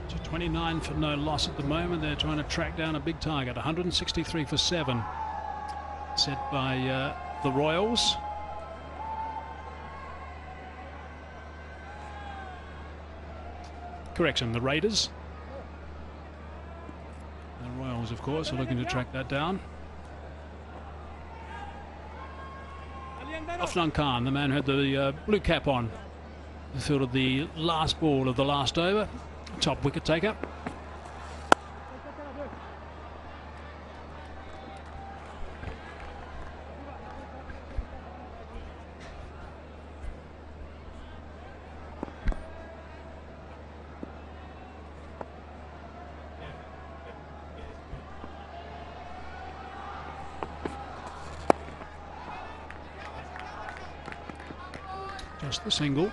So 29 for no loss at the moment. They're trying to track down a big target. 163 for 7. Set by the Royals. Correction, the Raiders. The Royals, of course, are looking to track that down. Arslan Khan, the man who had the blue cap on, fielded the last ball of the last over. Top wicket taker. Just the single.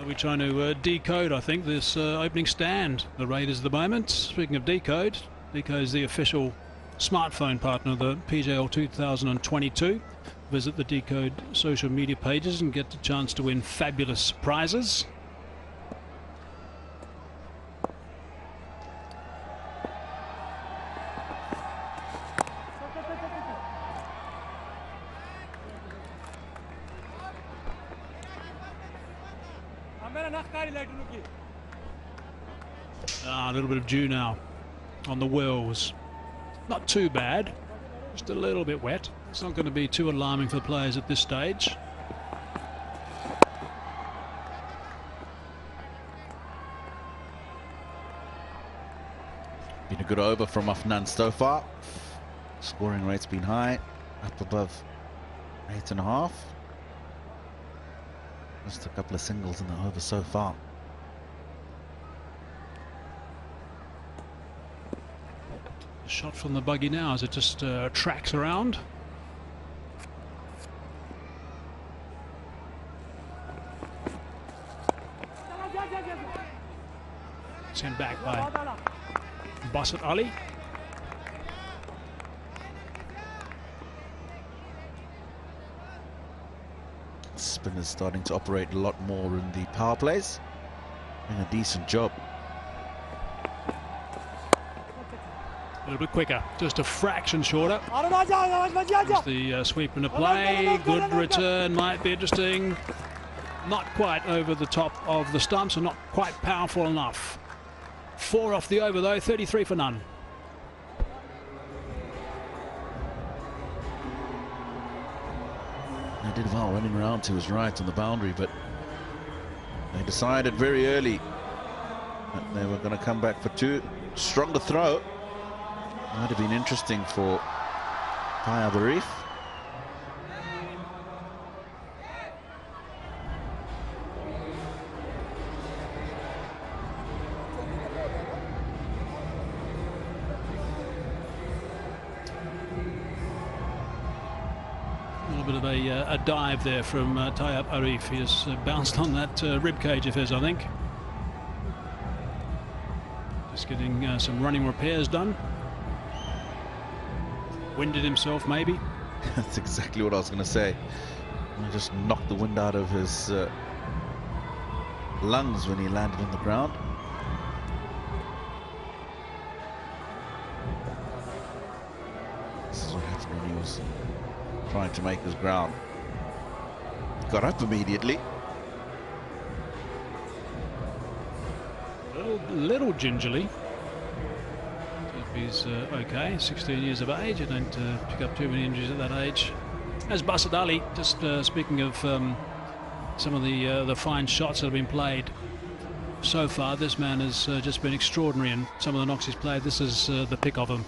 We're trying to decode, I think, this opening stand. The Raiders at the moment. Speaking of decode, Decode is the official smartphone partner of the PJL 2022. Visit the Decode social media pages and get the chance to win fabulous prizes. A little bit of dew now on the wheels. Not too bad, just a little bit wet. It's not going to be too alarming for the players at this stage. Been a good over from Afnan so far. Scoring rate's been high, up above 8.5. Just a couple of singles in the over so far. Shot from the buggy now as it just tracks around. Sent back by Basat Ali. Spinners starting to operate a lot more in the power plays. Doing a decent job. A little bit quicker, just a fraction shorter. There's the sweep into play. Good return, might be interesting. Not quite over the top of the stumps, and not quite powerful enough. 4 off the over though, 33 for none. They did well running around to his right on the boundary, but they decided very early that they were going to come back for 2. Stronger throw. Might have been interesting for Paya Barif. A little bit of a dive there from Tayyab Arif. He has bounced on that rib cage of his, I think. Just getting some running repairs done. Winded himself, maybe. That's exactly what I was going to say. He just knocked the wind out of his lungs when he landed on the ground. This is what happened when he was trying to make his ground. Got up immediately. Little gingerly. He's okay, 16 years of age. You don't pick up too many injuries at that age. As Basad Ali, just speaking of some of the fine shots that have been played so far, this man has just been extraordinary in some of the knocks he's played. This is the pick of him.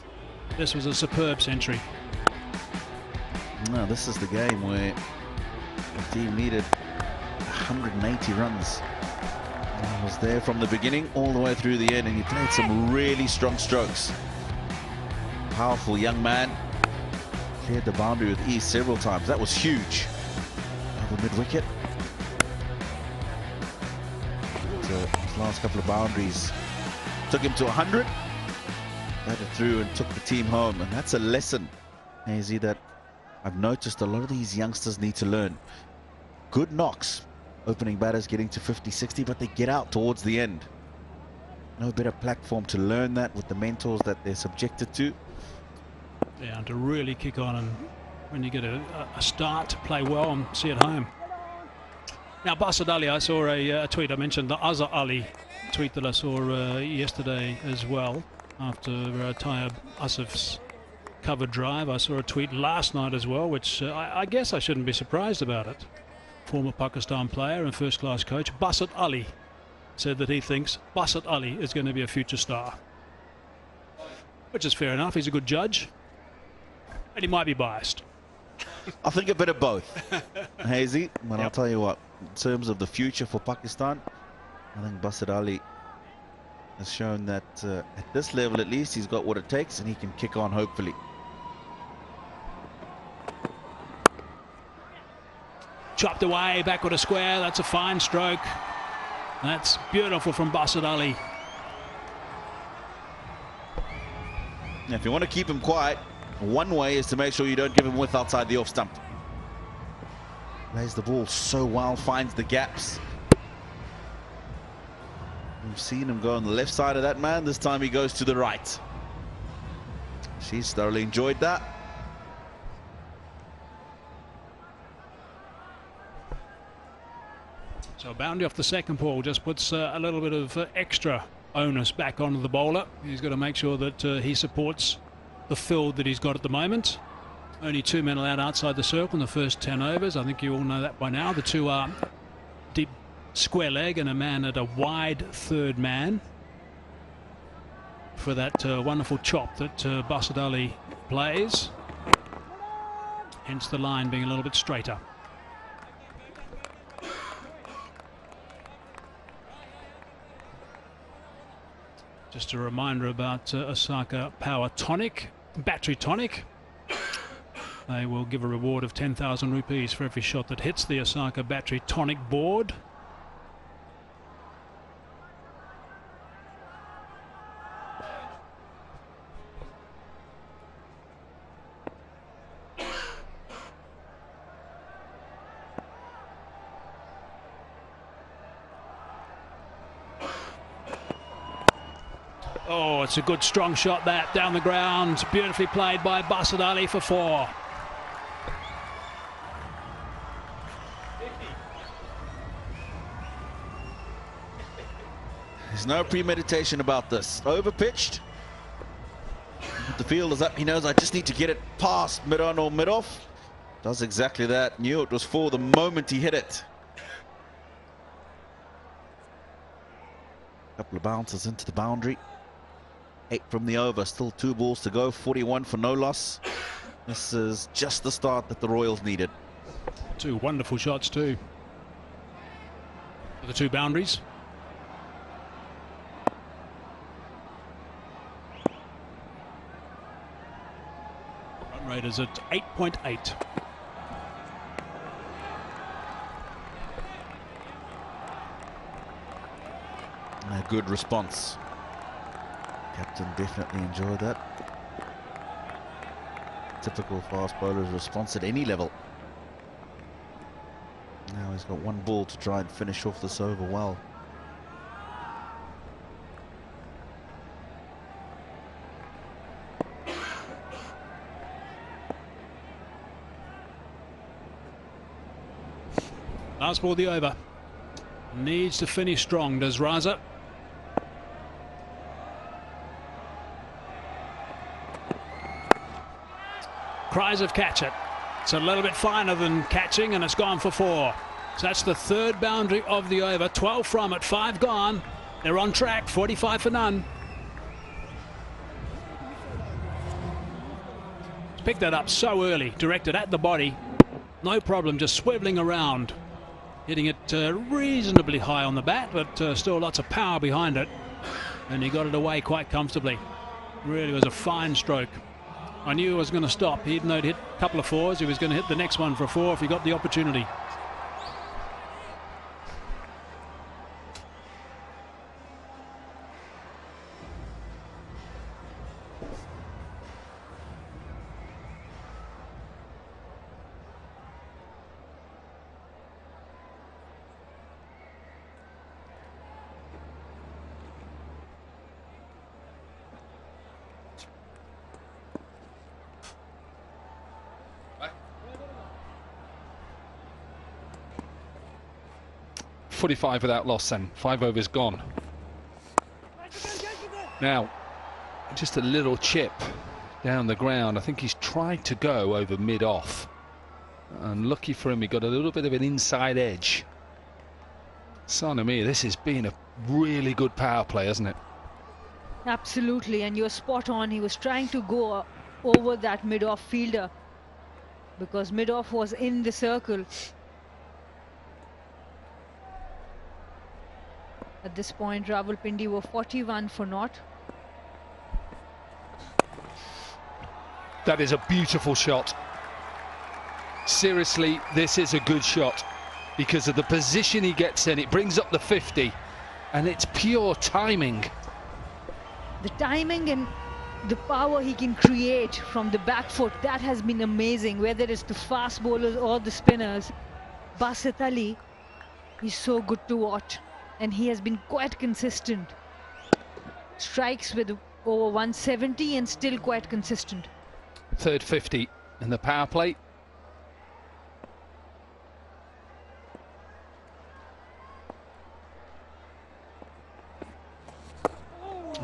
This was a superb century. No, this is the game where the team needed 180 runs. He was there from the beginning all the way through the end, and he played some really strong strokes. Powerful young man. Cleared the boundary with ease several times. That was huge. Over mid-wicket. His last couple of boundaries took him to 100. Batted through and took the team home. And that's a lesson, Hazy, that I've noticed a lot of these youngsters need to learn. Good knocks. Opening batters getting to 50, 60, but they get out towards the end. No better platform to learn that with the mentors that they're subjected to. Yeah, and to really kick on, and when you get a start to play well and see it home. Now, Basad Ali, I saw a tweet. I mentioned the Azhar Ali tweet that I saw yesterday as well after Tayyab Asif's cover drive. I saw a tweet last night as well, which I guess I shouldn't be surprised about it. Former Pakistan player and first-class coach Basad Ali said that he thinks Basad Ali is going to be a future star, which is fair enough. He's a good judge. And he might be biased. I think a bit of both, Hazy. But I'll tell you what, in terms of the future for Pakistan, I think Basad Ali has shown that at this level at least, he's got what it takes and he can kick on, hopefully. Chopped away, backward a square. That's a fine stroke. That's beautiful from Basad Ali. Now, if you want to keep him quiet, one way is to make sure you don't give him width outside the off stump. Plays the ball so well, finds the gaps. We've seen him go on the left side of that man. This time he goes to the right. She's thoroughly enjoyed that. So a boundary off the second ball just puts a little bit of extra onus back onto the bowler. He's got to make sure that he supports the field that he's got at the moment. Only 2 men allowed outside the circle in the first 10 overs. I think you all know that by now. The two are deep square leg and a man at a wide third man for that wonderful chop that Basad Ali plays. Hence the line being a little bit straighter. Just a reminder about Osaka Power Tonic, Battery Tonic. They will give a reward of 10,000 rupees for every shot that hits the Osaka Battery Tonic board. Oh, it's a good strong shot that down the ground. Beautifully played by Basad Ali for 4. There's no premeditation about this. Overpitched. The field is up. He knows I just need to get it past mid-on or mid-off. Does exactly that. Knew it was 4 the moment he hit it. Couple of bounces into the boundary. 8 from the over, still 2 balls to go, 41 for no loss. This is just the start that the Royals needed. 2 wonderful shots too. For the 2 boundaries. Run rate is at 8.8. A good response. Captain definitely enjoyed that. Typical fast bowler's response at any level. Now he's got 1 ball to try and finish off this over well. Last ball of the over. Needs to finish strong, does Raza. cries of catch it. It's a little bit finer than catching, and it's gone for 4. So that's the 3rd boundary of the over. 12 from it, 5 gone. They're on track, 45 for none. Picked that up so early, directed at the body. No problem, just swiveling around. Hitting it reasonably high on the bat, but still lots of power behind it. And he got it away quite comfortably. Really was a fine stroke. I knew he was going to stop. Even though he'd hit a couple of 4s, he was going to hit the next one for a 4 if he got the opportunity. .45 without loss then. 5 overs gone. Now, just a little chip down the ground. I think he's tried to go over mid-off. And lucky for him, he got a little bit of an inside edge. Son of me, this has been a really good power play, hasn't it? Absolutely, and you're spot on. He was trying to go over that mid-off fielder because mid-off was in the circle. At this point, Rawalpindi were 41 for naught. That is a beautiful shot. Seriously, this is a good shot because of the position he gets in. It brings up the 50 and it's pure timing. The timing and the power he can create from the back foot, that has been amazing, whether it's the fast bowlers or the spinners. Basit Ali is so good to watch. And he has been quite consistent. Strikes with over 170 and still quite consistent. 3rd 50 in the power play.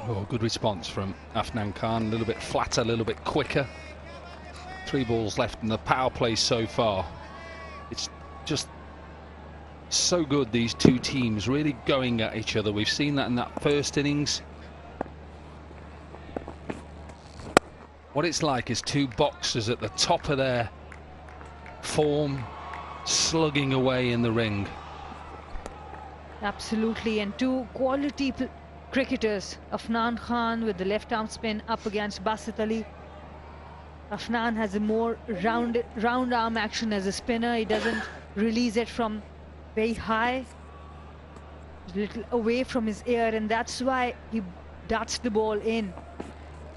Oh, good response from Afnan Khan. A little bit flatter, a little bit quicker. 3 balls left in the power play so far. It's just so good, these two teams really going at each other. We've seen that in that first innings. What it's like is 2 boxers at the top of their form, slugging away in the ring. Absolutely, and 2 quality cricketers. Afnan Khan with the left arm spin up against Basit Ali. Afnan has a more round arm action as a spinner. He doesn't release it from very high, a little away from his ear, and that's why he darts the ball in.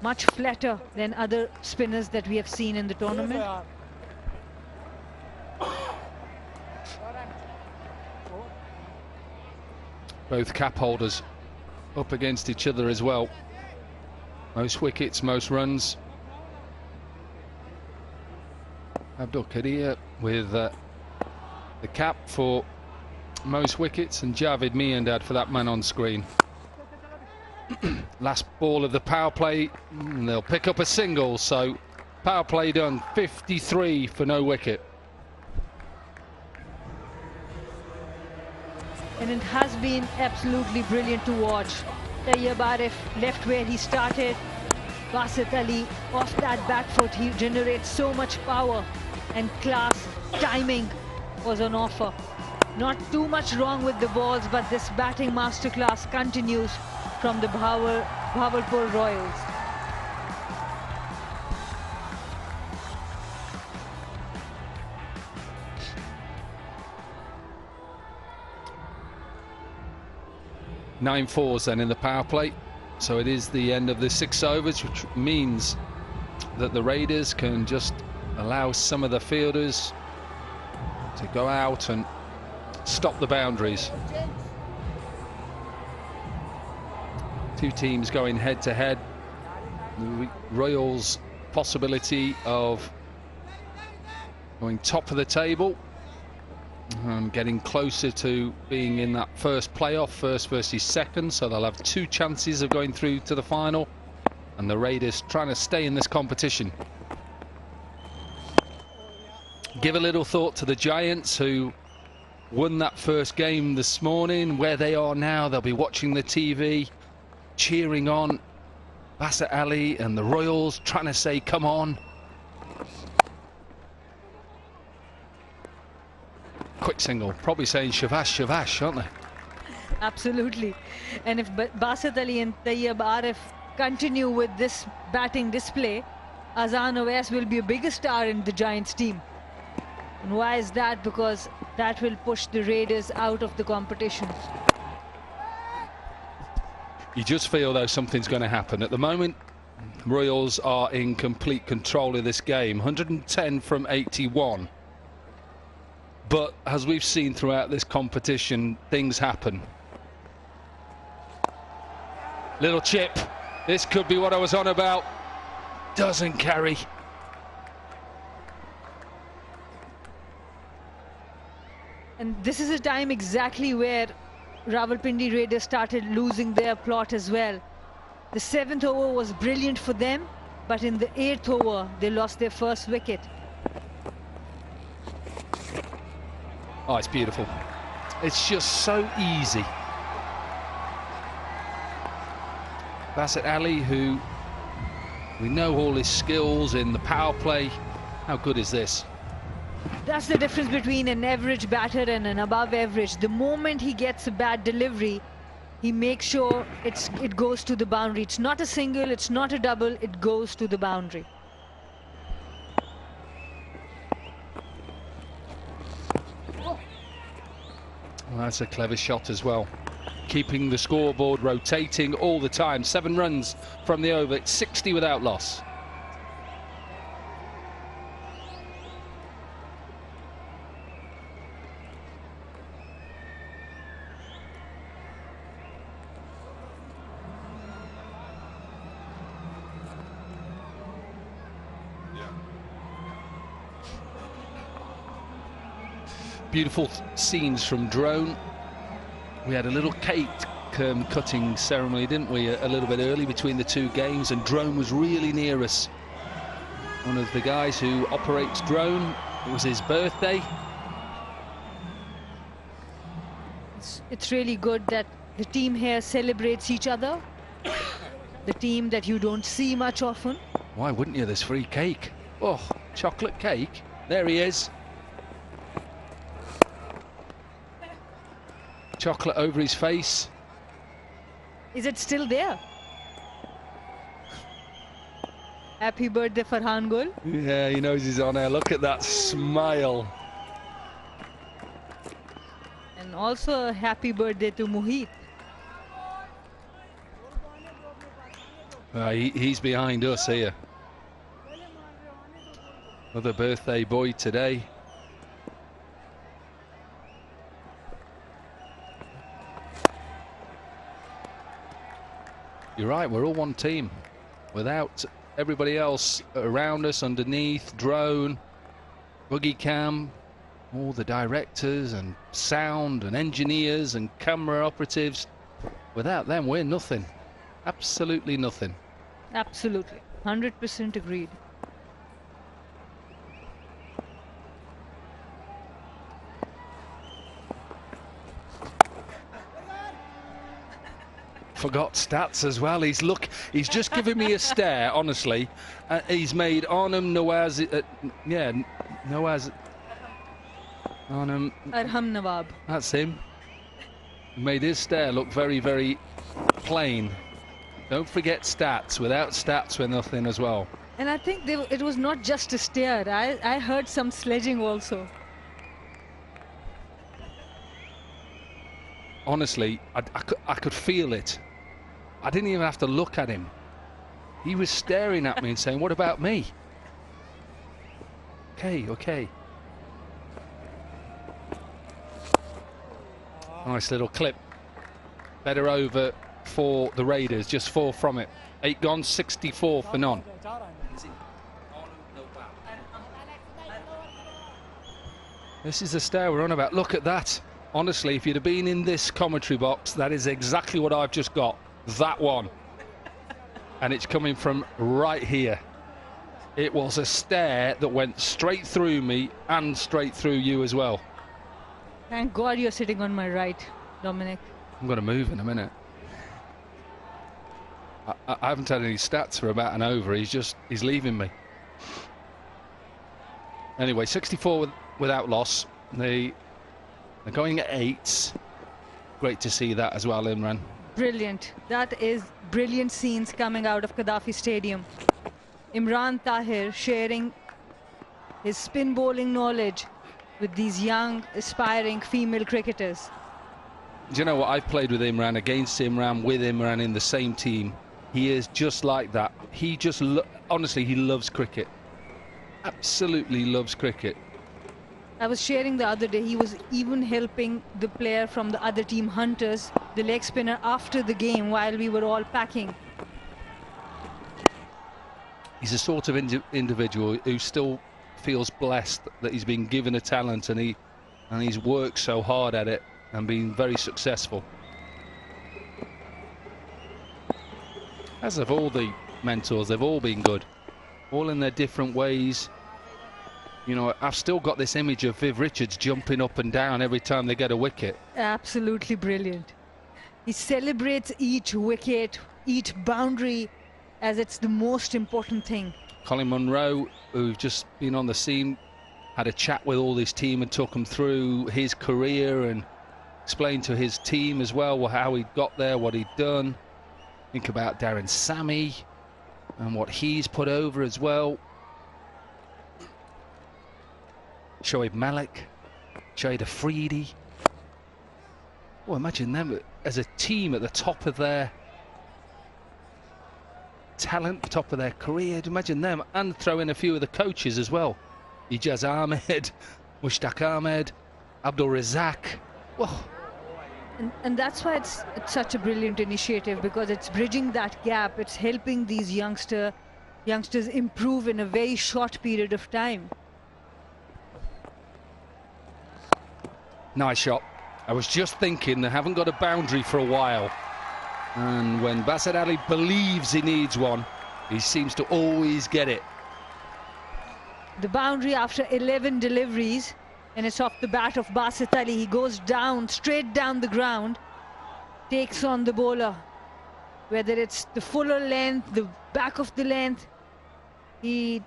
Much flatter than other spinners that we have seen in the tournament. Both cap holders up against each other as well. Most wickets, most runs. Abdul Qadir with the cap for most wickets, and Javed Miandad for that man on screen. Last ball of the power play, and they'll pick up a single, so power play done. 53 for no wicket. And it has been absolutely brilliant to watch. Tayyab Arif left where he started. Basit Ali off that back foot, he generates so much power and class. Timing was on offer. Not too much wrong with the balls, but this batting masterclass continues from the Bahawalpur Royals. Nine fours then in the power play, so it is the end of the 6 overs, which means that the Raiders can just allow some of the fielders to go out and stop the boundaries. 2 teams going head to head. The Royals' possibility of going top of the table and getting closer to being in that first playoff, first versus second, so they'll have 2 chances of going through to the final, and the Raiders trying to stay in this competition. Give a little thought to the Giants, who won that first game this morning. Where they are now, they'll be watching the TV, cheering on Bassett Ali and the Royals, trying to say, come on. Quick single, probably saying Shavash, Shavash, aren't they? Absolutely. And if Bassett Ali and Tayyab Arif continue with this batting display, Arslan Ash will be a bigger star in the Giants team. And why is that? Because that will push the Raiders out of the competition. You just feel, though, something's going to happen. At the moment, Royals are in complete control of this game. 110 from 81. But as we've seen throughout this competition, things happen. Little chip. This could be what I was on about. Doesn't carry. And this is a time exactly where Rawalpindi Raiders started losing their plot as well. The 7th over was brilliant for them, but in the 8th over, they lost their first wicket. Oh, it's beautiful. It's just so easy. Bassett Ali, who we know all his skills in the power play. How good is this? That's the difference between an average batter and an above average. The moment he gets a bad delivery, he makes sure it goes to the boundary. It's not a single, it's not a double, it goes to the boundary. Well, that's a clever shot as well. Keeping the scoreboard rotating all the time. 7 runs from the over, 60 without loss. Beautiful scenes from drone. We had a little cake cutting ceremony, didn't we, a little bit early between the two games, and drone was really near us. One of the guys who operates drone, it was his birthday. It's really good that the team here celebrates each other. The team that you don't see much often. Why wouldn't you? There's free cake. Oh, chocolate cake. There he is. Chocolate over his face. Is it still there? Happy birthday, Farhan Gul. Yeah, he knows he's on air. Look at that smile. And also a happy birthday to Mohit. He's behind us here. Another birthday boy today. You're right, we're all one team. Without everybody else around us, underneath, drone, buggy cam, all the directors and sound and engineers and camera operatives. Without them, we're nothing. Absolutely nothing. Absolutely. 100% agreed. Forgot stats as well. He's just giving me a stare, honestly. He's made Arnhem Nawaz, Nawaz, Arnhem Arham Nawab. That's him. Made his stare look very, very plain. Don't forget stats. Without stats, we're nothing as well. And I think it was not just a stare. I heard some sledging also. Honestly, I could feel it. I didn't even have to look at him. He was staring at me and saying, what about me? Okay, okay. Nice little clip. Better over for the Raiders, just 4 from it. 8 gone, 64 for none. This is the stare we're on about. Look at that. Honestly, if you'd have been in this commentary box, that is exactly what I've just got. That one. And it's coming from right here. It was a stare that went straight through me and straight through you as well. Thank God you're sitting on my right, Dominic. I'm going to move in a minute. I haven't had any stats for about an over. He's leaving me. Anyway, 64 without loss. They're going at 8s. Great to see that as well, Imran. Brilliant. That is brilliant scenes coming out of Gaddafi Stadium. Imran Tahir sharing his spin bowling knowledge with these young, aspiring female cricketers. Do you know what? I've played with Imran, against Imran, with Imran in the same team. He is just like that. He just, honestly, he loves cricket. Absolutely loves cricket. I was sharing the other day, he was even helping the player from the other team, Hunters, the leg spinner, after the game while we were all packing. He's a sort of individual who still feels blessed that he's been given a talent, and he's worked so hard at it and been very successful. As have all the mentors, they've all been good, all in their different ways. You know, I've still got this image of Viv Richards jumping up and down every time they get a wicket. Absolutely brilliant. He celebrates each wicket, each boundary, as it's the most important thing. Colin Munro, who's just been on the scene, had a chat with all his team and took them through his career and explained to his team as well how he got there, what he'd done. Think about Darren Sammy and what he's put over as well. Shoaib Malik, Shahid Afridi. Well, imagine them as a team at the top of their talent, top of their career. Imagine them, and throw in a few of the coaches as well. Ijaz Ahmed, Mushtaq Ahmed, Abdul Razak. Whoa. And that's why it's such a brilliant initiative, because it's bridging that gap. It's helping these youngsters improve in a very short period of time. Nice shot. I was just thinking they haven't got a boundary for a while. And when Basit Ali believes he needs one, he seems to always get it. The boundary after 11 deliveries, and it's off the bat of Basit Ali. He goes down, straight down the ground, takes on the bowler. Whether it's the fuller length, the back of the length, he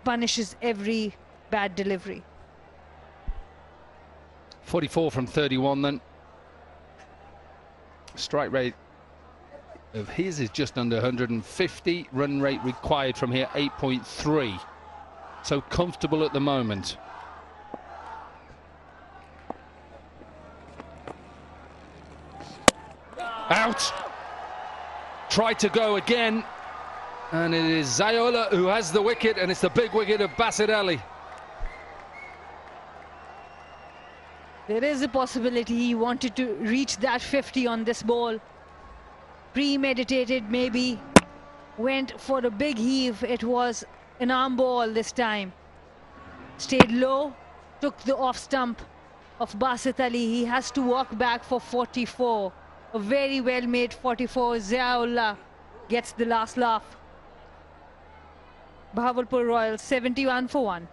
punishes every bad delivery. 44 from 31 then. Strike rate of his is just under 150. Run rate required from here, 8.3. So comfortable at the moment. Out. Tried to go again. And it is Zayola who has the wicket, and it's the big wicket of Basit Ali. There is a possibility he wanted to reach that 50 on this ball. Premeditated, maybe. Went for a big heave. It was an arm ball this time. Stayed low, took the off stump of Basit Ali. He has to walk back for 44. A very well made 44. Ziaullah gets the last laugh. Bahawalpur Royals 71 for 1.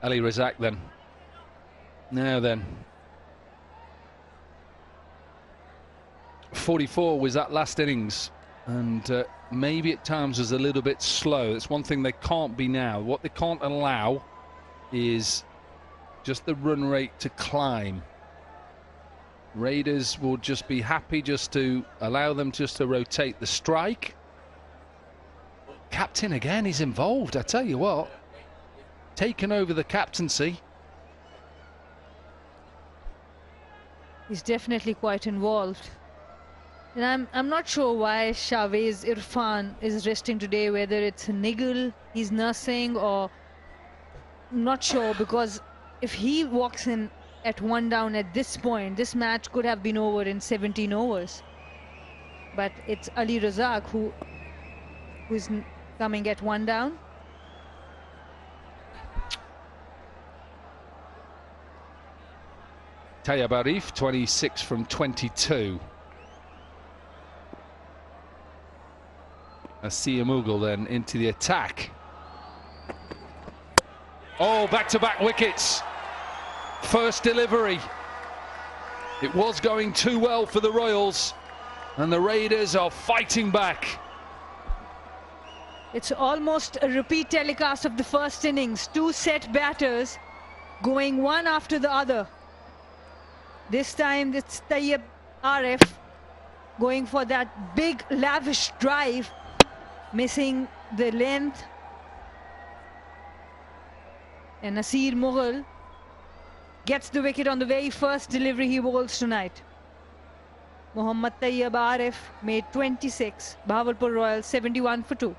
Ali Razak then. Now then. 44 was that last innings, and maybe at times was a little bit slow. It's one thing they can't be now. What they can't allow is just the run rate to climb. Raiders will just be happy just to allow them just to rotate the strike. captain again, he's involved, I tell you what. Taken over the captaincy. He's definitely quite involved. And I'm not sure why Shahwez Irfan is resting today, whether it's a niggle he's nursing or I'm not sure, because if he walks in at 1 down at this point, this match could have been over in 17 overs. But it's Ali Razak who's coming at 1 down. Tayyab Arif, 26 from 22. Asiya Mughal then into the attack. Oh, back-to-back wickets. First delivery. It was going too well for the Royals, and the Raiders are fighting back. It's almost a repeat telecast of the first innings. 2 set batters going one after the other. This time it's Tayyab Arif going for that big lavish drive, missing the length. And Nasir Mughal gets the wicket on the very first delivery he bowls tonight. Mohammad Tayyab Arif made 26. Bahawalpur Royals 71 for 2.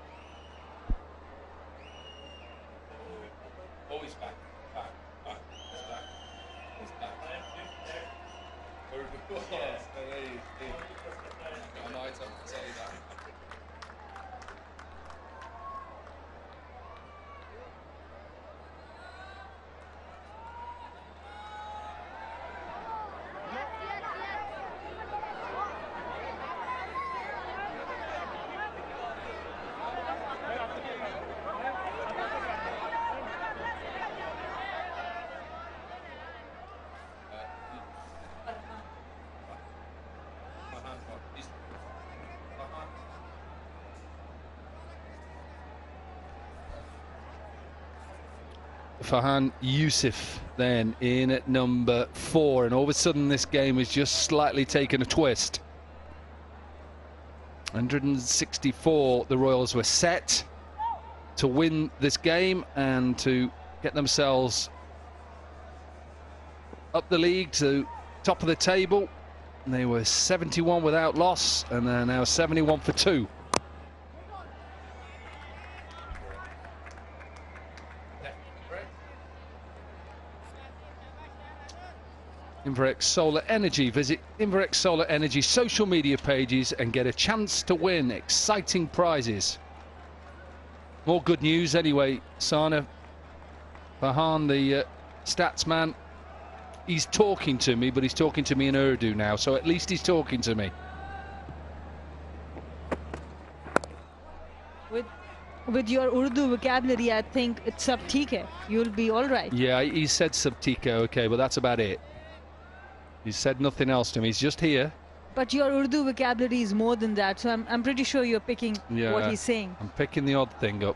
Farhan Yusuf then in at number 4, and all of a sudden this game has just slightly taken a twist. 164 the Royals were set to win this game and to get themselves up the league to top of the table. And they were 71 without loss, and they're now 71 for 2. Inverex Solar Energy. Visit Inverex Solar Energy social media pages and get a chance to win exciting prizes. More good news anyway, Sana. Farhan, the stats man, he's talking to me, but he's talking to me in Urdu now, so at least he's talking to me. With your Urdu vocabulary, I think it's sab theek hai. You'll be all right. Yeah, he said sab theek hai, okay, but that's about it. He said nothing else to me. He's just here. But your Urdu vocabulary is more than that, so I'm pretty sure you're picking what he's saying. I'm picking the odd thing up.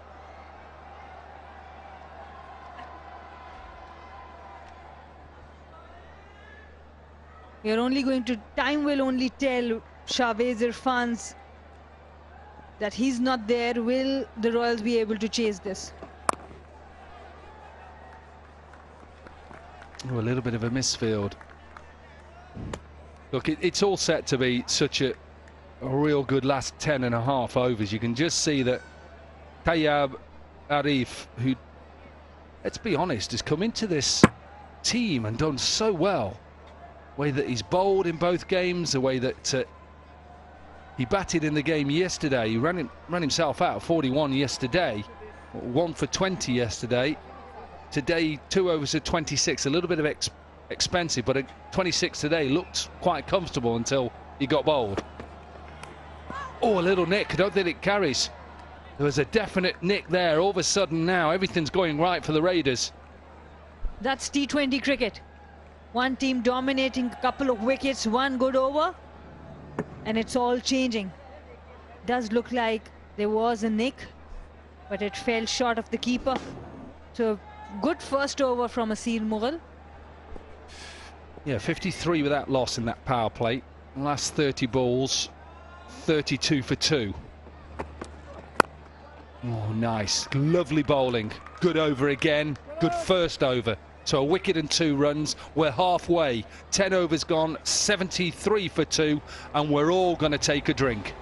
You're only going to, time will only tell Shahwez Irfan's that he's not there. Will the Royals be able to chase this? Oh, a little bit of a misfield. Look, it's all set to be such a real good last 10.5 overs. You can just see that Tayyab Arif, who, let's be honest, has come into this team and done so well. The way that he's bowled in both games, the way that he batted in the game yesterday. He ran himself out at 41 yesterday, 1 for 20 yesterday. Today, 2 overs of 26, a little bit of expensive, but a 26 today looked quite comfortable until he got bowled. Oh, a little nick. I don't think it carries. There was a definite nick there. All of a sudden now everything's going right for the Raiders. That's T20 cricket. One team dominating a couple of wickets, one good over, and it's all changing. Does look like there was a nick, but it fell short of the keeper. So good first over from Nasir Mughal. Yeah, 53 without loss in that power play. Last 30 balls, 32 for 2. Oh, nice. Lovely bowling. Good over again. Good first over. So a wicket and 2 runs. We're halfway. 10 overs gone, 73 for 2, and we're all going to take a drink.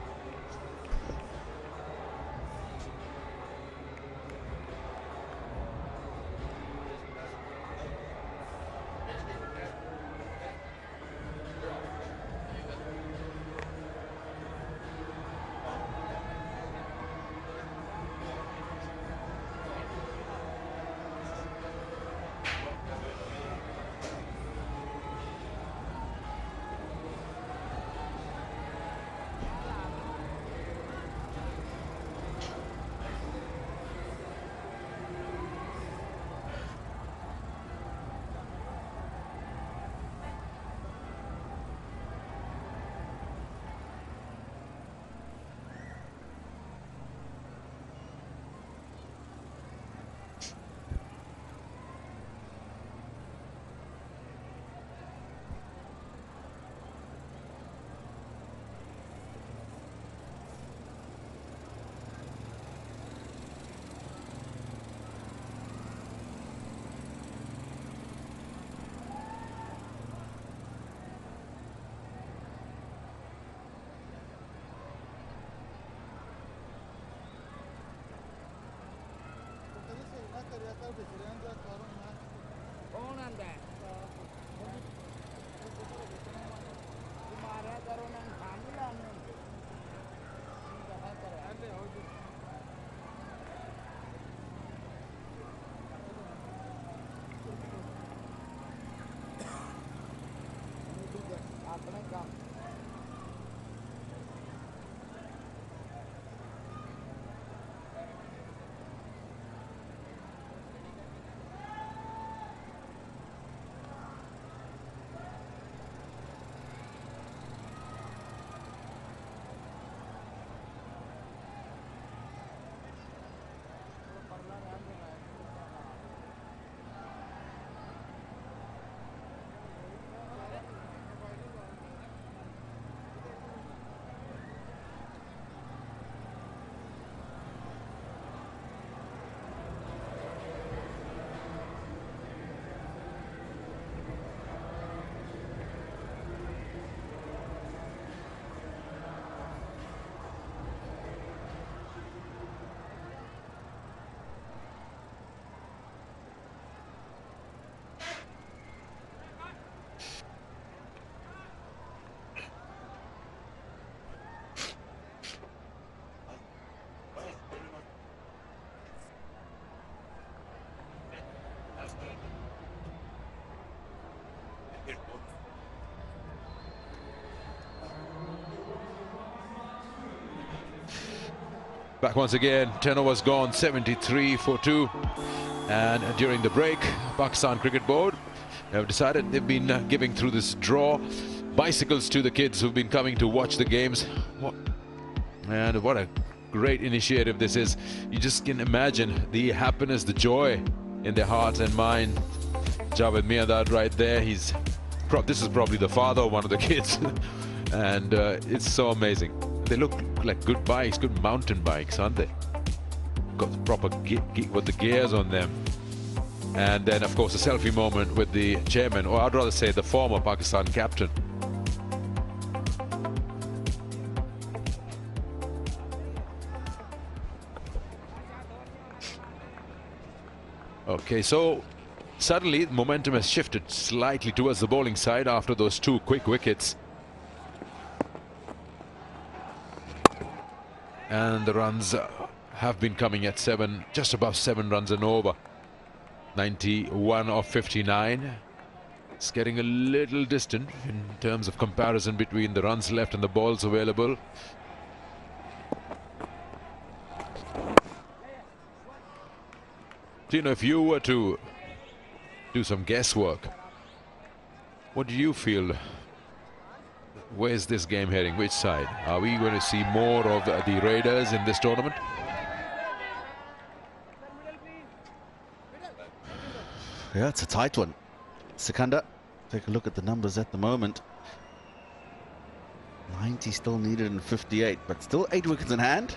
Back once again, 10 overs gone, 73 for 2. And during the break, Pakistan Cricket Board have decided they've been giving through this draw bicycles to the kids who've been coming to watch the games. And what a great initiative this is. You just can imagine the happiness, the joy in their hearts and mind. Javed Miandad right there. This is probably the father of one of the kids. And it's so amazing. They look like good bikes, good mountain bikes, aren't they? Got the proper with the gears on them. And then, of course, a selfie moment with the chairman, or I'd rather say the former Pakistan captain. Okay, so suddenly momentum has shifted slightly towards the bowling side after those 2 quick wickets. And the runs have been coming at 7, just above 7 runs and over. 91 of 59. It's getting a little distant in terms of comparison between the runs left and the balls available. So, you know, if you were to do some guesswork, what do you feel? Where's this game heading? Which side? Are we going to see more of the Raiders in this tournament? Yeah, it's a tight one. Sikandar, take a look at the numbers at the moment. 90 still needed in 58, but still 8 wickets in hand.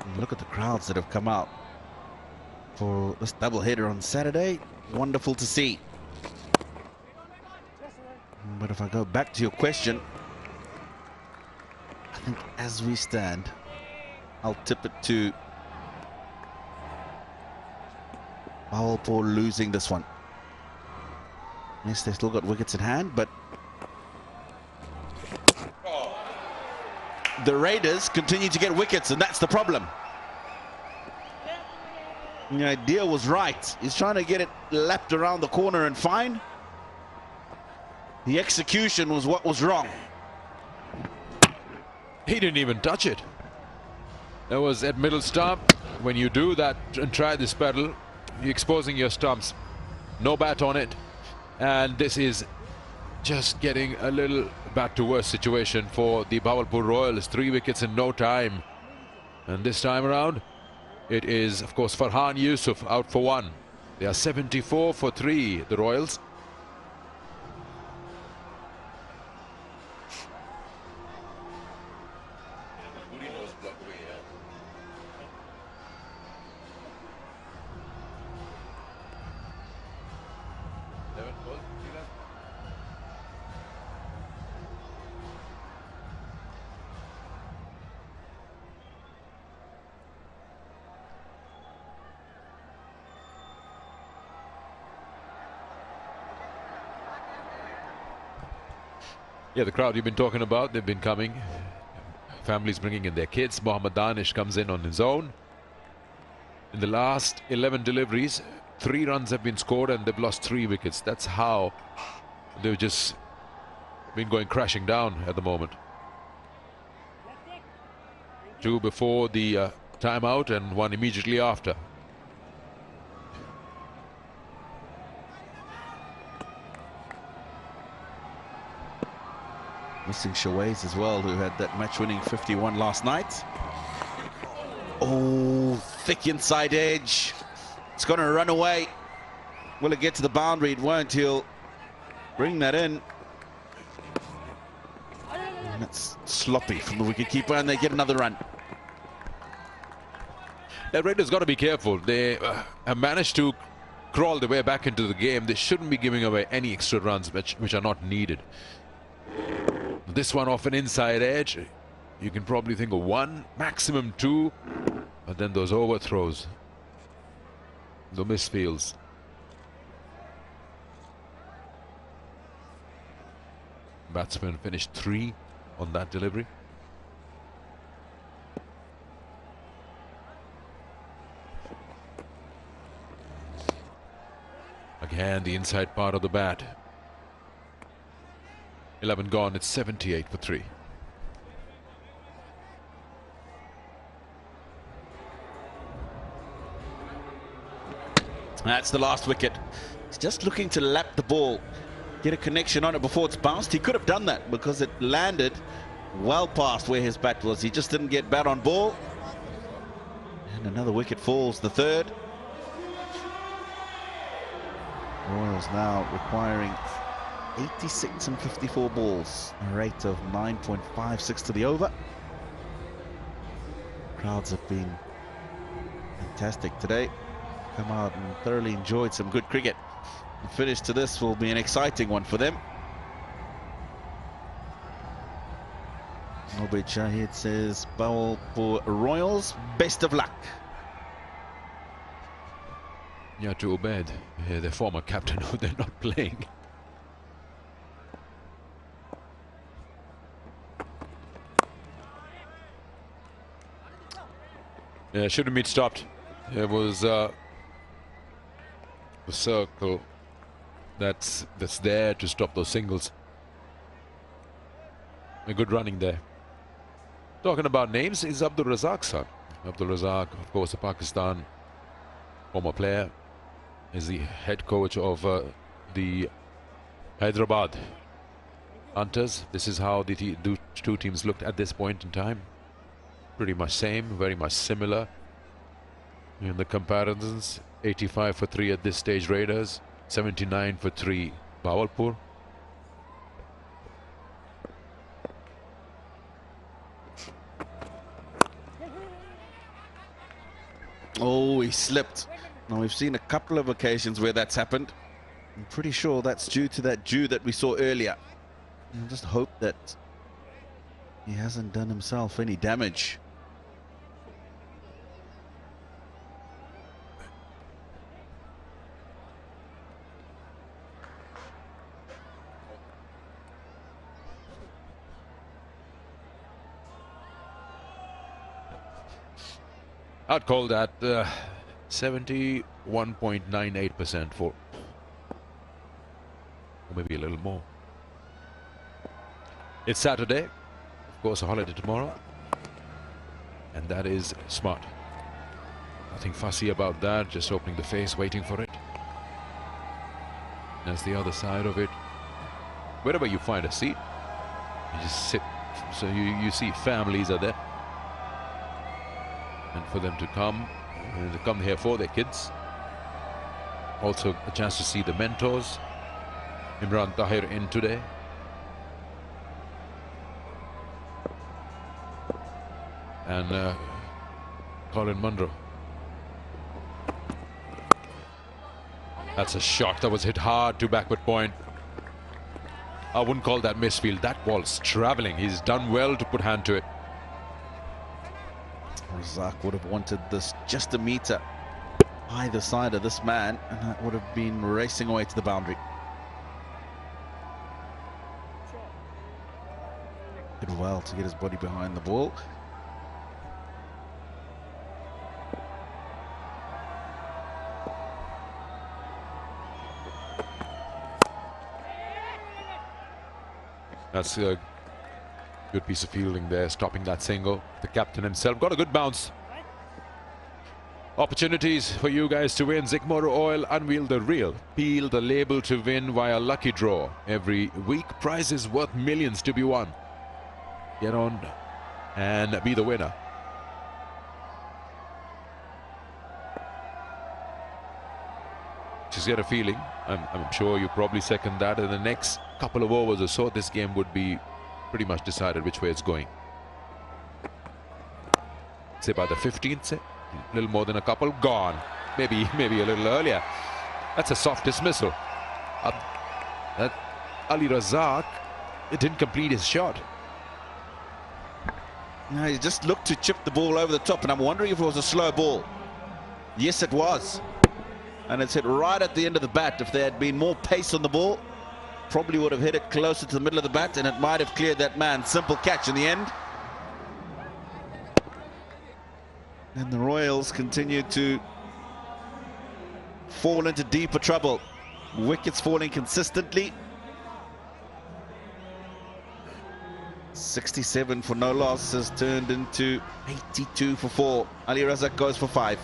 And look at the crowds that have come out for this doubleheader on Saturday. Wonderful to see. But if I go back to your question, I think as we stand, I'll tip it to Bahawalpur losing this one. Yes, they've still got wickets in hand, but the Raiders continue to get wickets, and that's the problem. The idea was right. He's trying to get it lapped around the corner and fine. The execution was what was wrong. He didn't even touch it. That was at middle stump. When you do that and try this pedal, you're exposing your stumps. No bat on it. And this is just getting a little back to worse situation for the Bahawalpur Royals. 3 wickets in no time. And this time around, it is, of course, Farhan Yusuf out for 1. They are 74 for 3, the Royals. Yeah, the crowd you've been talking about, they've been coming. Families bringing in their kids. Mohammad Danish comes in on his own. In the last 11 deliveries, 3 runs have been scored and they've lost 3 wickets. That's how they've just been going crashing down at the moment. 2 before the timeout and 1 immediately after. Missing Shawaiz as well, who had that match-winning 51 last night. Oh, thick inside edge. It's going to run away. Will it get to the boundary? It won't. He'll bring that in. And that's sloppy from the wicketkeeper, and they get another run. The Raiders got to be careful. They have managed to crawl their way back into the game. They shouldn't be giving away any extra runs which are not needed. This one off an inside edge, you can probably think of 1, maximum 2, but then those overthrows, the misfields. Batsman finished 3 on that delivery. Again, the inside part of the bat. 11 gone, it's 78 for 3. That's the last wicket. He's just looking to lap the ball, get a connection on it before it's bounced. He could have done that because it landed well past where his bat was. He just didn't get bat on ball. And another wicket falls, the 3rd. Royals now requiring 86 and 54 balls, a rate of 9.56 to the over. Crowds have been fantastic today. Come out and thoroughly enjoyed some good cricket. The finish to this will be an exciting one for them. Obaid Shahid says, Bahawalpur Royals, best of luck. Yeah, to Obaid, their former captain, who they're not playing. Yeah, shouldn't be stopped. It was the circle that's there to stop those singles. A good running there. Talking about names, is Abdul Razak's son. Abdul Razak, of course, a Pakistan former player, is the head coach of the Hyderabad Hunters. This is how the two teams looked at this point in time. Pretty much same, very much similar in the comparisons. 85 for 3 at this stage, Raiders. 79 for 3, Bahawalpur. he slipped. Now, we've seen a couple of occasions where that's happened. I'm pretty sure that's due to that Jew that we saw earlier. I just hope that he hasn't done himself any damage. I'd call that 71.98% for, or maybe a little more. It's Saturday, of course, a holiday tomorrow, and that is smart. Nothing fussy about that, just opening the face, waiting for it. That's the other side of it. Wherever you find a seat, you just sit. So you see families are there. And for them to come here for their kids. Also a chance to see the mentors. Imran Tahir in today. And Colin Munro. That's a shot that was hit hard to backward point. I wouldn't call that misfield. That ball's traveling. He's done well to put hand to it. Razak would have wanted this just a meter either side of this man, and that would have been racing away to the boundary. Did well to get his body behind the ball. That's a good piece of fielding there, stopping that single. The captain himself got a good bounce. Opportunities for you guys to win. Zikmoro Oil, unveil the real. Peel the label to win via lucky draw. Every week, prizes worth millions to be won. Get on and be the winner. Just get a feeling, I'm sure you probably second that, in the next couple of overs or so, this game would be pretty much decided which way it's going. Say by the 15th, say, a little more than a couple, gone. Maybe a little earlier. That's a soft dismissal. That Ali Razak, it didn't complete his shot. No, he just looked to chip the ball over the top, and I'm wondering if it was a slow ball. Yes, it was. And it's hit right at the end of the bat. If there had been more pace on the ball, probably would have hit it closer to the middle of the bat, and it might have cleared that man. Simple catch in the end. And the Royals continue to fall into deeper trouble. Wickets falling consistently. 67 for no loss has turned into 82 for 4. Ali Razak goes for 5.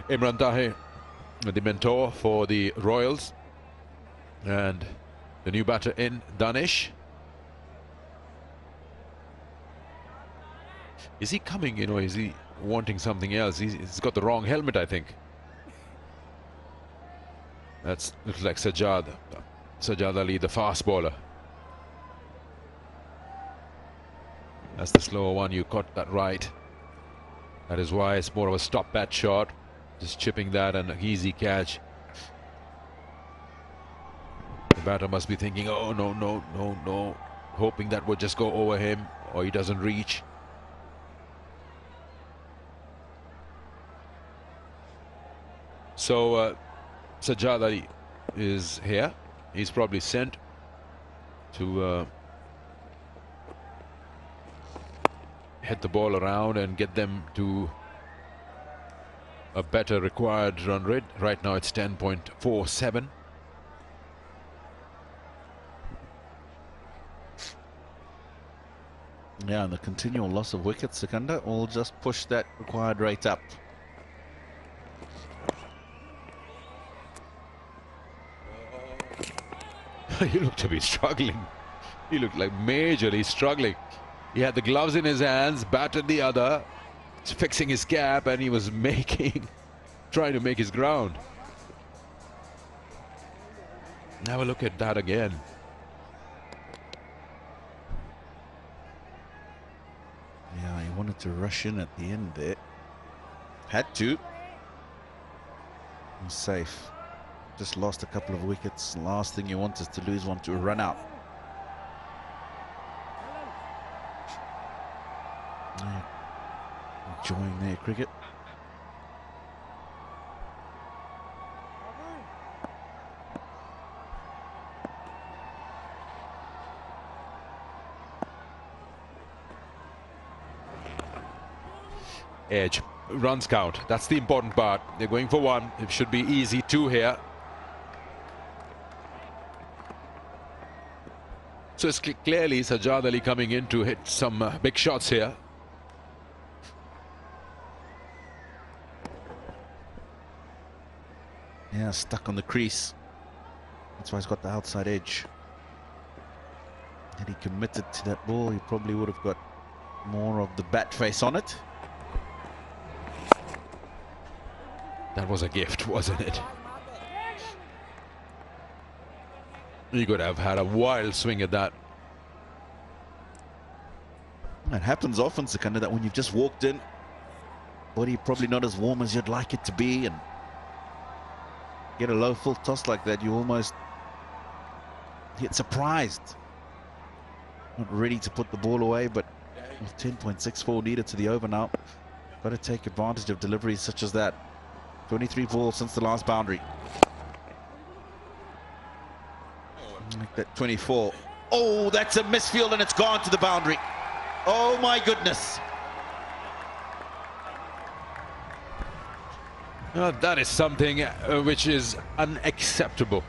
Imran Tahir, the mentor for the Royals, and the new batter in, Danish. Is he coming, you know, is he wanting something else? He's got the wrong helmet, I think. That's looks like Sajjad Ali, the fast bowler. That's the slower one, you caught that right. That is why it's more of a stop bat shot. Just chipping that, and an easy catch. The batter must be thinking, oh, no, hoping that would just go over him, or he doesn't reach. So Sajjad Ali is here. He's probably sent to hit the ball around and get them to a better required run rate. Right now it's 10.47. Yeah, and the continual loss of wickets, Sikandar, will just push that required rate up. He looked to be struggling. He looked like majorly struggling. He had the gloves in his hands, bat in the other, fixing his cap, and he was trying to make his ground. Have a look at that again. Yeah, he wanted to rush in at the end there. Had to. He was safe. Just lost a couple of wickets. Last thing you want is to lose one to a run out. Yeah. Enjoying their cricket. Edge, runs count. That's the important part. They're going for one. It should be easy. Two here. So it's clearly Sajjad Ali coming in to hit some big shots here. Yeah, stuck on the crease. That's why he's got the outside edge. Had he committed to that ball, he probably would have got more of the bat face on it. That was a gift, wasn't it? He could have had a wild swing at that. It happens often, Sikandar, that when you've just walked in, body probably not as warm as you'd like it to be, and get a low full toss like that, you almost get surprised. Not ready to put the ball away, but with 10.64 needed to the over now, got to take advantage of deliveries such as that. 23 balls since the last boundary. Like that 24. Oh, that's a misfield and it's gone to the boundary. Oh my goodness. That is something which is unacceptable.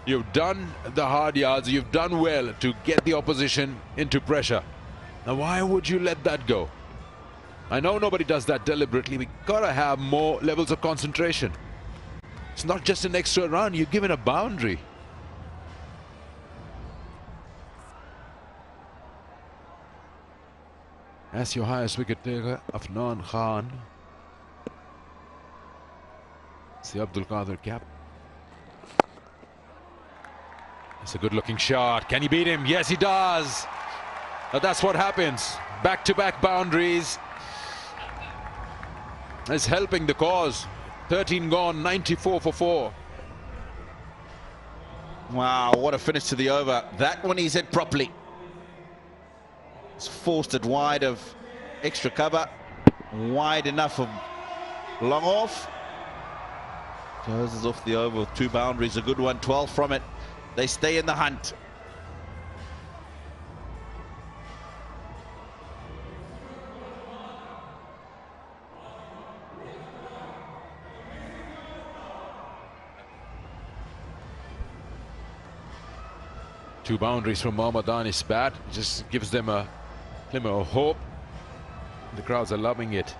You've done the hard yards, you've done well to get the opposition into pressure. Now why would you let that go? I know nobody does that deliberately. We gotta have more levels of concentration. It's not just an extra run, you're given a boundary. That's your highest wicket taker, Afnan Khan. It's the Abdul Qadir cap. It's a good looking shot. Can he beat him? Yes, he does. Now that's what happens. Back-to-back boundaries. It's helping the cause. 13 gone, 94 for 4. Wow, what a finish to the over. That one he's hit properly. It's forced it wide of extra cover. Wide enough of long off. Closes off the over with 2 boundaries. A good one, 12 from it. They stay in the hunt. Two boundaries from Mohammad Dani's bat. Just gives them a glimmer of hope. The crowds are loving it.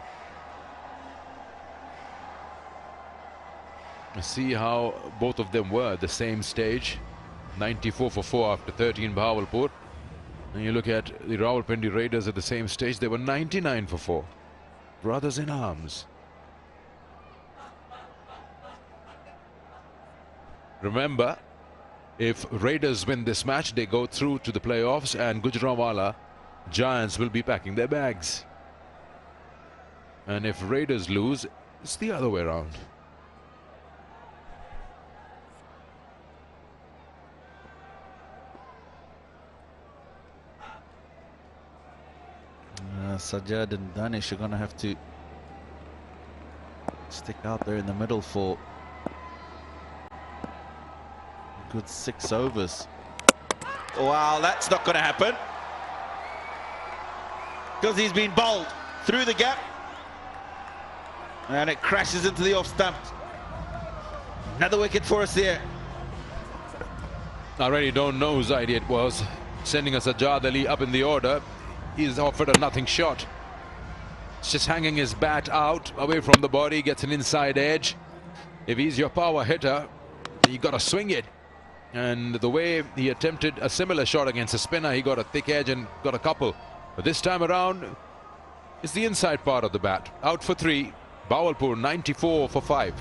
See how both of them were at the same stage. 94 for 4 after 13 Bahawalpur. And you look at the Rawalpindi Raiders at the same stage, they were 99 for 4. Brothers in arms. Remember, if Raiders win this match, they go through to the playoffs, and Gujranwala Giants will be packing their bags. And if Raiders lose, it's the other way around. Sajjad and Danish are going to have to stick out there in the middle for a good 6 overs. Wow, that's not going to happen, because he's been bowled through the gap. And it crashes into the off stump. Another wicket for us here. I really don't know whose idea it was. Sending a Sajjad Ali up in the order. He's offered a nothing shot. It's just hanging his bat out, away from the body, gets an inside edge. If he's your power hitter, you got to swing it. And the way he attempted a similar shot against a spinner, he got a thick edge and got a couple. But this time around, it's the inside part of the bat. Out for 3. Bahawalpur 94 for 5.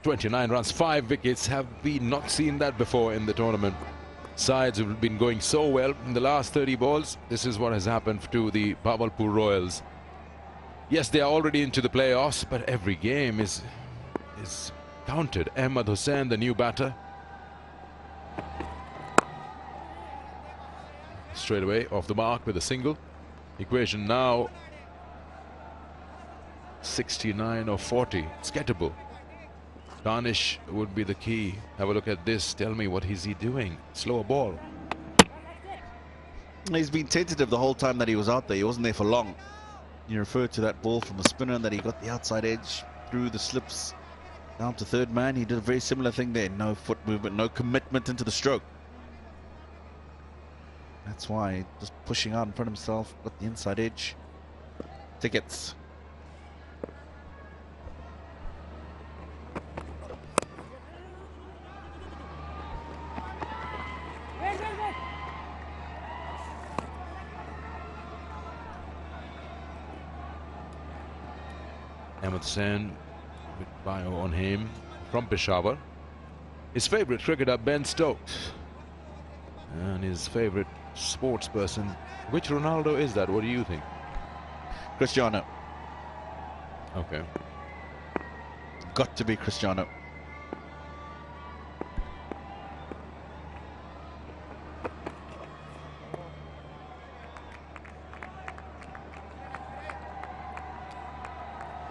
"29 runs, 5 wickets. Have we not seen that before in the tournament? Sides have been going so well in the last 30 balls. This is what has happened to the Bahawalpur Royals. Yes, they are already into the playoffs, but every game is counted. Ahmed Hussain, the new batter. Straight away off the mark with a single. Equation now 69 or 40. It's gettable. Danish would be the key. Have a look at this. Tell me, what is he doing? Slower ball. He's been tentative the whole time that he was out there. He wasn't there for long. You referred to that ball from the spinner and that he got the outside edge through the slips down to third man. He did a very similar thing there. No foot movement, no commitment into the stroke. That's why just pushing out in front of himself, got the inside edge. Tickets. Ahmed Hussain with bio on him from Peshawar. His favourite cricketer, Ben Stokes, and his favourite sports person. Which Ronaldo is that? What do you think? Cristiano. Okay. Got to be Cristiano.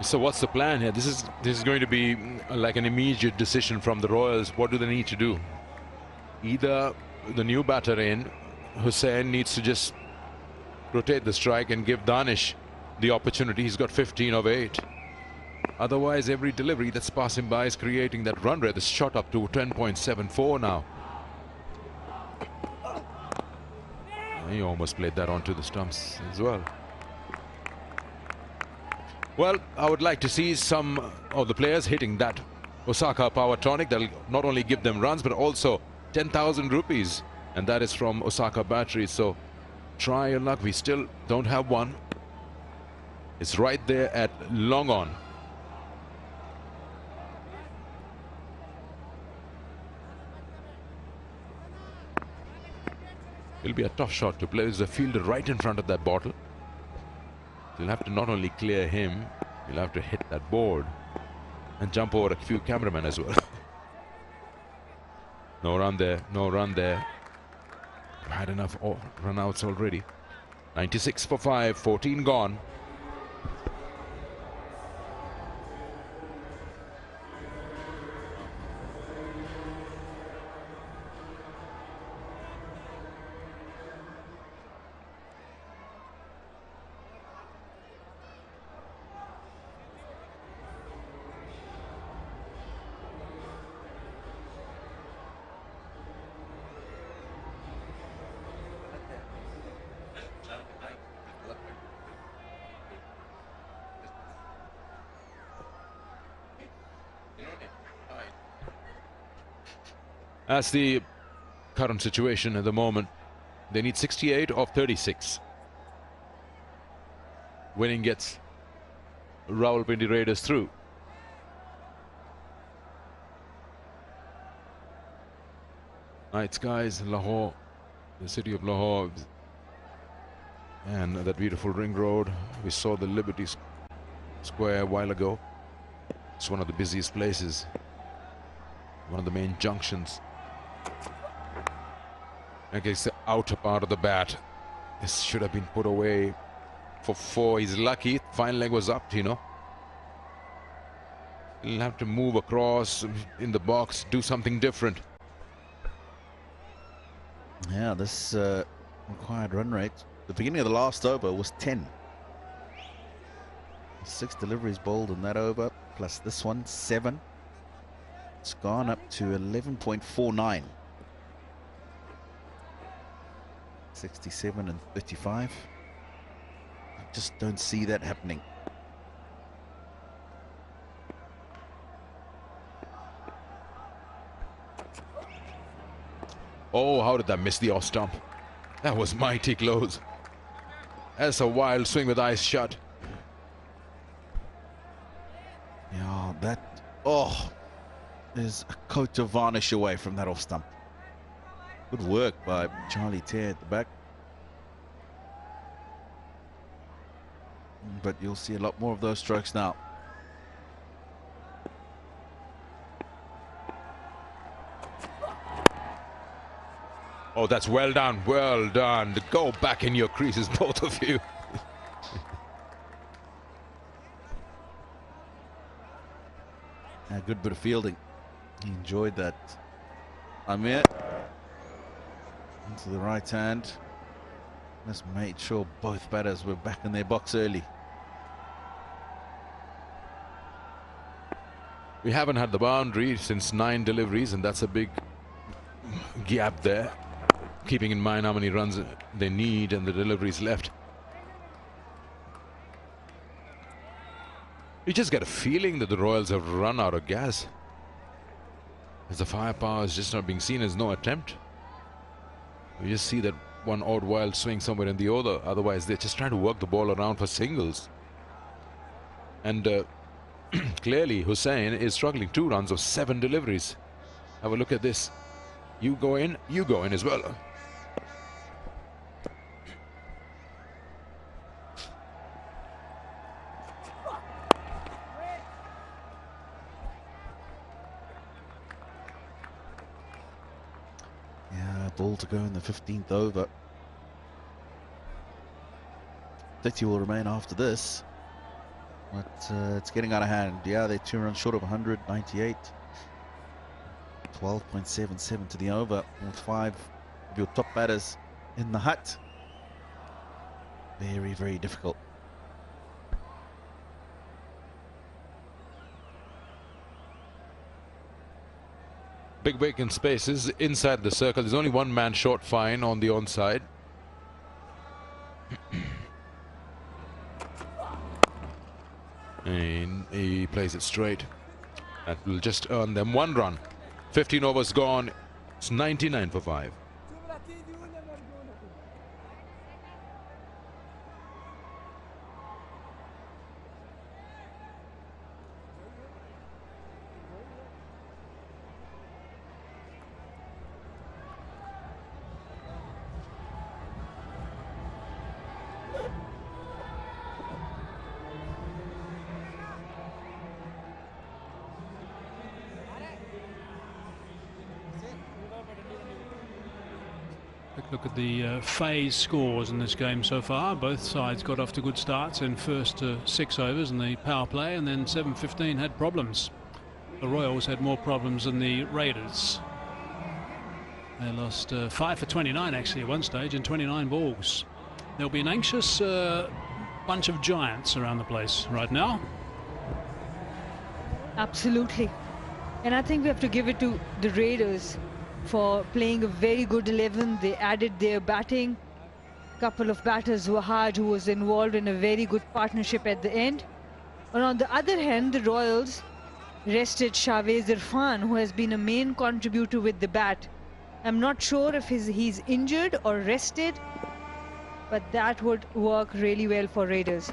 So what's the plan here? This is going to be like an immediate decision from the Royals. What do they need to do? Either the new batter in, Hussain, needs to just rotate the strike and give Danish the opportunity. He's got 15 of 8. Otherwise, every delivery that's passing by is creating that run rate. It's shot up to 10.74 now. He almost played that onto the stumps as well. Well, I would like to see some of the players hitting that Osaka Power Tonic. That'll not only give them runs, but also 10,000 rupees. And that is from Osaka Battery. So try your luck. We still don't have one. It's right there at long on. It'll be a tough shot to play. There's a fielder right in front of that bottle. You'll have to not only clear him, you'll have to hit that board and jump over a few cameramen as well. No run there, no run there. Had enough run outs already. 96 for 5, 14 gone. That's the current situation at the moment. They need 68 of 36. Winning gets Rawalpindi Raiders through. Night skies, Lahore, the city of Lahore, and that beautiful ring road. We saw the Liberty Square a while ago. It's one of the busiest places, one of the main junctions. Against the outer part of the bat. This should have been put away for 4. He's lucky. Fine leg was up, you know. He'll have to move across in the box, do something different. Yeah, this required run rate. The beginning of the last over was 10. 6 deliveries bowled in that over, plus this one, 7. It's gone up to 11.49. 67 and 35. I just don't see that happening. Oh, how did that miss the off stump? That was mighty close. That's a wild swing with eyes shut. Yeah, that, is a coat of varnish away from that off stump. Good work by Charlie Tear at the back. But you'll see a lot more of those strokes now. Oh, that's well done, well done. Go back in your creases, both of you. A good bit of fielding. He enjoyed that. Amir into the right hand. Just made sure both batters were back in their box early. We haven't had the boundary since 9 deliveries, and that's a big gap there. Keeping in mind how many runs they need and the deliveries left. You just get a feeling that the Royals have run out of gas, as the firepower is just not being seen. As no attempt. You just see that one odd wild swing somewhere in the order. Otherwise, they're just trying to work the ball around for singles. And clearly, Hussain is struggling. 2 runs of 7 deliveries. Have a look at this. You go in as well. Ball to go in the 15th over. 30 will remain after this, but it's getting out of hand. Yeah, they're 2 runs short of 100, 98. 12.77 to the over, with 5 of your top batters in the hut. Very, very difficult. Big vacant spaces inside the circle. There's only 1 man short fine on the onside. And he plays it straight. That will just earn them 1 run. 15 overs gone. It's 99 for 5. Look at the phase scores in this game so far. Both sides got off to good starts in first 6 overs in the power play, and then 7-15 had problems. The Royals had more problems than the Raiders. They lost 5 for 29 actually at one stage in 29 balls. There'll be an anxious bunch of giants around the place right now. Absolutely. And I think we have to give it to the Raiders for playing a very good 11. They added their batting. Couple of batters, Wahad, who was involved in a very good partnership at the end. And on the other hand, the Royals, rested Shahwez Irfan, who has been a main contributor with the bat. I'm not sure if he's injured or rested, but that would work really well for Raiders.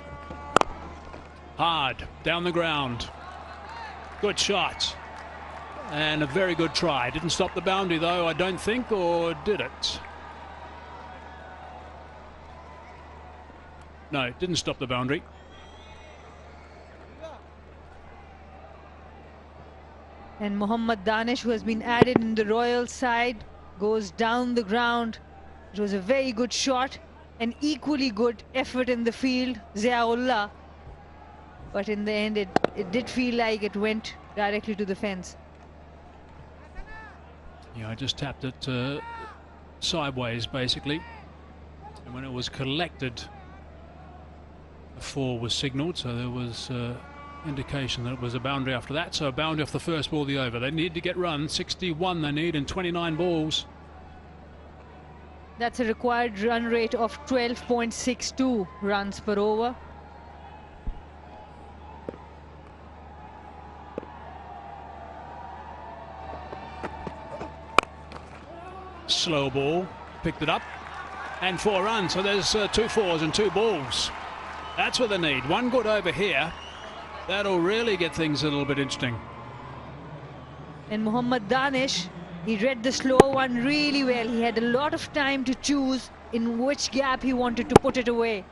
Hard, down the ground. Good shot. And a very good try. Didn't stop the boundary though, I don't think, or did it? No, didn't stop the boundary. And Mohammad Danish, who has been added in the Royal side, goes down the ground. It was a very good shot, an equally good effort in the field, Ziaullah. But in the end, it did feel like it went directly to the fence. Yeah, I just tapped it sideways, basically. And when it was collected, the 4 was signalled, so there was indication that it was a boundary after that. So a boundary off the first ball of the over. They need to get run. 61 they need in 29 balls. That's a required run rate of 12.62 runs per over. Slow ball, picked it up, and 4 runs. So there's 2 4s and 2 balls. That's what they need. 1 good over here. That'll really get things a little bit interesting. And Mohammad Danish, he read the slow one really well. He had a lot of time to choose in which gap he wanted to put it away.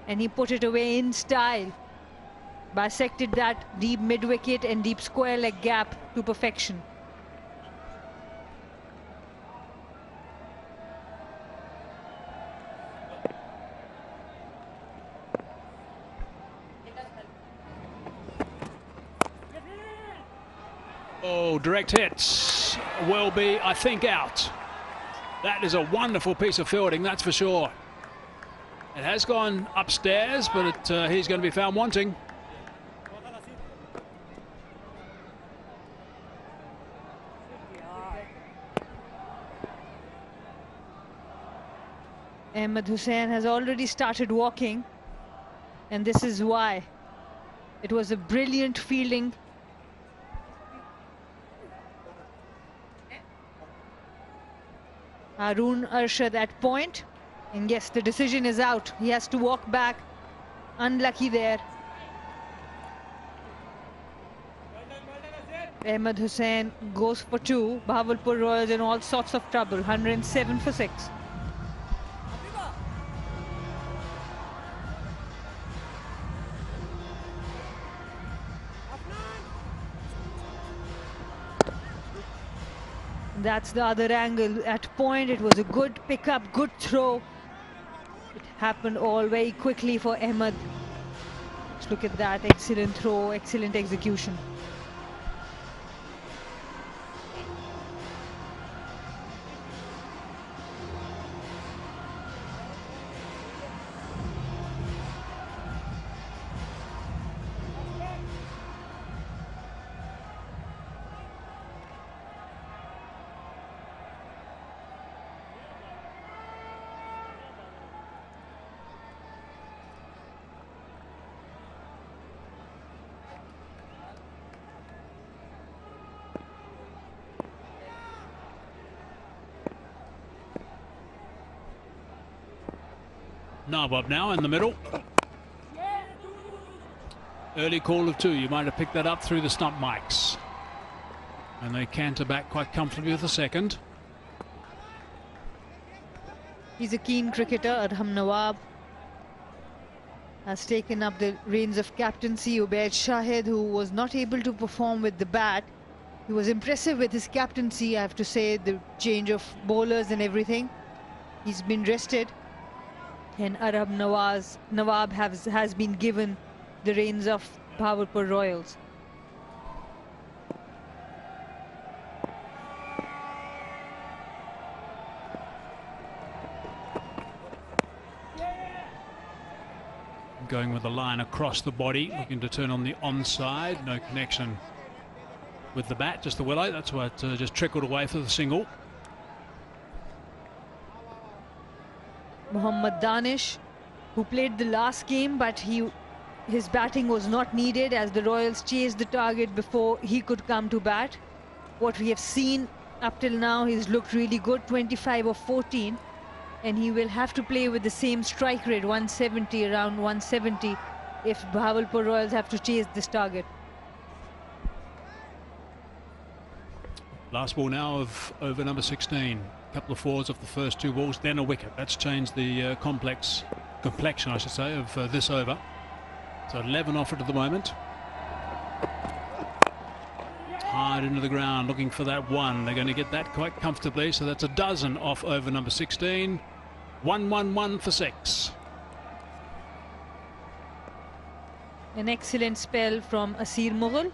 And he put it away in style. Bisected that deep mid-wicket and deep square leg gap to perfection. Oh, direct hits will be, I think, out. That is a wonderful piece of fielding, that's for sure. It has gone upstairs, but he's going to be found wanting. Ahmed Hussain has already started walking, and this is why. It was a brilliant fielding. Haroon Arshad at point, and yes, the decision is out. He has to walk back. Unlucky there. Ahmed Hussain goes for 2. Bahawalpur Royals in all sorts of trouble. 107 for 6. That's the other angle. At point, it was a good pickup, good throw. It happened all very quickly for Ahmed. Let's look at that. Excellent throw, excellent execution. Nawab now in the middle. Early call of 2. You might have picked that up through the stump mics. And they canter back quite comfortably with the second. He's a keen cricketer. Adham Nawab has taken up the reins of captaincy. Ubaid Shahid, who was not able to perform with the bat. He was impressive with his captaincy, I have to say, the change of bowlers and everything. He's been rested. And Arab Nawab has been given the reins of Bahawalpur Royals. Going with the line across the body, looking to turn on the onside. No connection with the bat, just the willow. That's why it just trickled away for the single. Mohammad Danish, who played the last game, but he his batting was not needed as the Royals chased the target before he could come to bat. What we have seen up till now, he's looked really good, 25 of 14, and he will have to play with the same strike rate, 170, around 170, if Bahawalpur Royals have to chase this target. Last ball now of over number 16. A couple of fours off the first two balls, then a wicket. That's changed the complexion, I should say, of this over. So 11 off it at the moment. Hard into the ground, looking for that one. They're going to get that quite comfortably. So that's a dozen off over number 16. 1-1-1 for 6. An excellent spell from Asir Mughal.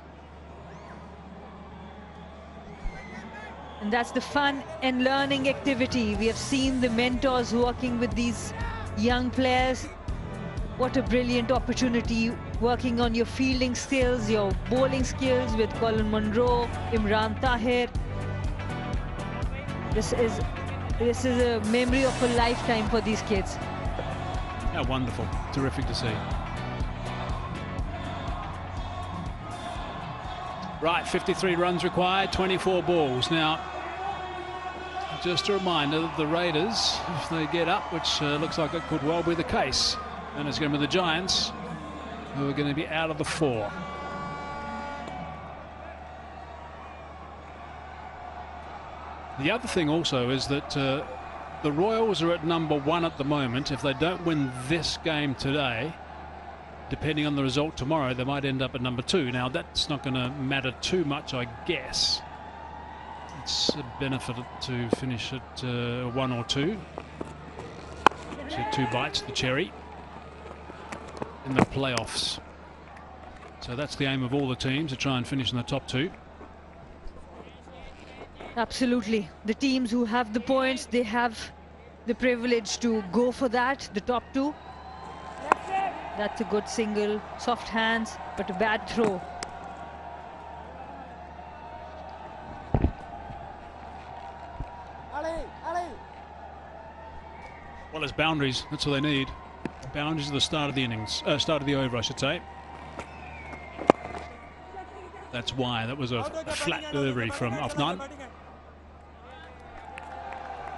And that's the fun and learning activity. We have seen the mentors working with these young players. What a brilliant opportunity, working on your fielding skills, your bowling skills with Colin Munro, Imran Tahir. This is a memory of a lifetime for these kids. Yeah, wonderful. Terrific to see. Right, 53 runs required, 24 balls. Now, just a reminder that the Raiders, if they get up, which looks like it could well be the case, and it's going to be the Giants who are going to be out of the 4. The other thing also is that the Royals are at number 1 at the moment. If they don't win this game today, depending on the result tomorrow, they might end up at number 2. Now, that's not going to matter too much, I guess. It's a benefit to finish at 1 or 2. So 2 bites, the cherry, in the playoffs. So that's the aim of all the teams, to try and finish in the top 2. Absolutely. The teams who have the points, they have the privilege to go for that, the top 2. That's a good single, soft hands, but a bad throw. Well, it's boundaries. That's all they need. Boundaries at the start of the innings, start of the over, I should say. That's why that was a flat delivery from Afnan.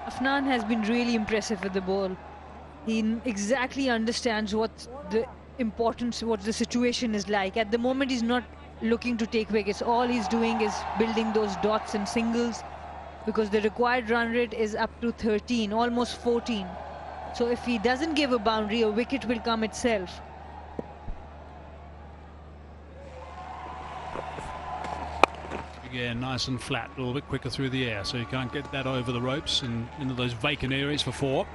Afnan has been really impressive with the ball. He exactly understands what the importance, what the situation is like. At the moment, he's not looking to take wickets. All he's doing is building those dots and singles, because the required run rate is up to 13, almost 14. So if he doesn't give a boundary, a wicket will come itself. Again, nice and flat, a little bit quicker through the air, so you can't get that over the ropes and into those vacant areas for 4.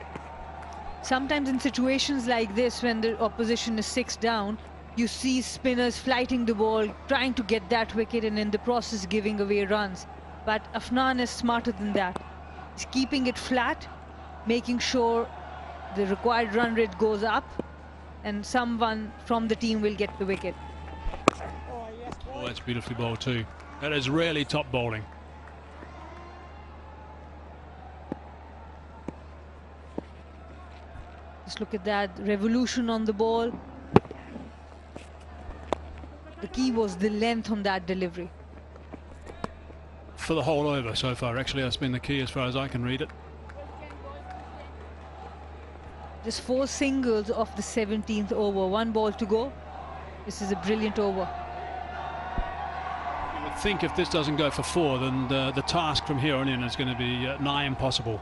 Sometimes in situations like this, when the opposition is 6 down, you see spinners flighting the ball, trying to get that wicket, and in the process giving away runs. But Afnan is smarter than that. He's keeping it flat, making sure the required run rate goes up, and someone from the team will get the wicket. Oh, that's beautifully bowled too. That is really top bowling. Just look at that revolution on the ball. The key was the length on that delivery. For the whole over so far, actually, that's been the key as far as I can read it. Just 4 singles off the 17th over, 1 ball to go. This is a brilliant over. You would think if this doesn't go for 4, then the task from here on in is going to be nigh impossible.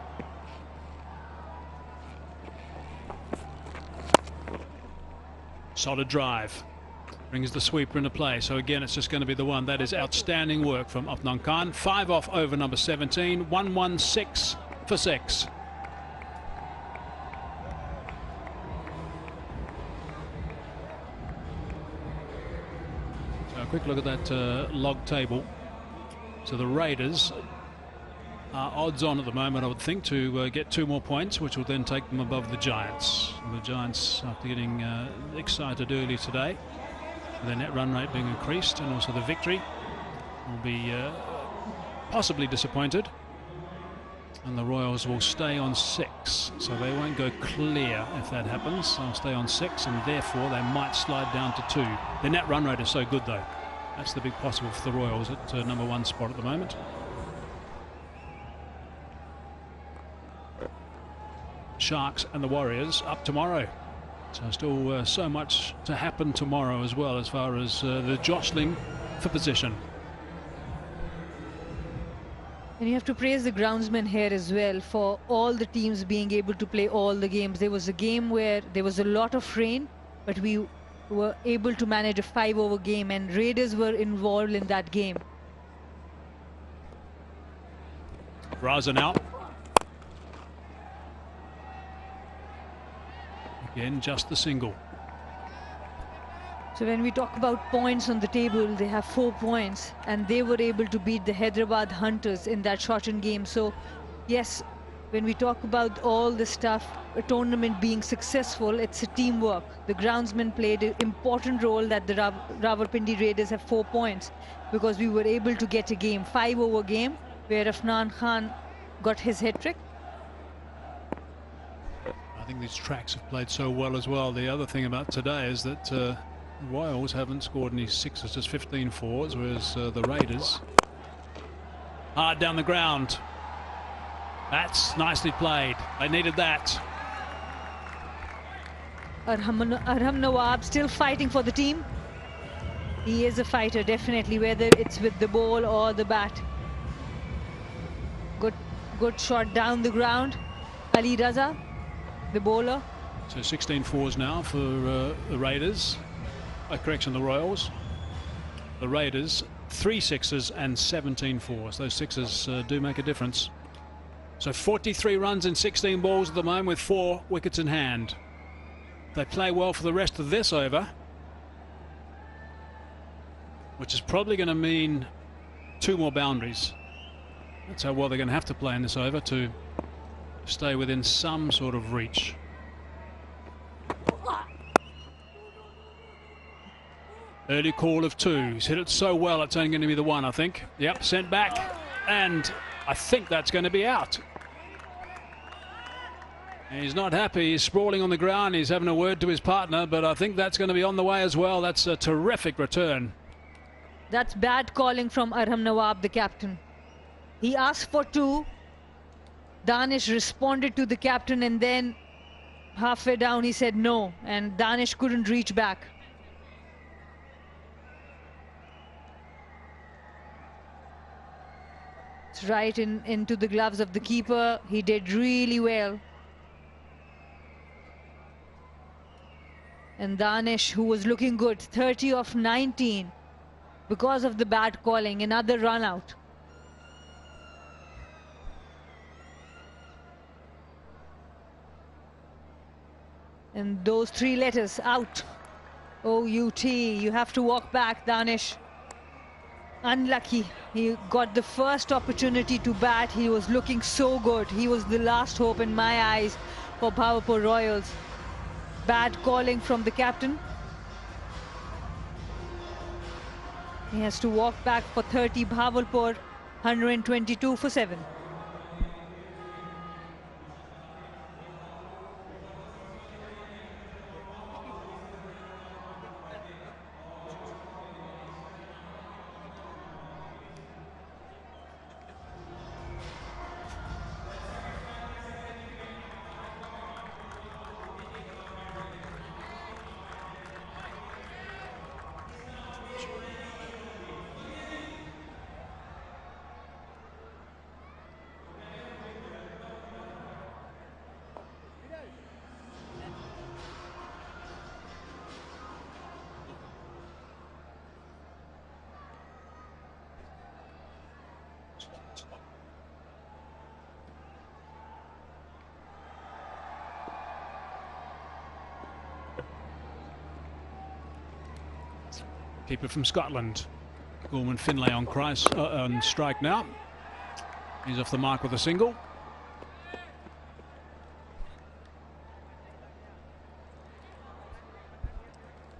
Solid drive. Brings the sweeper into play. So again, it's just going to be the one. That is outstanding work from Afnan Khan. 5 off over number 17. 1-1-6 for 6. So a quick look at that log table. So the Raiders are odds on at the moment, I would think, to get 2 more points, which will then take them above the Giants. And the Giants, after getting excited early today, their net run rate being increased, and also the victory, will be possibly disappointed. And the Royals will stay on 6, so they won't go clear if that happens. They'll stay on 6, and therefore they might slide down to 2. Their net run rate is so good, though. That's the big possible for the Royals at number 1 spot at the moment. Sharks and the Warriors up tomorrow. So still so much to happen tomorrow as well, as far as the jostling for position. And you have to praise the groundsmen here as well for all the teams being able to play all the games. There was a game where there was a lot of rain, but we were able to manage a 5-over game, and Raiders were involved in that game. Raza now. Again, just the single. So when we talk about points on the table, they have 4 points, and they were able to beat the Hyderabad Hunters in that shortened game. So yes, when we talk about all the stuff, a tournament being successful, it's a teamwork. The groundsmen played an important role that the Rawalpindi Raiders have 4 points, because we were able to get a game, 5-over game, where Afnan Khan got his hat-trick. I think these tracks have played so well as well. The other thing about today is that Royals haven't scored any 6s, just 15 4s, whereas the Raiders hard down the ground. That's nicely played. They needed that. Arham Nawab still fighting for the team. He is a fighter, definitely, whether it's with the ball or the bat. Good shot down the ground. Ali Raza, the bowler. So 16 4s now for the Raiders. Correction, the Royals. The Raiders, 3 6s and 17 4s. Those 6s do make a difference. So 43 runs in 16 balls at the moment with 4 wickets in hand. They play well for the rest of this over, which is probably going to mean 2 more boundaries. That's how well they're going to have to play in this over to stay within some sort of reach. Early call of 2. He's hit it so well, it's only going to be the 1, I think. Yep, sent back, and I think that's going to be out. And he's not happy. He's sprawling on the ground. He's having a word to his partner, but I think that's going to be on the way as well. That's a terrific return. That's bad calling from Arham Nawab, the captain. He asked for 2. Danish responded to the captain, and then halfway down he said no, and Danish couldn't reach back. It's right into the gloves of the keeper. He did really well. And Danish, who was looking good, 30 of 19, because of the bad calling, another run out. And those 3 letters out. O-U-T, you have to walk back, Danish. Unlucky. He got the first opportunity to bat. He was looking so good. He was the last hope in my eyes for Bahawalpur Royals. Bad calling from the captain. He has to walk back for 30. Bahawalpur, 122 for 7. Keeper from Scotland, Gorman Finlay on strike now. He's off the mark with a single.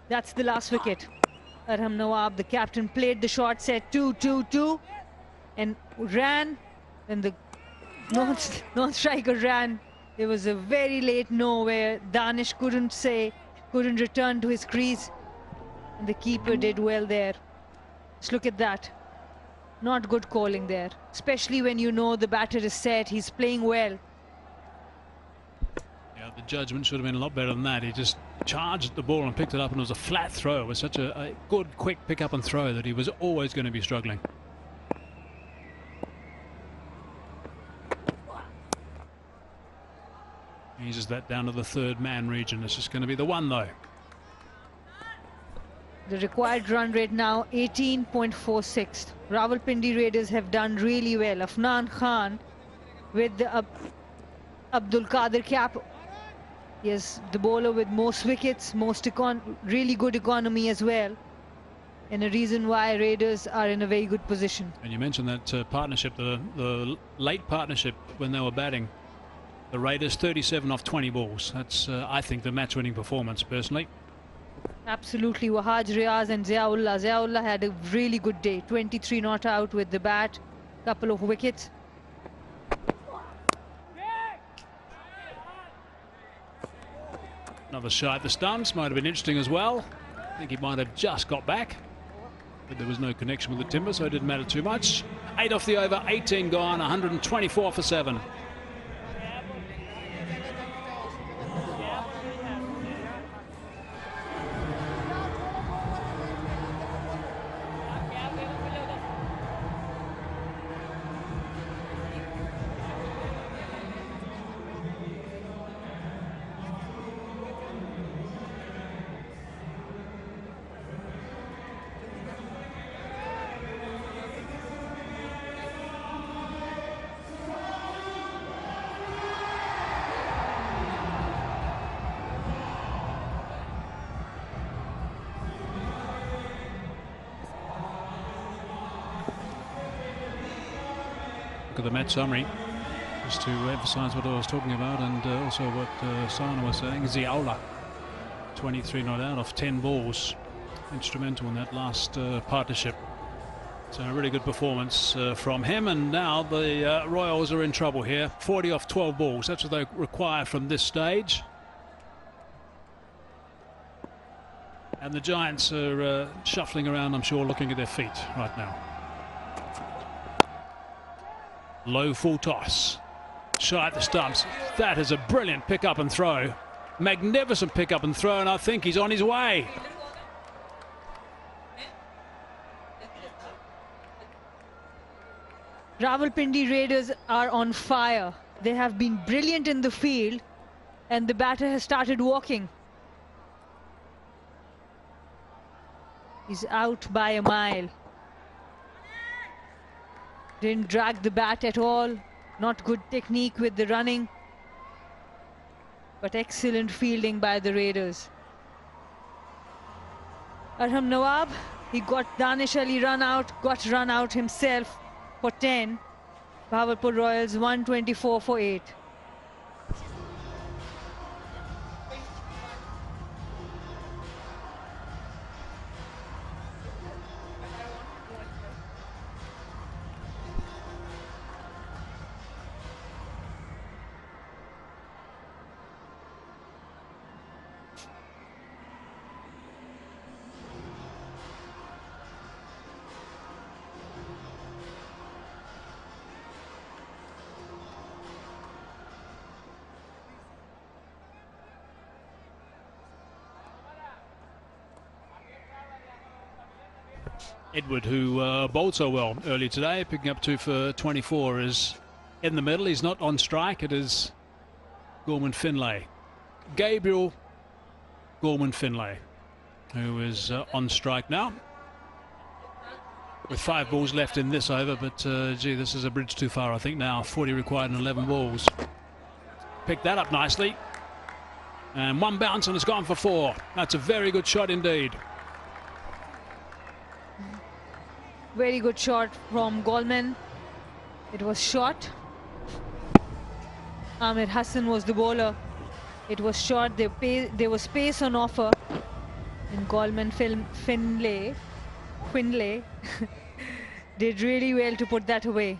That's the last wicket. Arham Nawab, the captain, played the short set 2-2-2 and ran, and the Non-striker ran. There was a very late no where Danish couldn't return to his crease. And the keeper did well there. Just look at that. Not good calling there. Especially when you know the batter is set, he's playing well. Yeah, the judgment should have been a lot better than that. He just charged the ball and picked it up, and it was a flat throw. It was such a good, quick pick up and throw that he was always going to be struggling. He eases that down to the third man region. It's just going to be the one though. The required run rate now 18.46. Rawalpindi Raiders have done really well. Afnan Khan with the Abdul Qadir cap. Yes, the bowler with most wickets, really good economy as well. And a reason why Raiders are in a very good position. And you mentioned that partnership, the late partnership when they were batting. The Raiders 37 off 20 balls. That's, I think, the match-winning performance, personally. Absolutely. Wahaj Riaz and Ziaullah. Ziaullah had a really good day. 23 not out with the bat. Couple of wickets. Another shot at the stumps. Might have been interesting as well. I think he might have just got back. But there was no connection with the timber, so it didn't matter too much. 8 off the over, 18 gone, 124 for 7. Look at the match summary, just to emphasise what I was talking about, and also what Sana was saying. Ziaullah, 23 not out off 10 balls, instrumental in that last partnership. So a really good performance from him, and now the Royals are in trouble here. 40 off 12 balls, that's what they require from this stage. And the Giants are shuffling around, I'm sure, looking at their feet right now. Low full toss. Shot at the stumps. That is a brilliant pick up and throw. Magnificent pick up and throw, and I think he's on his way. Rawalpindi Raiders are on fire. They have been brilliant in the field, and the batter has started walking. He's out by a mile. Didn't drag the bat at all. Not good technique with the running, but excellent fielding by the Raiders. Arham Nawab, he got Danish Ali run out, got run out himself for 10. Bahawalpur Royals 124 for 8. Edward, who bowled so well earlier today, picking up 2 for 24, is in the middle. He's not on strike. It is Gorman Finlay. Gabriel Gorman Finlay, who is on strike now, with 5 balls left in this over. But gee, this is a bridge too far, I think now. 40 required and 11 balls. Picked that up nicely. And 1 bounce and it's gone for 4. That's a very good shot indeed. Very good shot from Goldman. It was short. Amir Hassan was the bowler. It was short. There was pace on offer. And Goldman Finlay did really well to put that away.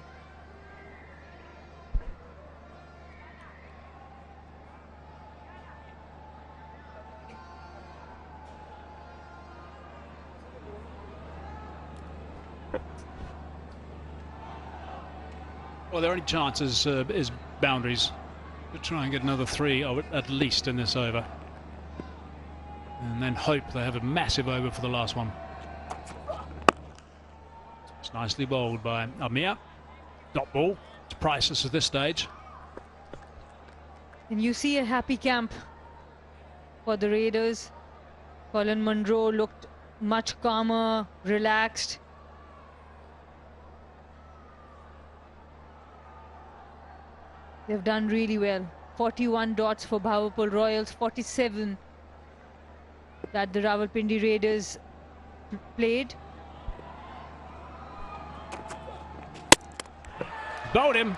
Well, their only chance is boundaries. To try and get another 3 at least in this over. And then hope they have a massive over for the last one. It's nicely bowled by Amir. Dot ball. It's priceless at this stage. And you see a happy camp for the Raiders. Colin Munro looked much calmer, relaxed. They've done really well. 41 dots for Bahawalpur Royals, 47 that the Rawalpindi Raiders played. Bowled him.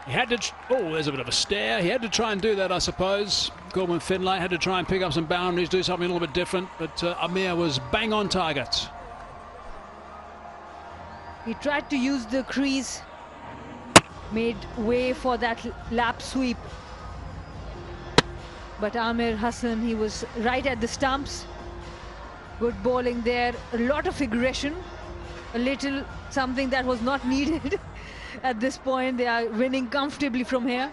He had to. Oh, there's a bit of a stare. He had to try and do that, I suppose. Gorman Finlay had to try and pick up some boundaries, do something a little bit different. But Amir was bang on target. He tried to use the crease, made way for that lap sweep. But Amir Hassan, he was right at the stumps. Good bowling there. A lot of aggression. A little something that was not needed. At this point, they are winning comfortably from here.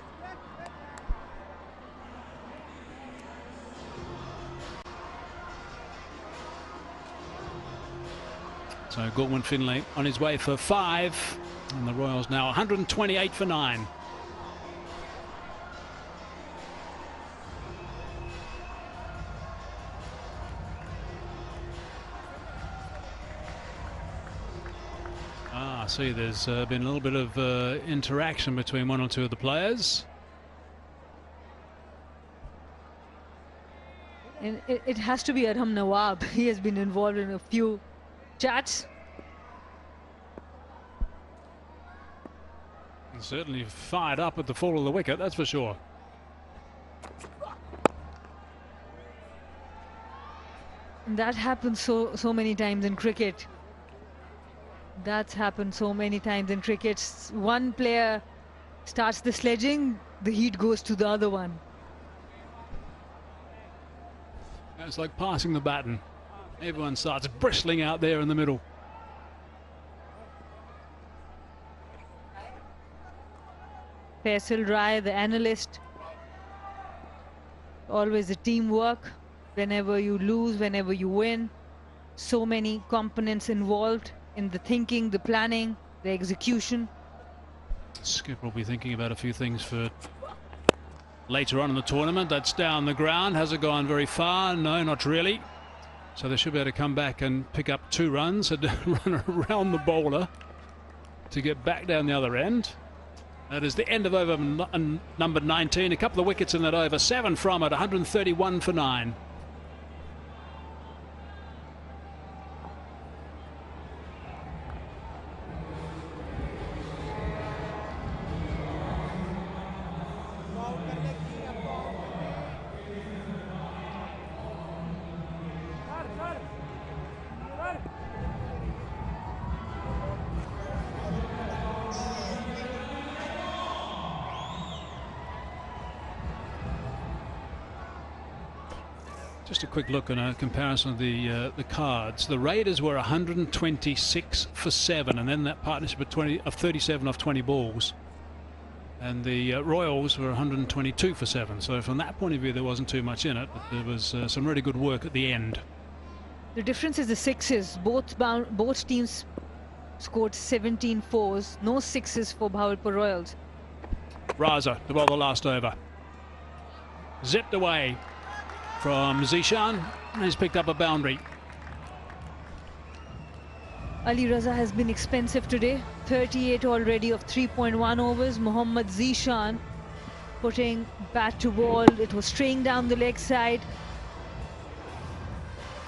So Gorman Finlay on his way for 5. And the Royals now 128 for 9. I see there's been a little bit of interaction between one or two of the players. And it has to be Arham Nawab. He has been involved in a few chats. And certainly fired up at the fall of the wicket, that's for sure. And that happens so many times in cricket. That's happened so many times in cricket. One player starts the sledging, the heat goes to the other one. It's like passing the baton. Everyone starts bristling out there in the middle. Faisal Rai, the analyst. Always a teamwork. Whenever you lose, whenever you win. So many components involved in the thinking, the planning, the execution. Skipper will be thinking about a few things for later on in the tournament. That's down the ground. Has it gone very far? No, not really. So they should be able to come back and pick up 2 runs and run around the bowler to get back down the other end. That is the end of over number 19. A couple of wickets in that over. 7 from it. 131 for 9. Just a quick look and a comparison of the cards. The Raiders were 126 for 7, and then that partnership of 37 off 20 balls. And the Royals were 122 for 7. So from that point of view, there wasn't too much in it, but there was some really good work at the end. The difference is the sixes. Both teams scored 17 fours. No sixes for Bahawalpur Royals. Raza to bowl the last over. Zipped away from Zishan. He's picked up a boundary. Ali Raza has been expensive today. 38 already of 3.1 overs. Mohammad Zishan putting bat to ball. It was straying down the leg side.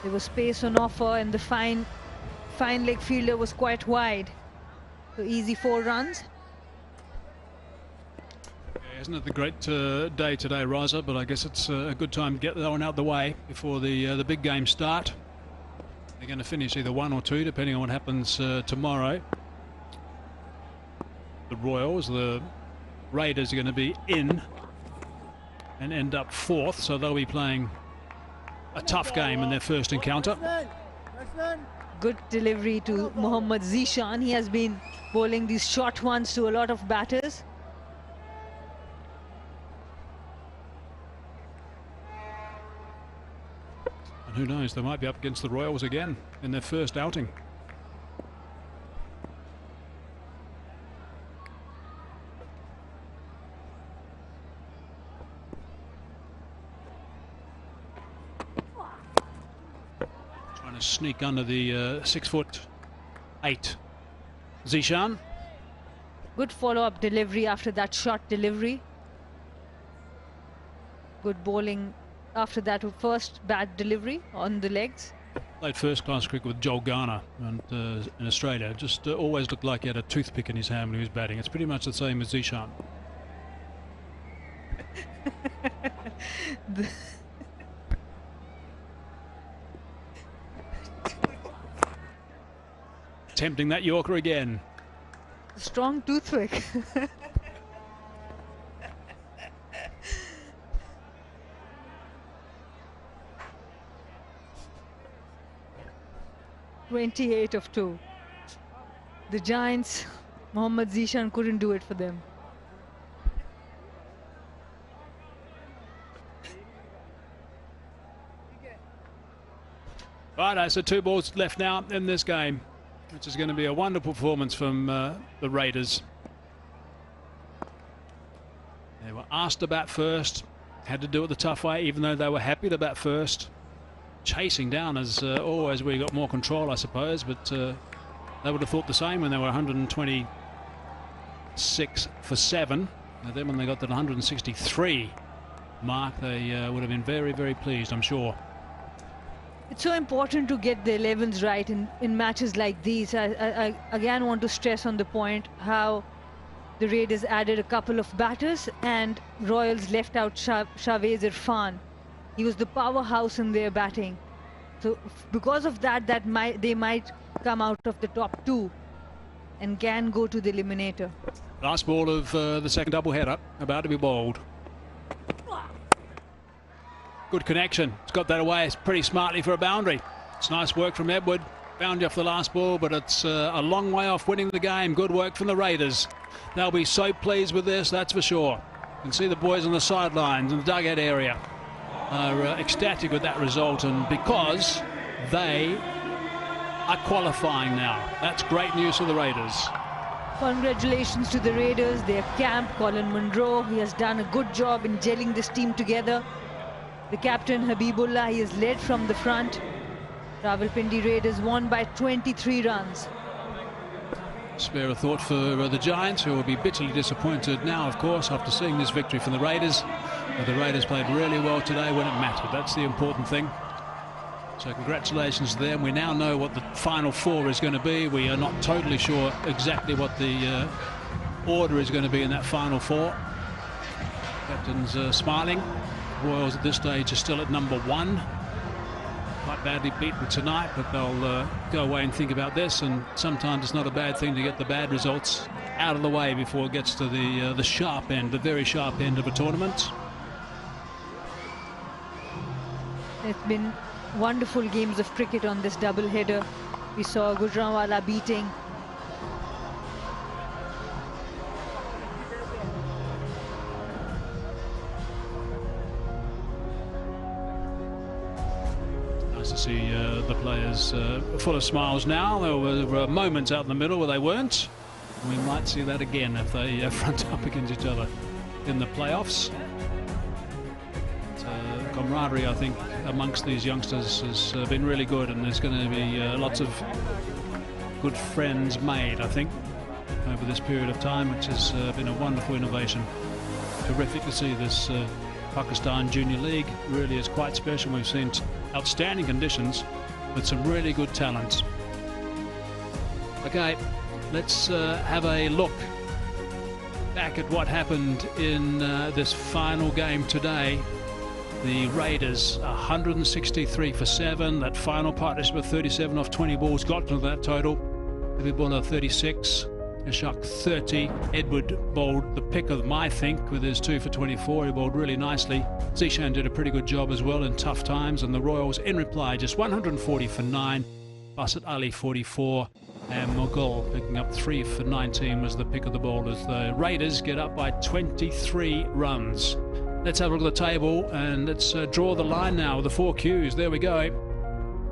There was space on offer, and the fine leg fielder was quite wide. So easy 4 runs. Isn't it the great day today, Raza? But I guess it's a good time to get that one out the way before the big games start. They're going to finish either 1 or 2, depending on what happens tomorrow. The Royals, the Raiders are going to be in and end up 4th, so they'll be playing a tough game in their first encounter. Good delivery to Mohammad Zishan. He has been bowling these short ones to a lot of batters. And who knows, they might be up against the Royals again in their first outing. Trying to sneak under the 6'8" Zishan. Good follow-up delivery after that short delivery. Good bowling after that first bad delivery on the legs. Played first-class cricket with Joel Garner and, in Australia. Just always looked like he had a toothpick in his hand when he was batting. It's pretty much the same as Zishan. Tempting that Yorker again. Strong toothpick. (28 of 2). The Giants, Mohammad Zishan couldn't do it for them. Right, so 2 balls left now in this game, which is going to be a wonderful performance from the Raiders. They were asked to bat first, had to do it the tough way, even though they were happy to bat first. Chasing down as always where you got more control, I suppose, but they would have thought the same when they were 126 for 7. And then when they got to the 163 mark, they would have been very, very pleased, I'm sure. It's so important to get the 11s right in matches like these. I again want to stress on the point how the Raiders added a couple of batters and Royals left out Shahwaz Irfan. He was the powerhouse in their batting. So because of that, they might come out of the top 2 and can go to the eliminator. Last ball of the second doubleheader, about to be bowled. Good connection. It's got that away. It's pretty smartly for a boundary. It's nice work from Edward. Boundary off the last ball, but it's a long way off winning the game. Good work from the Raiders. They'll be so pleased with this, that's for sure. You can see the boys on the sidelines in the dugout area are ecstatic with that result, and because they are qualifying now. That's great news for the Raiders. Congratulations to the Raiders, their camp, Colin Munro. He has done a good job in gelling this team together. The captain, Habibullah, he has led from the front. Rawalpindi Raiders won by 23 runs. Spare a thought for the Giants, who will be bitterly disappointed now, of course, after seeing this victory from the Raiders. The Raiders played really well today when it mattered. That's the important thing. So congratulations to them. We now know what the final 4 is going to be. We are not totally sure exactly what the order is going to be in that final 4. Captain's smiling. Royals at this stage are still at number 1. Quite badly beaten tonight, but they'll go away and think about this, and sometimes it's not a bad thing to get the bad results out of the way before it gets to the sharp end, the very sharp end of a tournament. It's been wonderful games of cricket on this double header. We saw Gujranwala beating to see the players full of smiles now. There were moments out in the middle where they weren't. We might see that again if they front up against each other in the playoffs. Camaraderie, I think, amongst these youngsters has been really good, and there's going to be lots of good friends made, I think, over this period of time, which has been a wonderful innovation. Terrific to see this Pakistan Junior League. Really is quite special. We've seen outstanding conditions with some really good talent. Okay, let's have a look back at what happened in this final game today. The Raiders 163 for 7. That final partnership of 37 off 20 balls got to that total. Habibullah 36. Ishaq 30. Edward bowled the pick of them, I think, with his 2 for 24. He bowled really nicely. Zishan did a pretty good job as well in tough times, and the Royals in reply just 140 for 9. Basit Ali 44. And Mughal picking up 3 for 19 was the pick of the ball as the Raiders get up by 23 runs. Let's have a look at the table and let's draw the line now with the 4 Qs. There we go.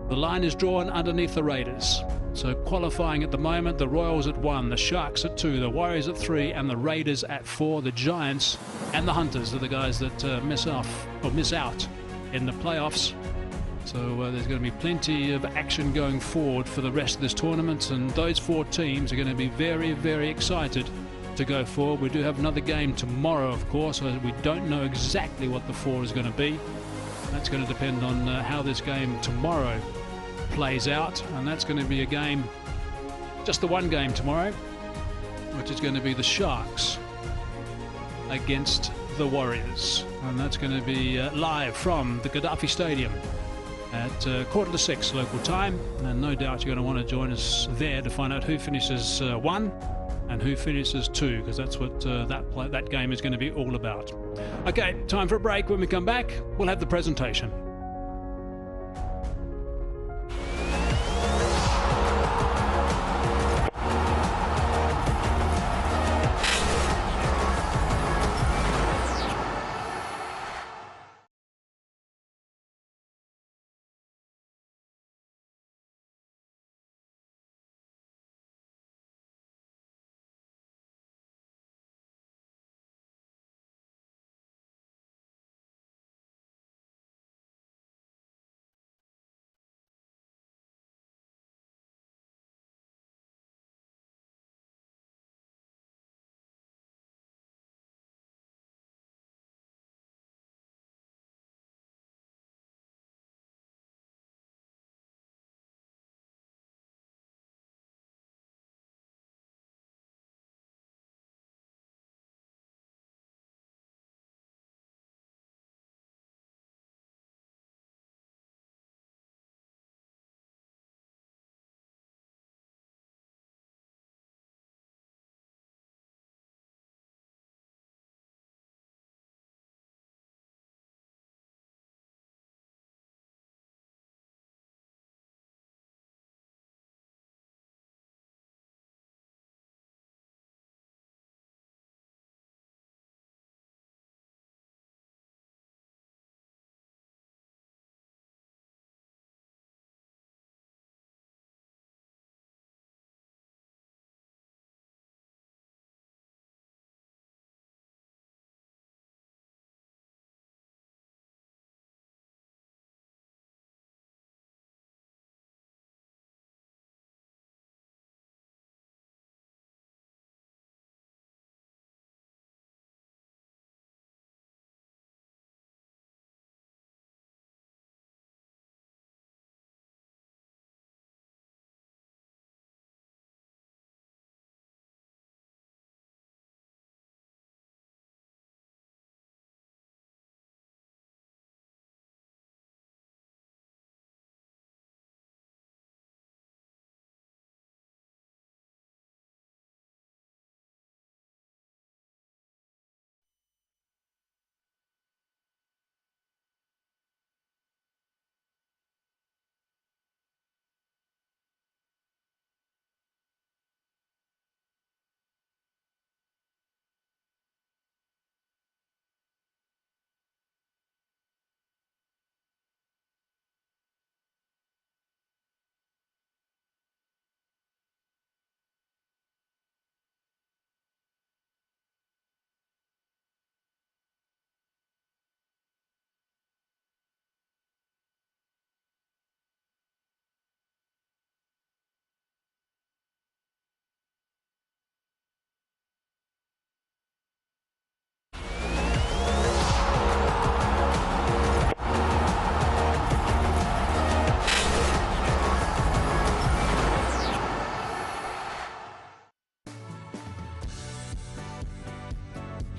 The line is drawn underneath the Raiders. So qualifying at the moment, the Royals at 1, the Sharks at 2, the Warriors at 3, and the Raiders at 4. The Giants and the Hunters are the guys that miss out in the playoffs. So there's going to be plenty of action going forward for the rest of this tournament, and those 4 teams are going to be very, very excited to go forward. We do have another game tomorrow, of course, so we don't know exactly what the 4 is going to be. That's going to depend on how this game tomorrow plays out, and that's going to be a game, just the one game tomorrow, which is going to be the Sharks against the Warriors, and that's going to be live from the Gaddafi Stadium at 5:45 local time, and no doubt you're going to want to join us there to find out who finishes 1 and who finishes 2, because that's what that game is going to be all about. Okay, time for a break. When we come back, we'll have the presentation.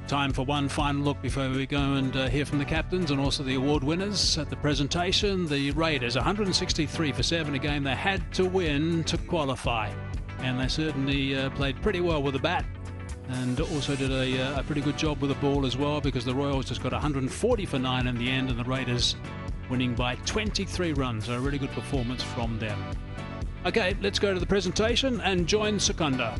Time for one final look before we go and hear from the captains and also the award winners at the presentation. The Raiders, 163 for 7, a game they had to win to qualify. And they certainly played pretty well with the bat and also did a pretty good job with the ball as well, because the Royals just got 140 for 9 in the end, and the Raiders winning by 23 runs. So a really good performance from them. Okay, let's go to the presentation and join Secunda.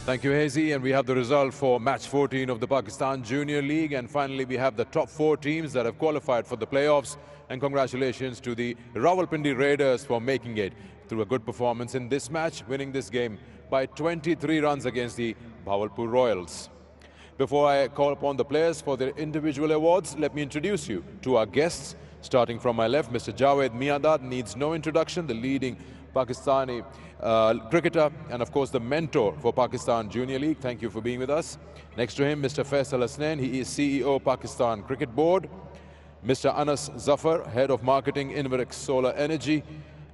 Thank you, Hazy. And we have the result for match 14 of the Pakistan Junior League. And finally, we have the top 4 teams that have qualified for the playoffs. And congratulations to the Rawalpindi Raiders for making it through a good performance in this match, winning this game by 23 runs against the Bahawalpur Royals. Before I call upon the players for their individual awards, let me introduce you to our guests. Starting from my left, Mr. Javed Miandad needs no introduction, the leading Pakistani cricketer and of course the mentor for Pakistan Junior League. Thank you for being with us. Next to him, Mr. Faisal Hasnain, he is CEO Pakistan Cricket Board. Mr. Anas Zafar, Head of Marketing Inverex Solar Energy,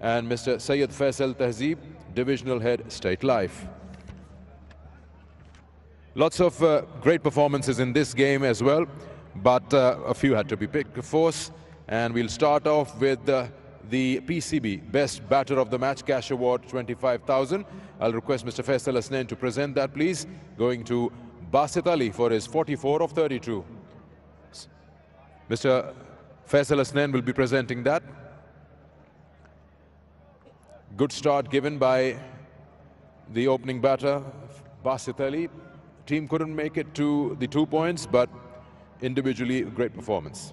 and Mr. Syed Faisal Tehzeeb, Divisional Head State Life. Lots of great performances in this game as well, but a few had to be picked, of course. And we'll start off with the PCB Best Batter of the Match Cash Award, 25,000. I'll request Mr. Faisal Hasnain to present that, please. Going to Basit Ali for his 44 of 32. Mr. Faisal Hasnain will be presenting that. Good start given by the opening batter, Basit Ali. Team couldn't make it to the 2 points, but individually, great performance.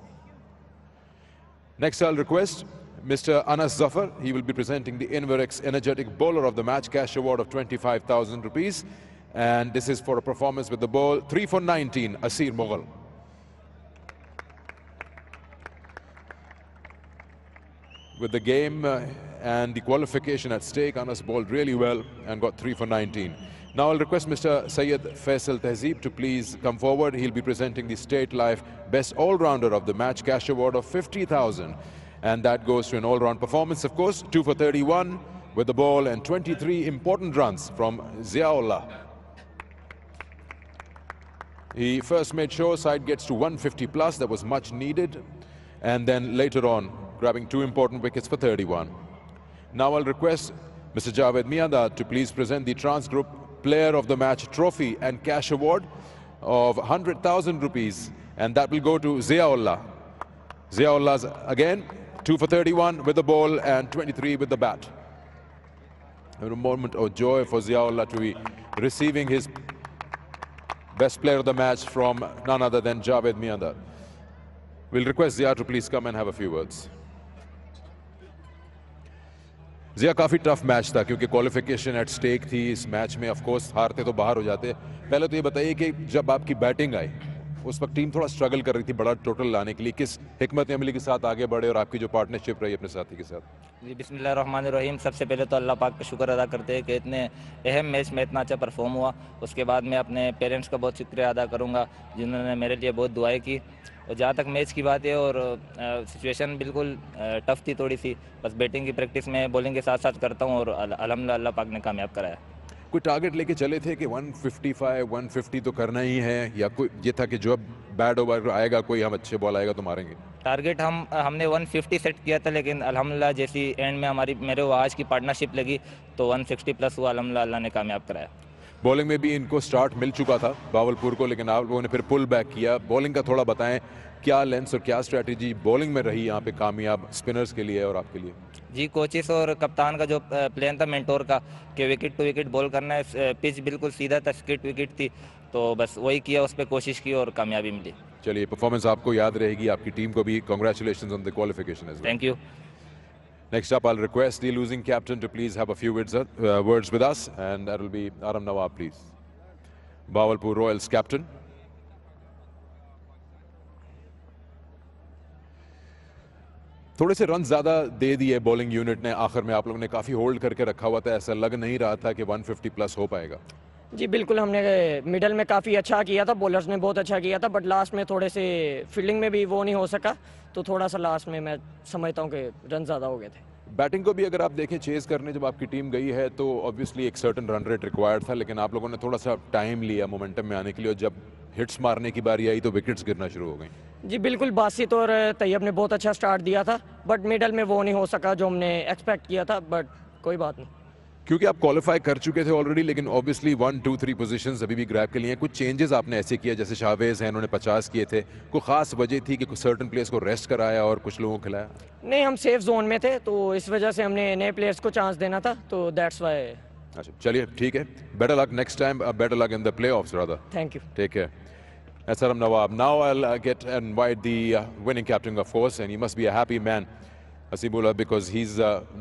Next, I'll request Mr. Anas Zafar. He will be presenting the Inverex Energetic Bowler of the Match Cash Award of 25,000 rupees. And this is for a performance with the ball 3 for 19, Asir Mughal. With the game and the qualification at stake, Anas bowled really well and got 3 for 19. Now I'll request Mr. Syed Faisal Tehzeeb to please come forward. He'll be presenting the State Life Best All-Rounder of the Match Cash Award of 50,000. And that goes to an all-round performance, of course. 2 for 31 with the ball and 23 important runs from Ziaullah. He first made sure side gets to 150 plus. That was much needed. And then later on, grabbing 2 important wickets for 31. Now I'll request Mr. Javed Miandad to please present the Trans Group Player of the Match Trophy and Cash Award of 100,000 rupees. And that will go to Ziaullah. Ziaullah's again, 2 for 31 with the ball and 23 with the bat. A moment of joy for Ziaullah to be receiving his best player of the match from none other than Javed Miandad. We'll request Zia to please come and have a few words. जिया काफ़ी tough match था क्योंकि qualification at stake थी इस match में. Of course हारते तो बाहर हो जाते. पहले तो ये बताइए कि जब आपकी बैटिंग आई उस वक्त टीम थोड़ा स्ट्रगल कर रही थी बड़ा टोटल लाने के लिए. किस हिकमत अमली के साथ आगे बढ़े और आपकी जो पार्टनरशिप रही अपने साथी के साथ? जी बिस्मिल्लाहिर्रहमानिर्रहीम. सबसे पहले तो अल्लाह पाक का शुक्र अदा करते हैं कि इतने अहम मैच में इतना अच्छा परफॉर्म हुआ. उसके बाद मैं अपने पेरेंट्स का बहुत शुक्रिया अदा करूँगा जिन्होंने मेरे लिए बहुत दुआएं की. और जहाँ तक मैच की बात है और सिचुएशन बिल्कुल टफ थी थोड़ी सी. बस बैटिंग की प्रैक्टिस में बॉलिंग के साथ साथ करता हूँ और अल्हम्दुलिल्लाह अल्लाह पाक ने कामयाब कराया. कोई टारगेट लेके चले थे कि 155, 150 तो करना ही है या कोई ये था कि जो अब बैड ओवर आएगा कोई हम अच्छे बॉल आएगा तो मारेंगे? टारगेट हमने 150 सेट किया था लेकिन अल्हम्दुलिल्लाह जैसी एंड में मेरे आज की पार्टनरशिप लगी तो 160 प्लस हुआ. अल्हम्दुलिल्लाह अल्लाह ने कामयाब कराया. बॉलिंग में भी इनको स्टार्ट मिल चुका था बावलपुर को, लेकिन आप लोगों ने फिर पुल बैक किया. बॉलिंग का थोड़ा बताएं, क्या लेंस और क्या स्ट्रेटजी बॉलिंग में रही यहाँ पे कामयाब स्पिनर्स के लिए और आपके लिए? जी कोचिस और कप्तान का जो प्लान था मेंटोर का कि विकेट टू विकेट बॉल करना है. पिच बिल्कुल सीधा था, स्ट्रेट विकेट थी, तो बस वही किया, उस पर कोशिश की और कामयाबी मिली. चलिए, परफॉर्मेंस आपको याद रहेगी, आपकी टीम को भी. Congratulations on the qualification as well. Thank you. Next up, I'll request the losing captain to please have a few words with us, and that will be Aram Nawab, please. Bahawalpur Royals captain. थोड़े से run ज़्यादा दे दिए bowling unit ने आखिर में. आप लोगों ने काफ़ी होल्ड करके रखा हुआ था, ऐसा लग नहीं रहा था कि 150 प्लस हो पाएगा. जी बिल्कुल, हमने मिडल में काफ़ी अच्छा किया था, बॉलर्स ने बहुत अच्छा किया था, बट लास्ट में थोड़े से फील्डिंग में भी वो नहीं हो सका, तो थोड़ा सा लास्ट में मैं समझता हूँ कि रन ज़्यादा हो गए थे. बैटिंग को भी अगर आप देखें, चेज करने जब आपकी टीम गई है तो ऑब्वियसली एक सर्टन रन रेट रिक्वायर्ड था, लेकिन आप लोगों ने थोड़ा सा टाइम लिया मोमेंटम में आने के लिए, और जब हिट्स मारने की बारी आई तो विकेट्स गिरना शुरू हो गई. जी बिल्कुल, बासित और तैयब ने बहुत अच्छा स्टार्ट दिया था, बट मिडल में वो नहीं हो सका जो हमने एक्सपेक्ट किया था, बट कोई बात नहीं. क्योंकि आप क्वालिफाई कर चुके थे ऑलरेडी, लेकिन ऑब्वियसली 1, 2, 3 पोजीशंस अभी भी ग्रैब के लिए हैं। कुछ चेंजेस आपने ऐसे किया, जैसे शावेज हैं, उन्होंने 50 किए थे, कोई खास वजह थी कि कुछ सर्टन प्लेयर्स को रेस्ट कराया और कुछ लोगों को खिलाया? नहीं, हम सेफ जोन में थे तो इस वजह से हमने नए प्लेयर्स को चांस देना था, तो दैट्स वाई। अच्छा, चलिए ठीक है, better luck next time, better luck in the playoffs rather. Thank you. Take care. SRM Nawab. Now I'll get and invite the winning captain, of course, and he must be a happy man, Asibullah, because he's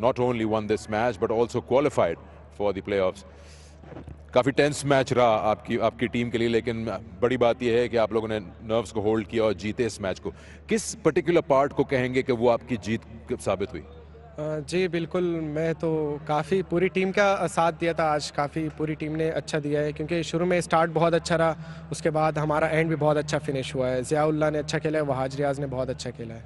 not only won this match but also qualified for the playoffs. काफ़ी tense match रहा आपकी team के लिए, लेकिन बड़ी बात यह है कि आप लोगों ने नर्व्स को होल्ड किया और जीते इस मैच को। किस पर्टिकुलर पार्ट को कहेंगे कि वो आपकी जीत साबित हुई? जी बिल्कुल, मैं तो काफ़ी पूरी टीम का साथ दिया था आज, काफ़ी पूरी टीम ने अच्छा दिया है, क्योंकि शुरू में स्टार्ट बहुत अच्छा रहा, उसके बाद हमारा एंड भी बहुत अच्छा फिनिश हुआ है। ज़ियाउल्लाह ने अच्छा खेला है, वहाज रियाज ने बहुत अच्छा खेला है।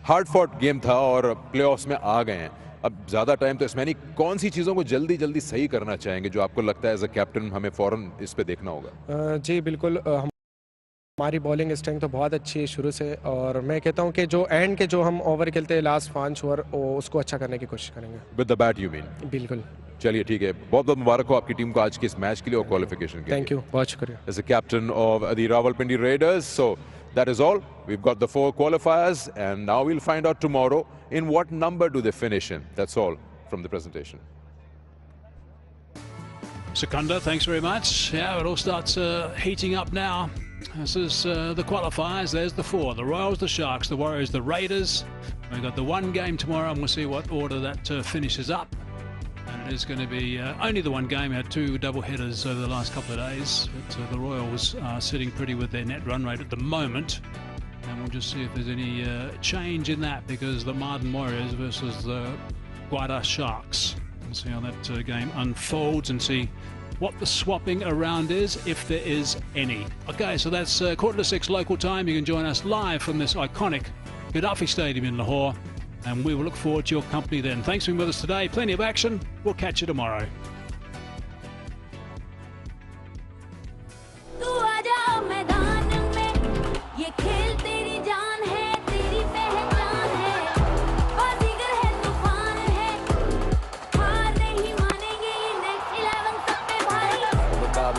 हार्ड फॉट गेम था और प्लेऑफ्स में आ गए हैं, अब ज़्यादा टाइम तो इसमें नहीं। कौन सी चीज़ों को जल्दी जल्दी सही करना चाहेंगे जो आपको लगता है एज अ कैप्टन हमें फ़ौरन इस पे देखना होगा? जी बिल्कुल, हमारी बॉलिंग स्ट्रेंथ तो बहुत अच्छी है शुरू से, और मैं कहता हूँ कि जो एंड के जो हम ओवर खेलते हैं लास्ट 5 ओवर, उसको अच्छा करने की कोशिश करेंगे। With the bat you mean? बिल्कुल। चलिए ठीक है, बहुत बहुत मुबारक हो आपकी टीम को आज के इस मैच के लिए और क्वालिफिकेशन के लिए। थैंक यू, बहुत शुक्रिया। As the captain of the Rawalpindi Raiders, so that is all. We've got the 4 qualifiers, and now we'll find out tomorrow in what number do they finish in. That's all from the presentation. Secunda, thanks very much. Yeah, it all starts heating up now. This is the qualifiers. There's the 4. The Royals, the Sharks, the Warriors, the Raiders. We've got the one game tomorrow, and we'll see what order that finishes up. And it is going to be only the one game. We had 2 double headers over the last couple of days. But the Royals are sitting pretty with their net run rate at the moment. And we'll just see if there's any change in that, because the Marden Warriors versus the Guada Sharks. We'll see how that game unfolds and see what the swapping around is, if there is any. Okay, so that's 5:45 local time. You can join us live from this iconic Gaddafi Stadium in Lahore, and we will look forward to your company then. Thanks for being with us today. Plenty of action. We'll catch you tomorrow.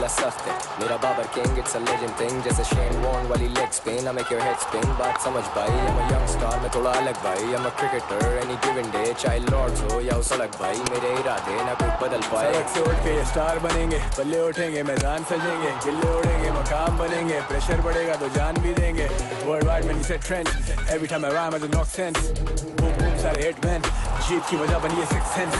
सख्त है मेरा Babar king, it's a legend thing, जैसे Shane Warne वाली leg spin, I make your head spin. बात समझ भाई, I am a young star, मैं थोड़ा अलग भाई, I am a cricketer any given day, चाइल्ड लॉर्ड्स हो या सड़क भाई, मेरे इरादे ना कोई बदल पाए। सड़क से उठ के ये स्टार बनेंगे, बल्ले उठेंगे मैदान सजेंगे, गिल्ले उड़ेंगे मकाम बनेंगे, प्रेशर बढ़ेगा तो जान भी देंगे। वर्ल्ड वाइड मैन से trend, every time I rhyme I not sense, boom boom सारे हिट मैन, जीत की वजह बनी है सिक्स सेंस।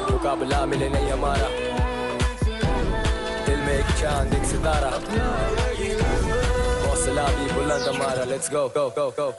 मुकाबला मिले नहीं हमारा, दिल में एक चांद एक सितारा, हौसला भी बुलंद हमारा। Let's go go go go.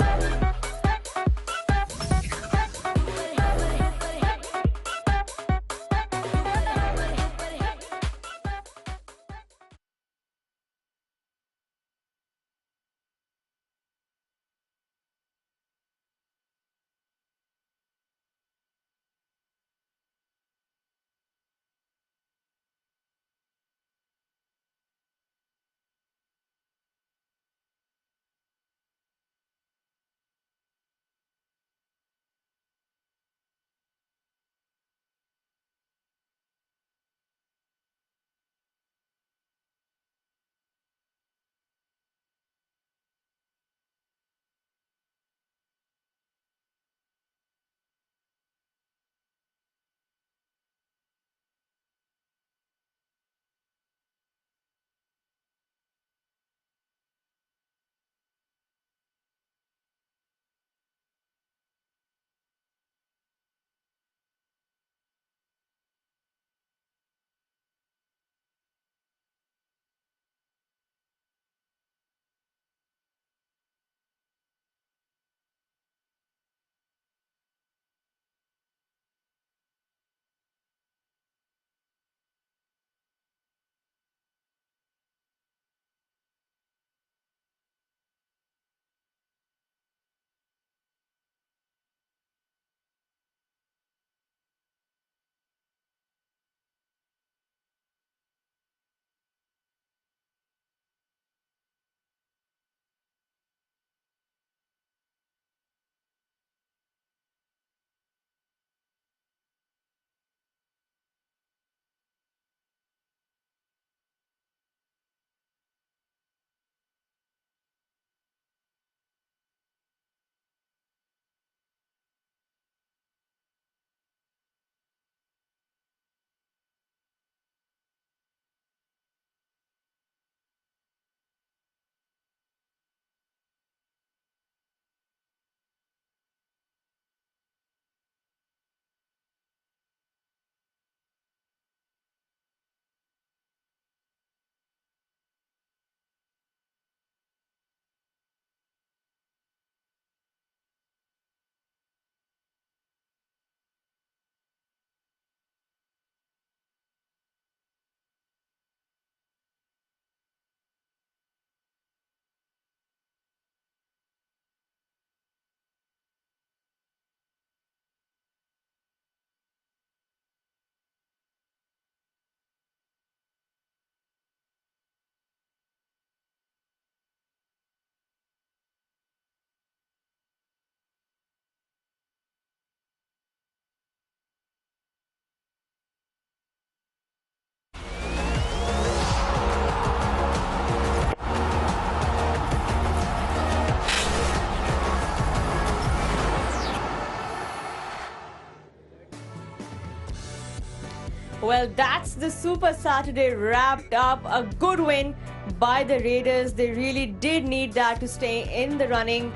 Well, that's the Super Saturday wrapped up. A good win by the Raiders. They really did need that to stay in the running.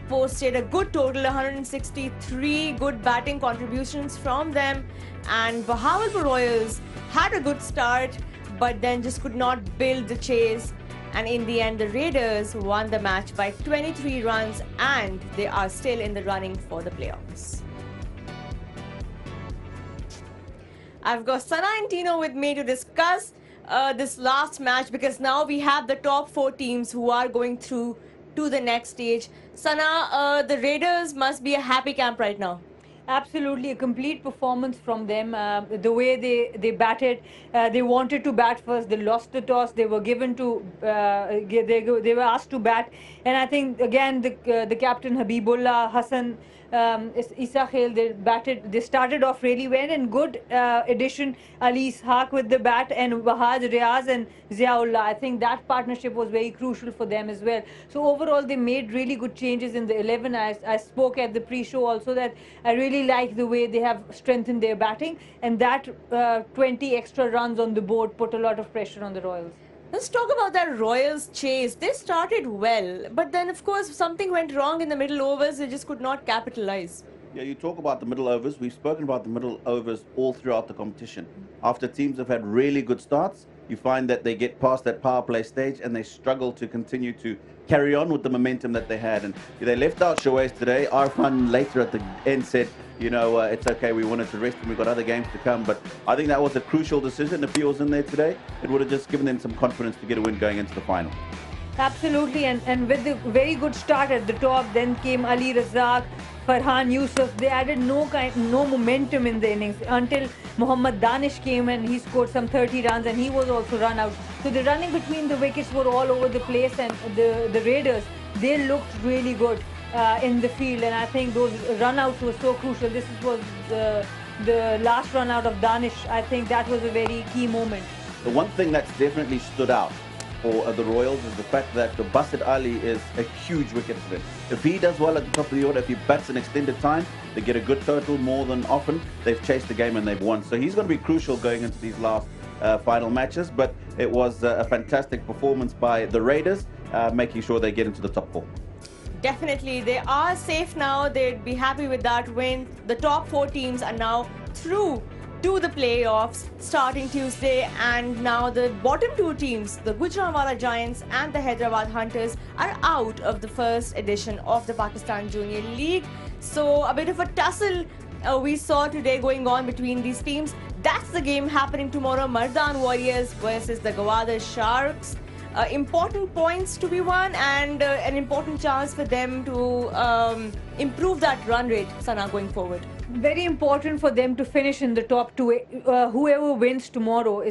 Posted a good total, 163 good batting contributions from them. And Bahawalpur Royals had a good start, but then just could not build the chase. And in the end, the Raiders won the match by 23 runs, and they are still in the running for the playoffs. I've got Sana and Tino with me to discuss this last match, because now we have the top 4 teams who are going through to the next stage. Sana, the Raiders must be a happy camp right now. Absolutely, a complete performance from them. The way they batted, they wanted to bat first. They lost the toss. They were given to, they were asked to bat. And I think again the captain Habibullah, Hassan, Isa Khail, they batted. They started off really well, and good addition Ali Ishaq with the bat, and Wahad Riaz and Ziaullah. I think that partnership was very crucial for them as well. So overall, they made really good changes in the 11. I spoke at the pre-show also that I really like the way they have strengthened their batting, and that 20 extra runs on the board put a lot of pressure on the Royals. Let's talk about that Royals chase. They started well, but then of course something went wrong in the middle overs. They just could not capitalize. Yeah, you talk about the middle overs. We've spoken about the middle overs all throughout the competition. After teams have had really good starts, you find that they get past that power play stage and they struggle to continue to carry on with the momentum that they had. And they left out Shawais today. Arfan later at the end said, you know, it's okay, we wanted to rest and we've got other games to come. But I think that was a crucial decision. If he was in there today, it would have just given them some confidence to get a win going into the final. Absolutely, and with the very good start at the top, then came Ali Razak, Farhan Yusuf. They added no momentum in the innings until Mohammad Danish came and he scored some 30 runs, and he was also run out. So the running between the wickets were all over the place, and the Raiders, they looked really good in the field, and I think those run outs were so crucial. This was the last run out of Danish. I think that was a very key moment. The one thing that's definitely stood out for the Royals is the fact that the Basit Ali is a huge wicket for them. If he does well at the top of the order, if he bats an extended time, they get a good total more than often. They've chased the game and they've won. So he's going to be crucial going into these last final matches. But it was a fantastic performance by the Raiders, making sure they get into the top 4. Definitely, they are safe now. They'd be happy with that win. The top 4 teams are now through to the playoffs starting Tuesday, and now the bottom 2 teams, the Gujranwala Giants and the Hyderabad Hunters, are out of the first edition of the Pakistan Junior League. So a bit of a tussle we saw today going on between these teams. That's the game happening tomorrow, Mardan Warriors versus the Gwadar Sharks. Important points to be won, and an important chance for them to improve that run rate, Sana, going forward. Very important for them to finish in the top 2. Whoever wins tomorrow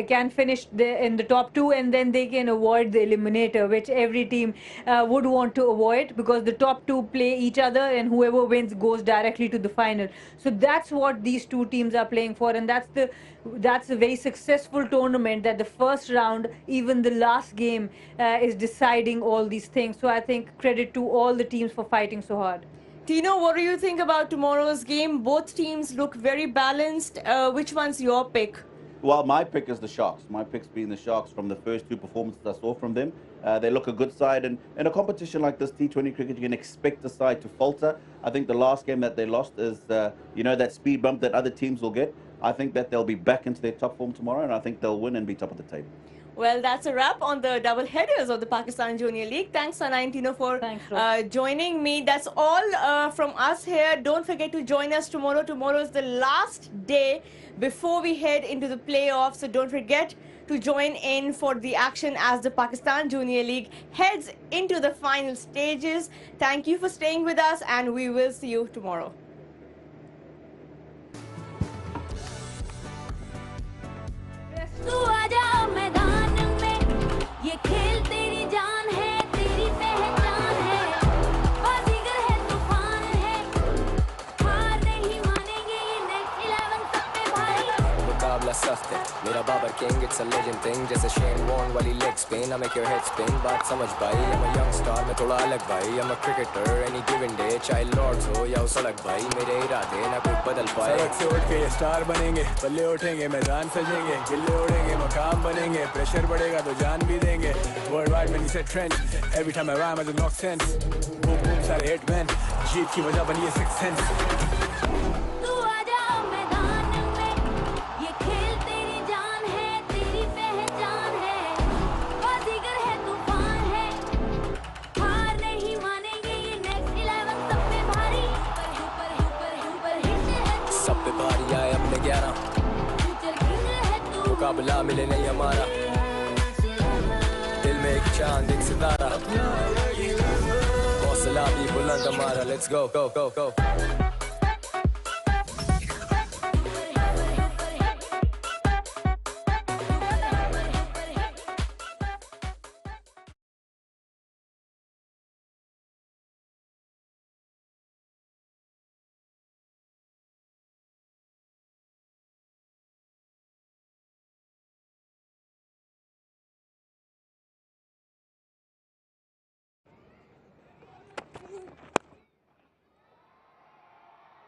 can finish in the top 2, and then they can avoid the eliminator, which every team would want to avoid, because the top 2 play each other, and whoever wins goes directly to the final. So that's what these 2 teams are playing for, and that's a very successful tournament, that the first round, even the last game, is deciding all these things. So I think credit to all the teams for fighting so hard. Tino, what do you think about tomorrow's game? Both teams look very balanced. Which one's your pick? Well, my pick is the Sharks. My pick's been the Sharks from the first 2 performances I saw from them. They look a good side, and in a competition like this, T20 cricket, you can expect the side to falter. I think the last game that they lost is, that speed bump that other teams will get. I think that they'll be back into their top form tomorrow, and I think they'll win and be top of the table. Well, that's a wrap on the double headers of the Pakistan Junior League. Thanks, Sana and Tino, for joining me. That's all from us here. Don't forget to join us tomorrow. Tomorrow is the last day before we head into the playoffs. So don't forget to join in for the action as the Pakistan Junior League heads into the final stages. Thank you for staying with us, and we will see you tomorrow. ये खेल तेरी जान है, तेरी पहचान है, बाजीगर है, तूफान है, हार नहीं मानेंगे ये नेक्स्ट 11 सब पे भाई। मुकाबला सस्ते मेरा Babar king it's a legend thing जैसे शेन वॉर्न वाली leg spin I make your head spin बात समझ भाई I am a young star मैं थोड़ा अलग भाई I am a cricketer any given day चाहे लॉर्ड्स हो या सड़क भाई मेरे इरादे ना कोई बदल पाए सड़क से उठ के ये स्टार बनेंगे बल्ले उठेंगे मैदान सजेंगे गिल्ले उड़ेंगे मकाम बनेंगे प्रेशर बढ़ेगा तो जान भी देंगे वर्ल्ड वाइड में नीचे trend every time I rhyme I not sense boom boom सारे हिट मैन जीत की वजह बनी है सिक्स सेंस तू आजा मैदान में ये खेल तेरी जान है तेरी पहचान है बाजीगर है तूफान है हार नहीं मानेंगे ये नेक्स्ट 11 सब पे भारी सुपर हिट है तू सब पे भारी आए अपने 11 फ्यूचर किंग है तू मुकाबला मिले नहीं हमारा दिल में एक चांद एक सितारा हौसला भी बुलंद हमारा let's go go go go